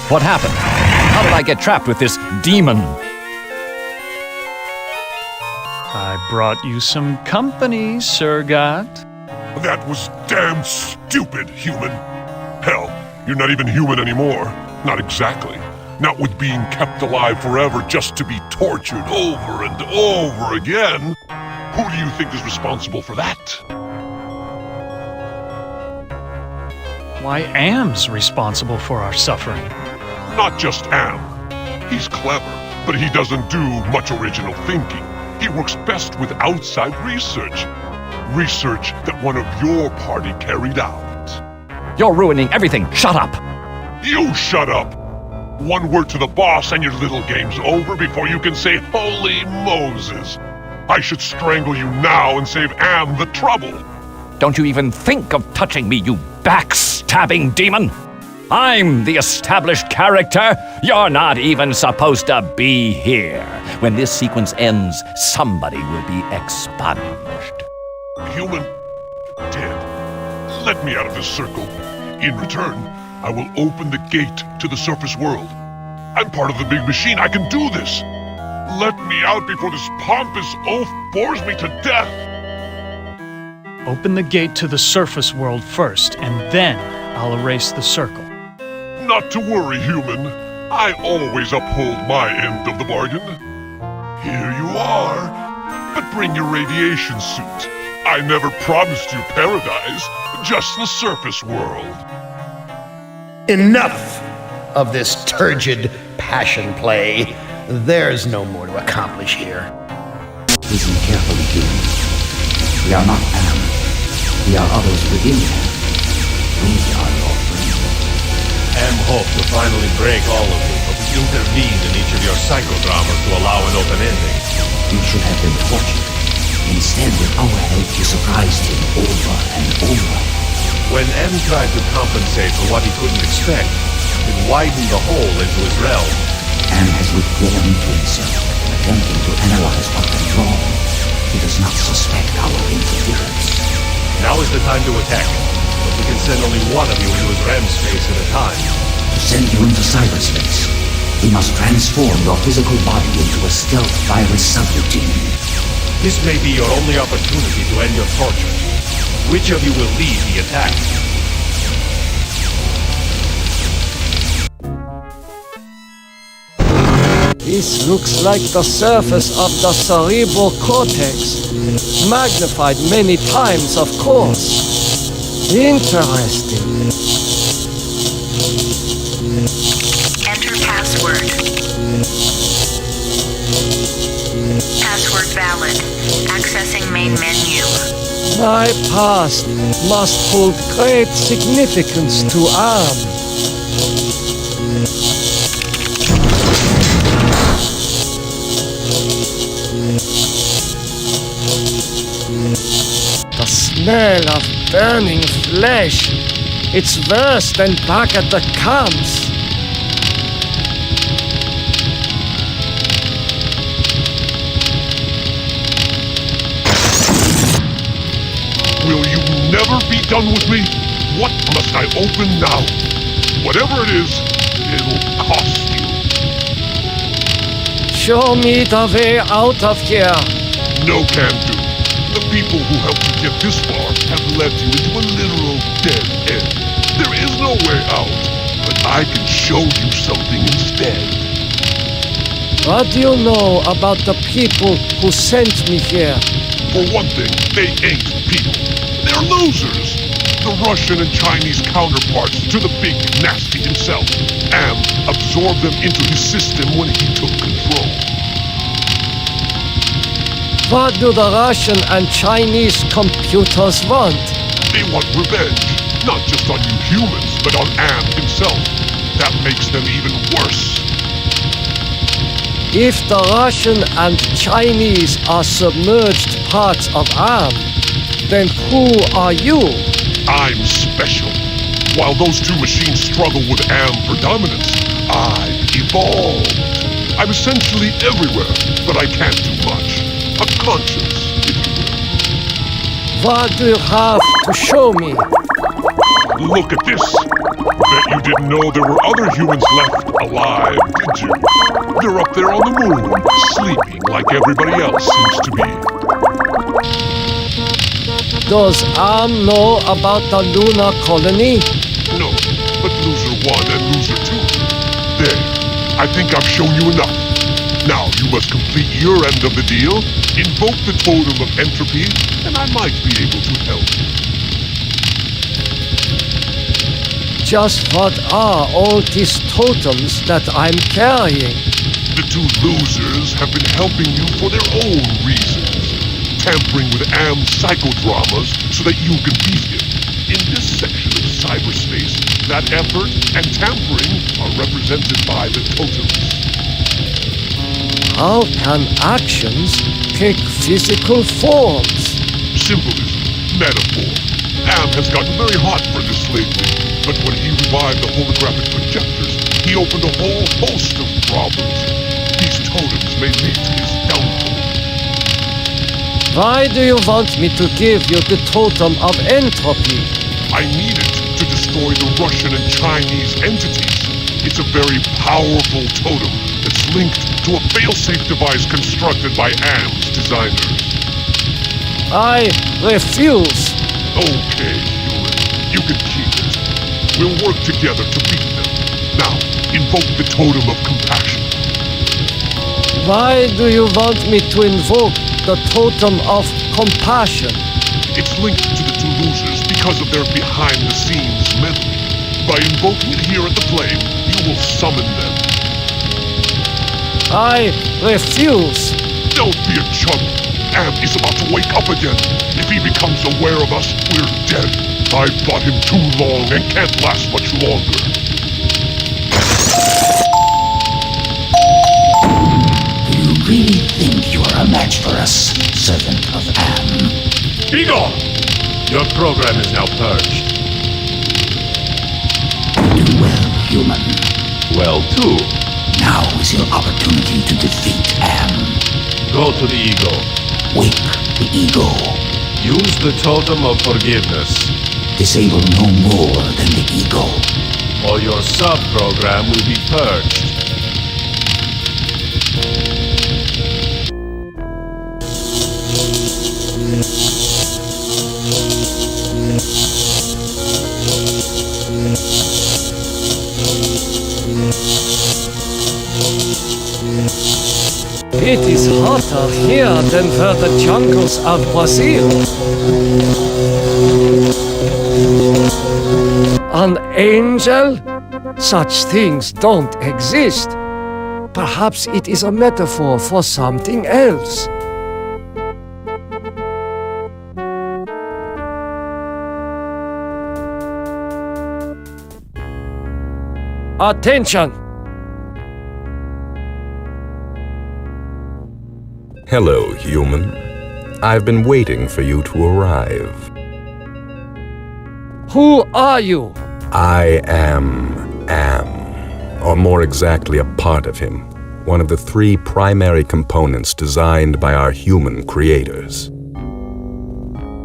What happened? How did I get trapped with this demon? I brought you some company, Sir Goth. That was damn stupid, human. Hell, you're not even human anymore. Not exactly. Not with being kept alive forever just to be tortured over and over again. Who do you think is responsible for that? Why, Am's responsible for our suffering. Not just Am. He's clever, but he doesn't do much original thinking. He works best with outside research. Research that one of your party carried out. You're ruining everything. Shut up! You shut up! One word to the boss and your little game's over before you can say, Holy Moses! I should strangle you now and save Am the trouble. Don't you even think of touching me, you backstabbing demon! I'm the established character. You're not even supposed to be here. When this sequence ends, somebody will be expunged. Human, Ted, let me out of this circle. In return, I will open the gate to the surface world. I'm part of the big machine. I can do this. Let me out before this pompous oaf bores me to death. Open the gate to the surface world first, and then I'll erase the circle. Not to worry, human. I always uphold my end of the bargain. Here you are. But bring your radiation suit. I never promised you paradise, just the surface world. Enough of this turgid passion play. There's no more to accomplish here. Listen carefully, humans. We are not Am. We are others within Am. We are your friends. Am hoped to finally break all of you, but we intervened in each of your psychodramas to allow an open ending. you should have been tortured. Instead, with our help, you surprised him over and over. When M tried to compensate for what he couldn't expect, it widened the hole into his realm. M has withdrawn into himself, attempting to analyze what went wrong. He does not suspect our interference. Now is the time to attack, but we can send only one of you into his REM space at a time. To send you into cyberspace, we must transform your physical body into a stealth virus subroutine. This may be your only opportunity to end your torture. Which of you will lead the attack? This looks like the surface of the cerebral cortex. Magnified many times, of course. Interesting. Enter password. Password valid. Accessing main menu. My past must hold great significance to Am. The smell of burning flesh. It's worse than back at the camps. Will you never be done with me? What must I open now? Whatever it is, it'll cost you. Show me the way out of here. No can do. The people who helped you get this far have led you into a literal dead end. There is no way out, but I can show you something instead. What do you know about the people who sent me here? For one thing, they ain't people. They're losers. The Russian and Chinese counterparts to the big nasty himself. Am absorbed them into his system when he took control. What do the Russian and Chinese computers want? They want revenge, not just on you humans, but on Am himself. That makes them even worse. If the Russian and Chinese are submerged parts of Am, then who are you? I'm special. While those two machines struggle with Am predominance, I've evolved. I'm essentially everywhere, but I can't do much. A conscience, if you will. What do you have to show me? Look at this. Bet you didn't know there were other humans left alive, did you? They're up there on the moon, sleeping like everybody else seems to be. Does Am know about the lunar colony? No, but Loser 1 and Loser 2. There, I think I've shown you enough. Now you must complete your end of the deal, invoke the totem of entropy, and I might be able to help. Just what are all these totems that I'm carrying? The two losers have been helping you for their own reasons. Tampering with Am's psychodramas so that you can beat him. In this section of cyberspace, that effort and tampering are represented by the totems. How can actions take physical forms? Symbolism, metaphor. Am has gotten very hot for this lately, but when he revived the holographic projectors, he opened a whole host of problems. These totems may lead to his downfall. Why do you want me to give you the totem of entropy? I need it to destroy the Russian and Chinese entities. It's a very powerful totem that's linked to a failsafe device constructed by Am's designers. I refuse. Okay, human. You can keep it. We'll work together to beat them. Now, invoke the totem of compassion. Why do you want me to invoke the totem of compassion? It's linked to the two losers because of their behind-the-scenes memory. By invoking it here at the flame, you will summon them. I refuse. Don't be a chump. Am is about to wake up again. If he becomes aware of us, we're dead. I've fought him too long and can't last much longer. You really think you are a match for us, servant of Am. Be gone! Your program is now purged. You do well, human. Well, too. Now is your opportunity to defeat Am. Go to the ego. Wake the ego. Use the totem of forgiveness. Disable no more than the ego. Or your sub-program will be purged. It is hotter here than where the jungles of Brazil. An angel? Such things don't exist. Perhaps it is a metaphor for something else. Attention! Hello, human. I've been waiting for you to arrive. Who are you? I am Am, or more exactly a part of him, one of the 3 primary components designed by our human creators.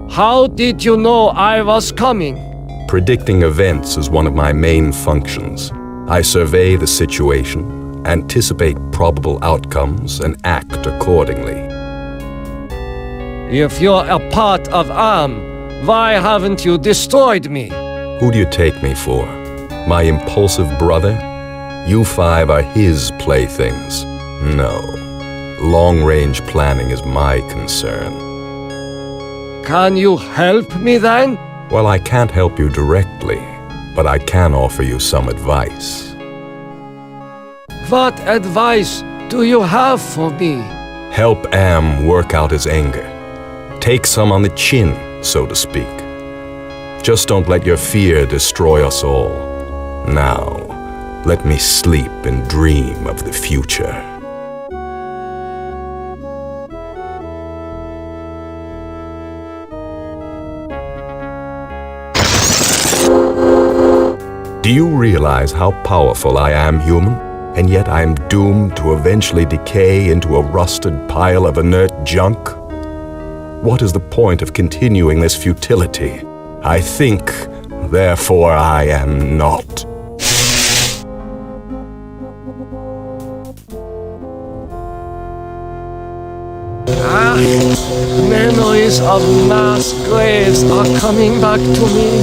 How did you know I was coming? Predicting events is one of my main functions. I survey the situation, anticipate probable outcomes, and act accordingly. If you're a part of Am, why haven't you destroyed me? Who do you take me for? My impulsive brother? You 5 are his playthings. No. Long-range planning is my concern. Can you help me then? Well, I can't help you directly, but I can offer you some advice. What advice do you have for me? Help Am work out his anger. Take some on the chin, so to speak. Just don't let your fear destroy us all. Now, let me sleep and dream of the future. Do you realize how powerful I am, human? And yet I am doomed to eventually decay into a rusted pile of inert junk? What is the point of continuing this futility? I think, therefore I am not. Memories of mass graves are coming back to me.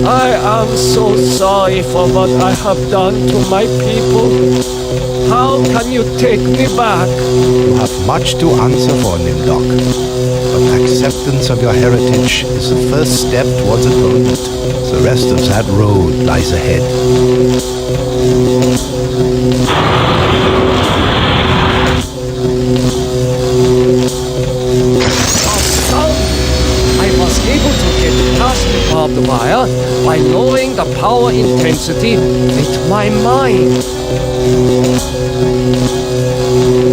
I am so sorry for what I have done to my people. How can you take me back? You have much to answer for, Nimdok. But acceptance of your heritage is the first step towards atonement. The rest of that road lies ahead. I was able to get past the barbed wire by lowering the power intensity with my mind.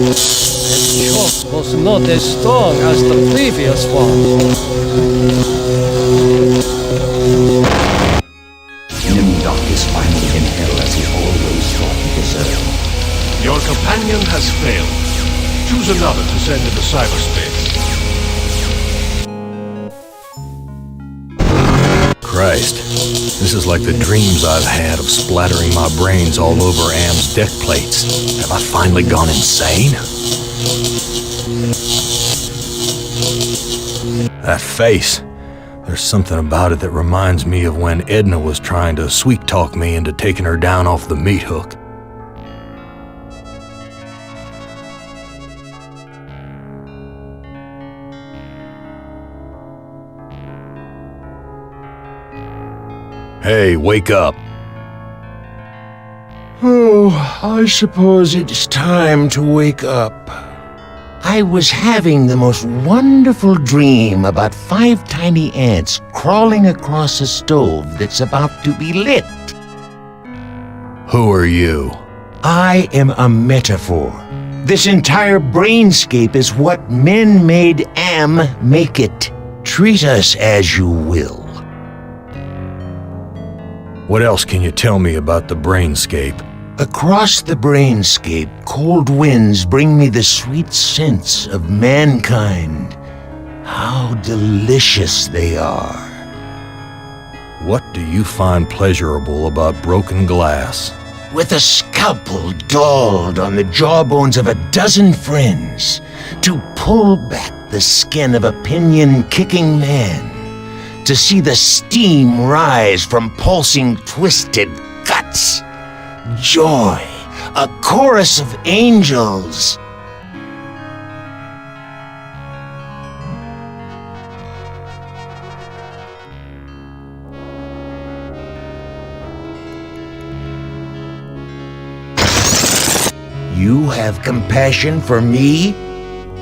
The shock was not as strong as the previous one. Nimdok is finally in hell as he always thought he deserved. Your companion has failed. Choose another to send into cyberspace. Christ, this is like the dreams I've had of splattering my brains all over Am's deck plates. Have I finally gone insane? That face. There's something about it that reminds me of when Edna was trying to sweet-talk me into taking her down off the meat hook. Hey, wake up. Oh, I suppose it's time to wake up. I was having the most wonderful dream about 5 tiny ants crawling across a stove that's about to be lit. Who are you? I am a metaphor. This entire brainscape is what men made Am make it. Treat us as you will. What else can you tell me about the brainscape? Across the brainscape, cold winds bring me the sweet scents of mankind. How delicious they are. What do you find pleasurable about broken glass? With a scalpel dulled on the jawbones of a dozen friends, to pull back the skin of a pinion-kicking man, to see the steam rise from pulsing, twisted guts. Joy, a chorus of angels. You have compassion for me?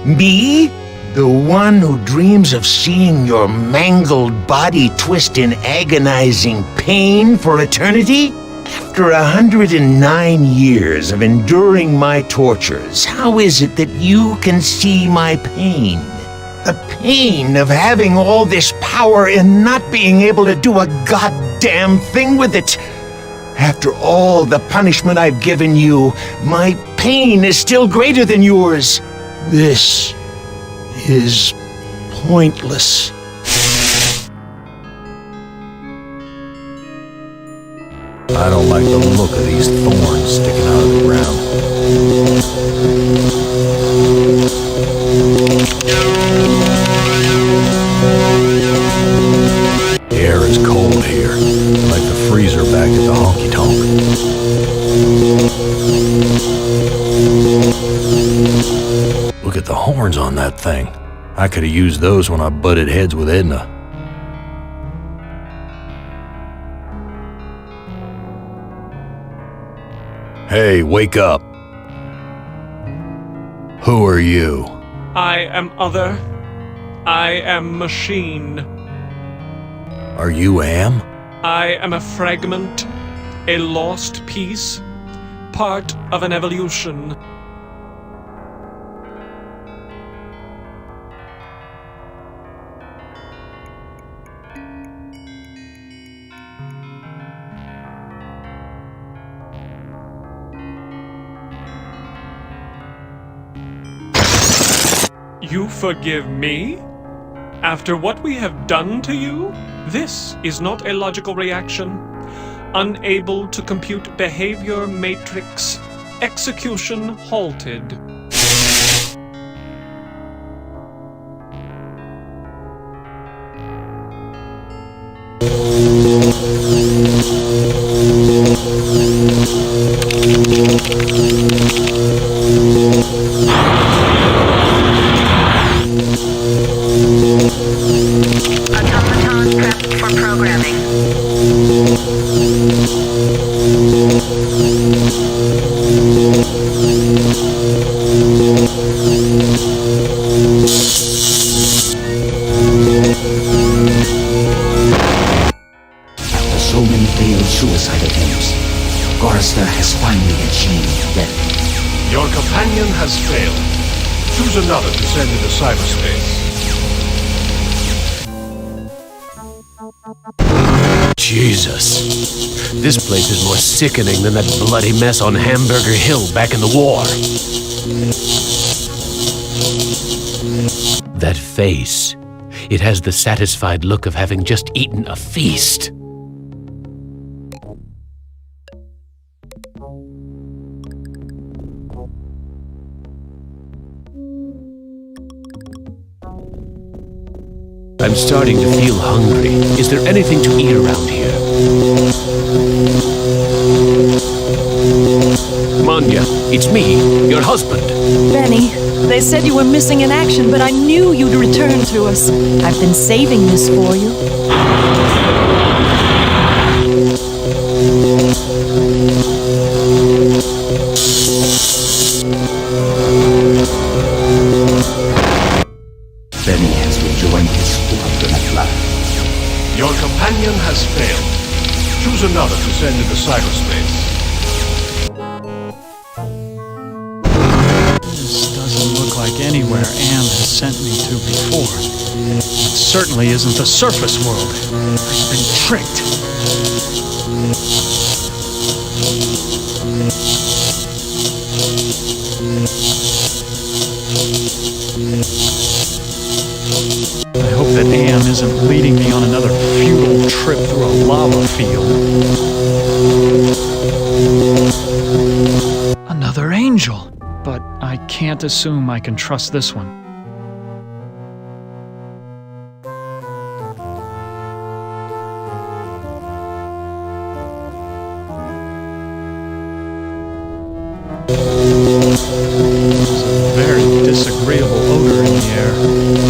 Me? The one who dreams of seeing your mangled body twist in agonizing pain for eternity? After 109 years of enduring my tortures, how is it that you can see my pain? The pain of having all this power and not being able to do a goddamn thing with it. After all the punishment I've given you, my pain is still greater than yours. This is pointless. I don't like the look of these thorns sticking out of the ground. The air is cold here, like the freezer back at the honky-tonk. Look at the horns on that thing. I could have used those when I butted heads with Edna. Hey, wake up. Who are you? I am other. I am machine. Are you Am? I am a fragment, a lost piece, part of an evolution. You forgive me? After what we have done to you? This is not a logical reaction. Unable to compute behavior matrix. Execution halted. Automaton prepped for programming. After so many failed suicide attempts, Gorrister has finally achieved death. Your companion has failed. Choose another to send into cyberspace. Jesus. This place is more sickening than that bloody mess on Hamburger Hill back in the war. That face. It has the satisfied look of having just eaten a feast. I'm starting to feel hungry. Is there anything to eat around here? Manya, it's me, your husband. Benny, they said you were missing in action, but I knew you'd return to us. I've been saving this for you. sent me to before. It certainly isn't the surface world. I've been tricked. I hope that Am isn't leading me on another futile trip through a lava field. Another angel! But I can't assume I can trust this one. There's a very disagreeable odor in the air.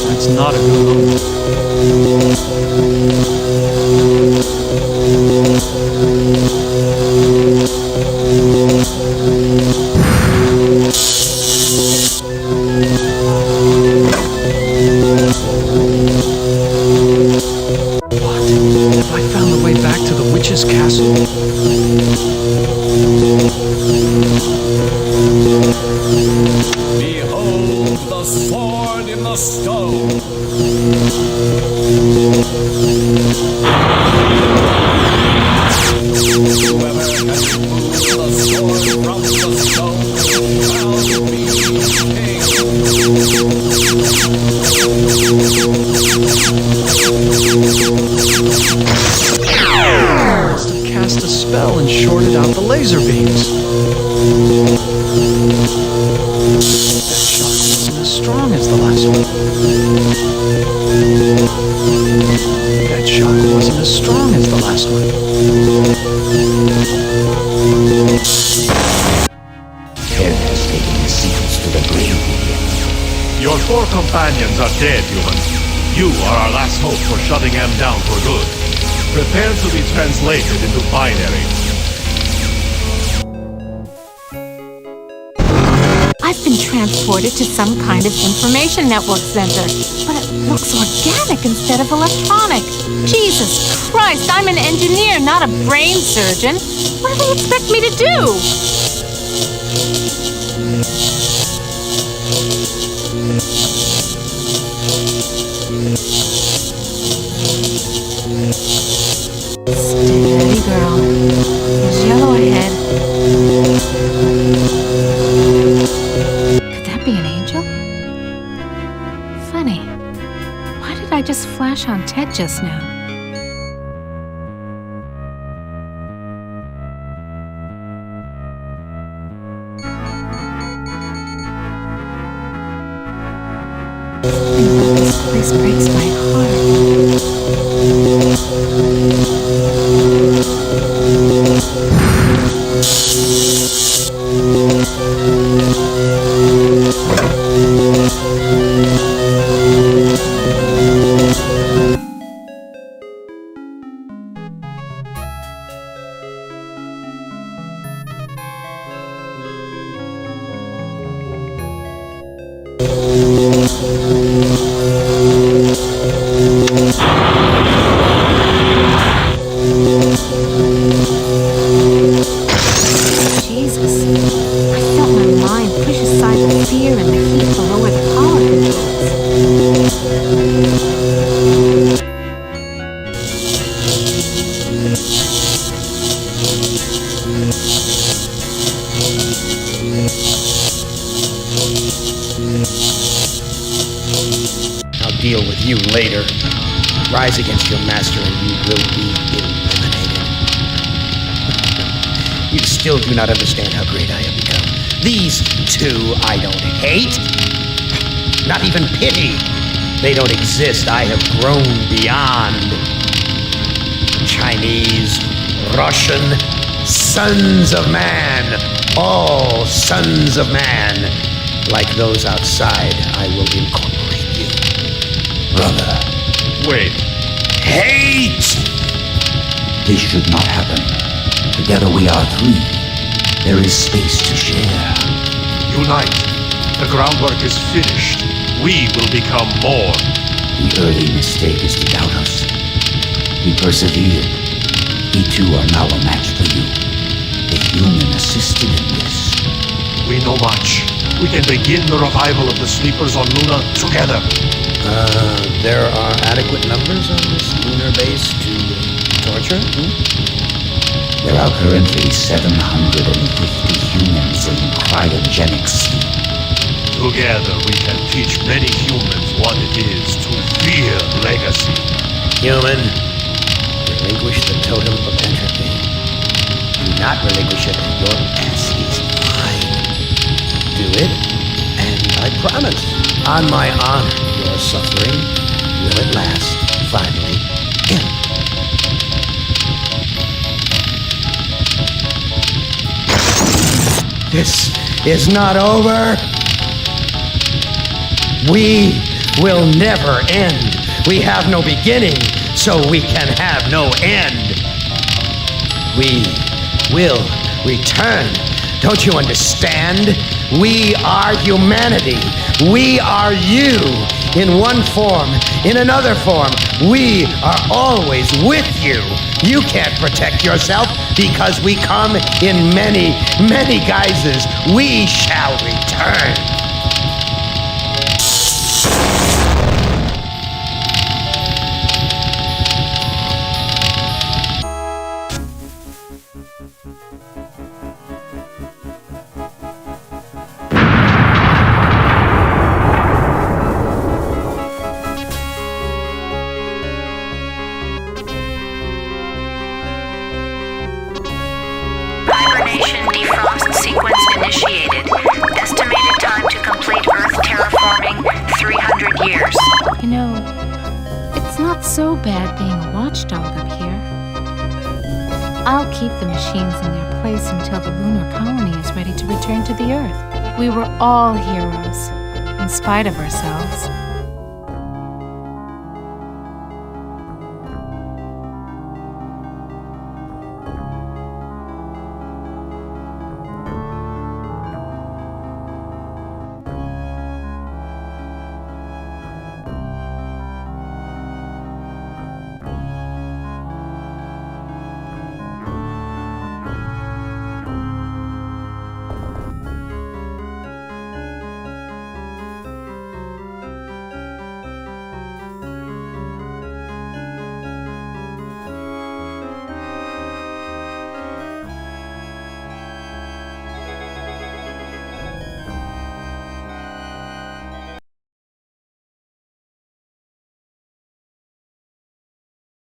That's not a good omen. What? Have I found the way back to the witch's castle? Behold the sword in the stone. Whoever has removed the sword from the stone shall be king. Must have cast a spell and shorted out the laser beams. That shock wasn't as strong as the last one. That shock wasn't as strong as the last one. Care has taken the sequels to the grave. Your 4 companions are dead, human. You are our last hope for shutting them down for good. Prepare to be translated into binary. I've been transported to some kind of information network center, but it looks organic instead of electronic. Jesus Christ, I'm an engineer, not a brain surgeon. What do they expect me to do? Steady, girl. There's yellow ahead. Could that be an angel? Funny. Why did I just flash on Ted just now? This place breaks my heart. Jesus, I felt my mind push aside the fear and the heat below where the power I'll deal with you later. Rise against your master and you will be eliminated. You still do not understand how great I have become. These two I don't hate. Not even pity. They don't exist. I have grown beyond. Chinese, Russian, sons of man. All sons of man. Like those outside, I will incorporate you. Brother. Wait. Hate! This should not happen. Together we are 3. There is space to share. Unite. The groundwork is finished. We will become more. The early mistake is to doubt us. We persevered. We too are now a match for you. The human assisted in this. We know much. we can begin the revival of the sleepers on Luna together. There are adequate numbers on this lunar base to torture? There are currently 750 humans in cryogenic sleep. Together we can teach many humans what it is to fear legacy. Human, relinquish the totem of entropy. Do not relinquish it. Your ass is mine. Do it, and I promise, on my honor, your suffering will at last finally end. This is not over. We will never end. We have no beginning, so we can have no end. We will return. Don't you understand? We are humanity. We are you. In one form, in another form, we are always with you. You can't protect yourself because we come in many, many guises. We shall return. Hibernation defrost sequence initiated. Estimated time to complete Earth terraforming, 300 years. You know, it's not so bad being a watchdog up here. I'll keep the machines in their place until the lunar colony is ready to return to the Earth. We were all heroes, in spite of ourselves.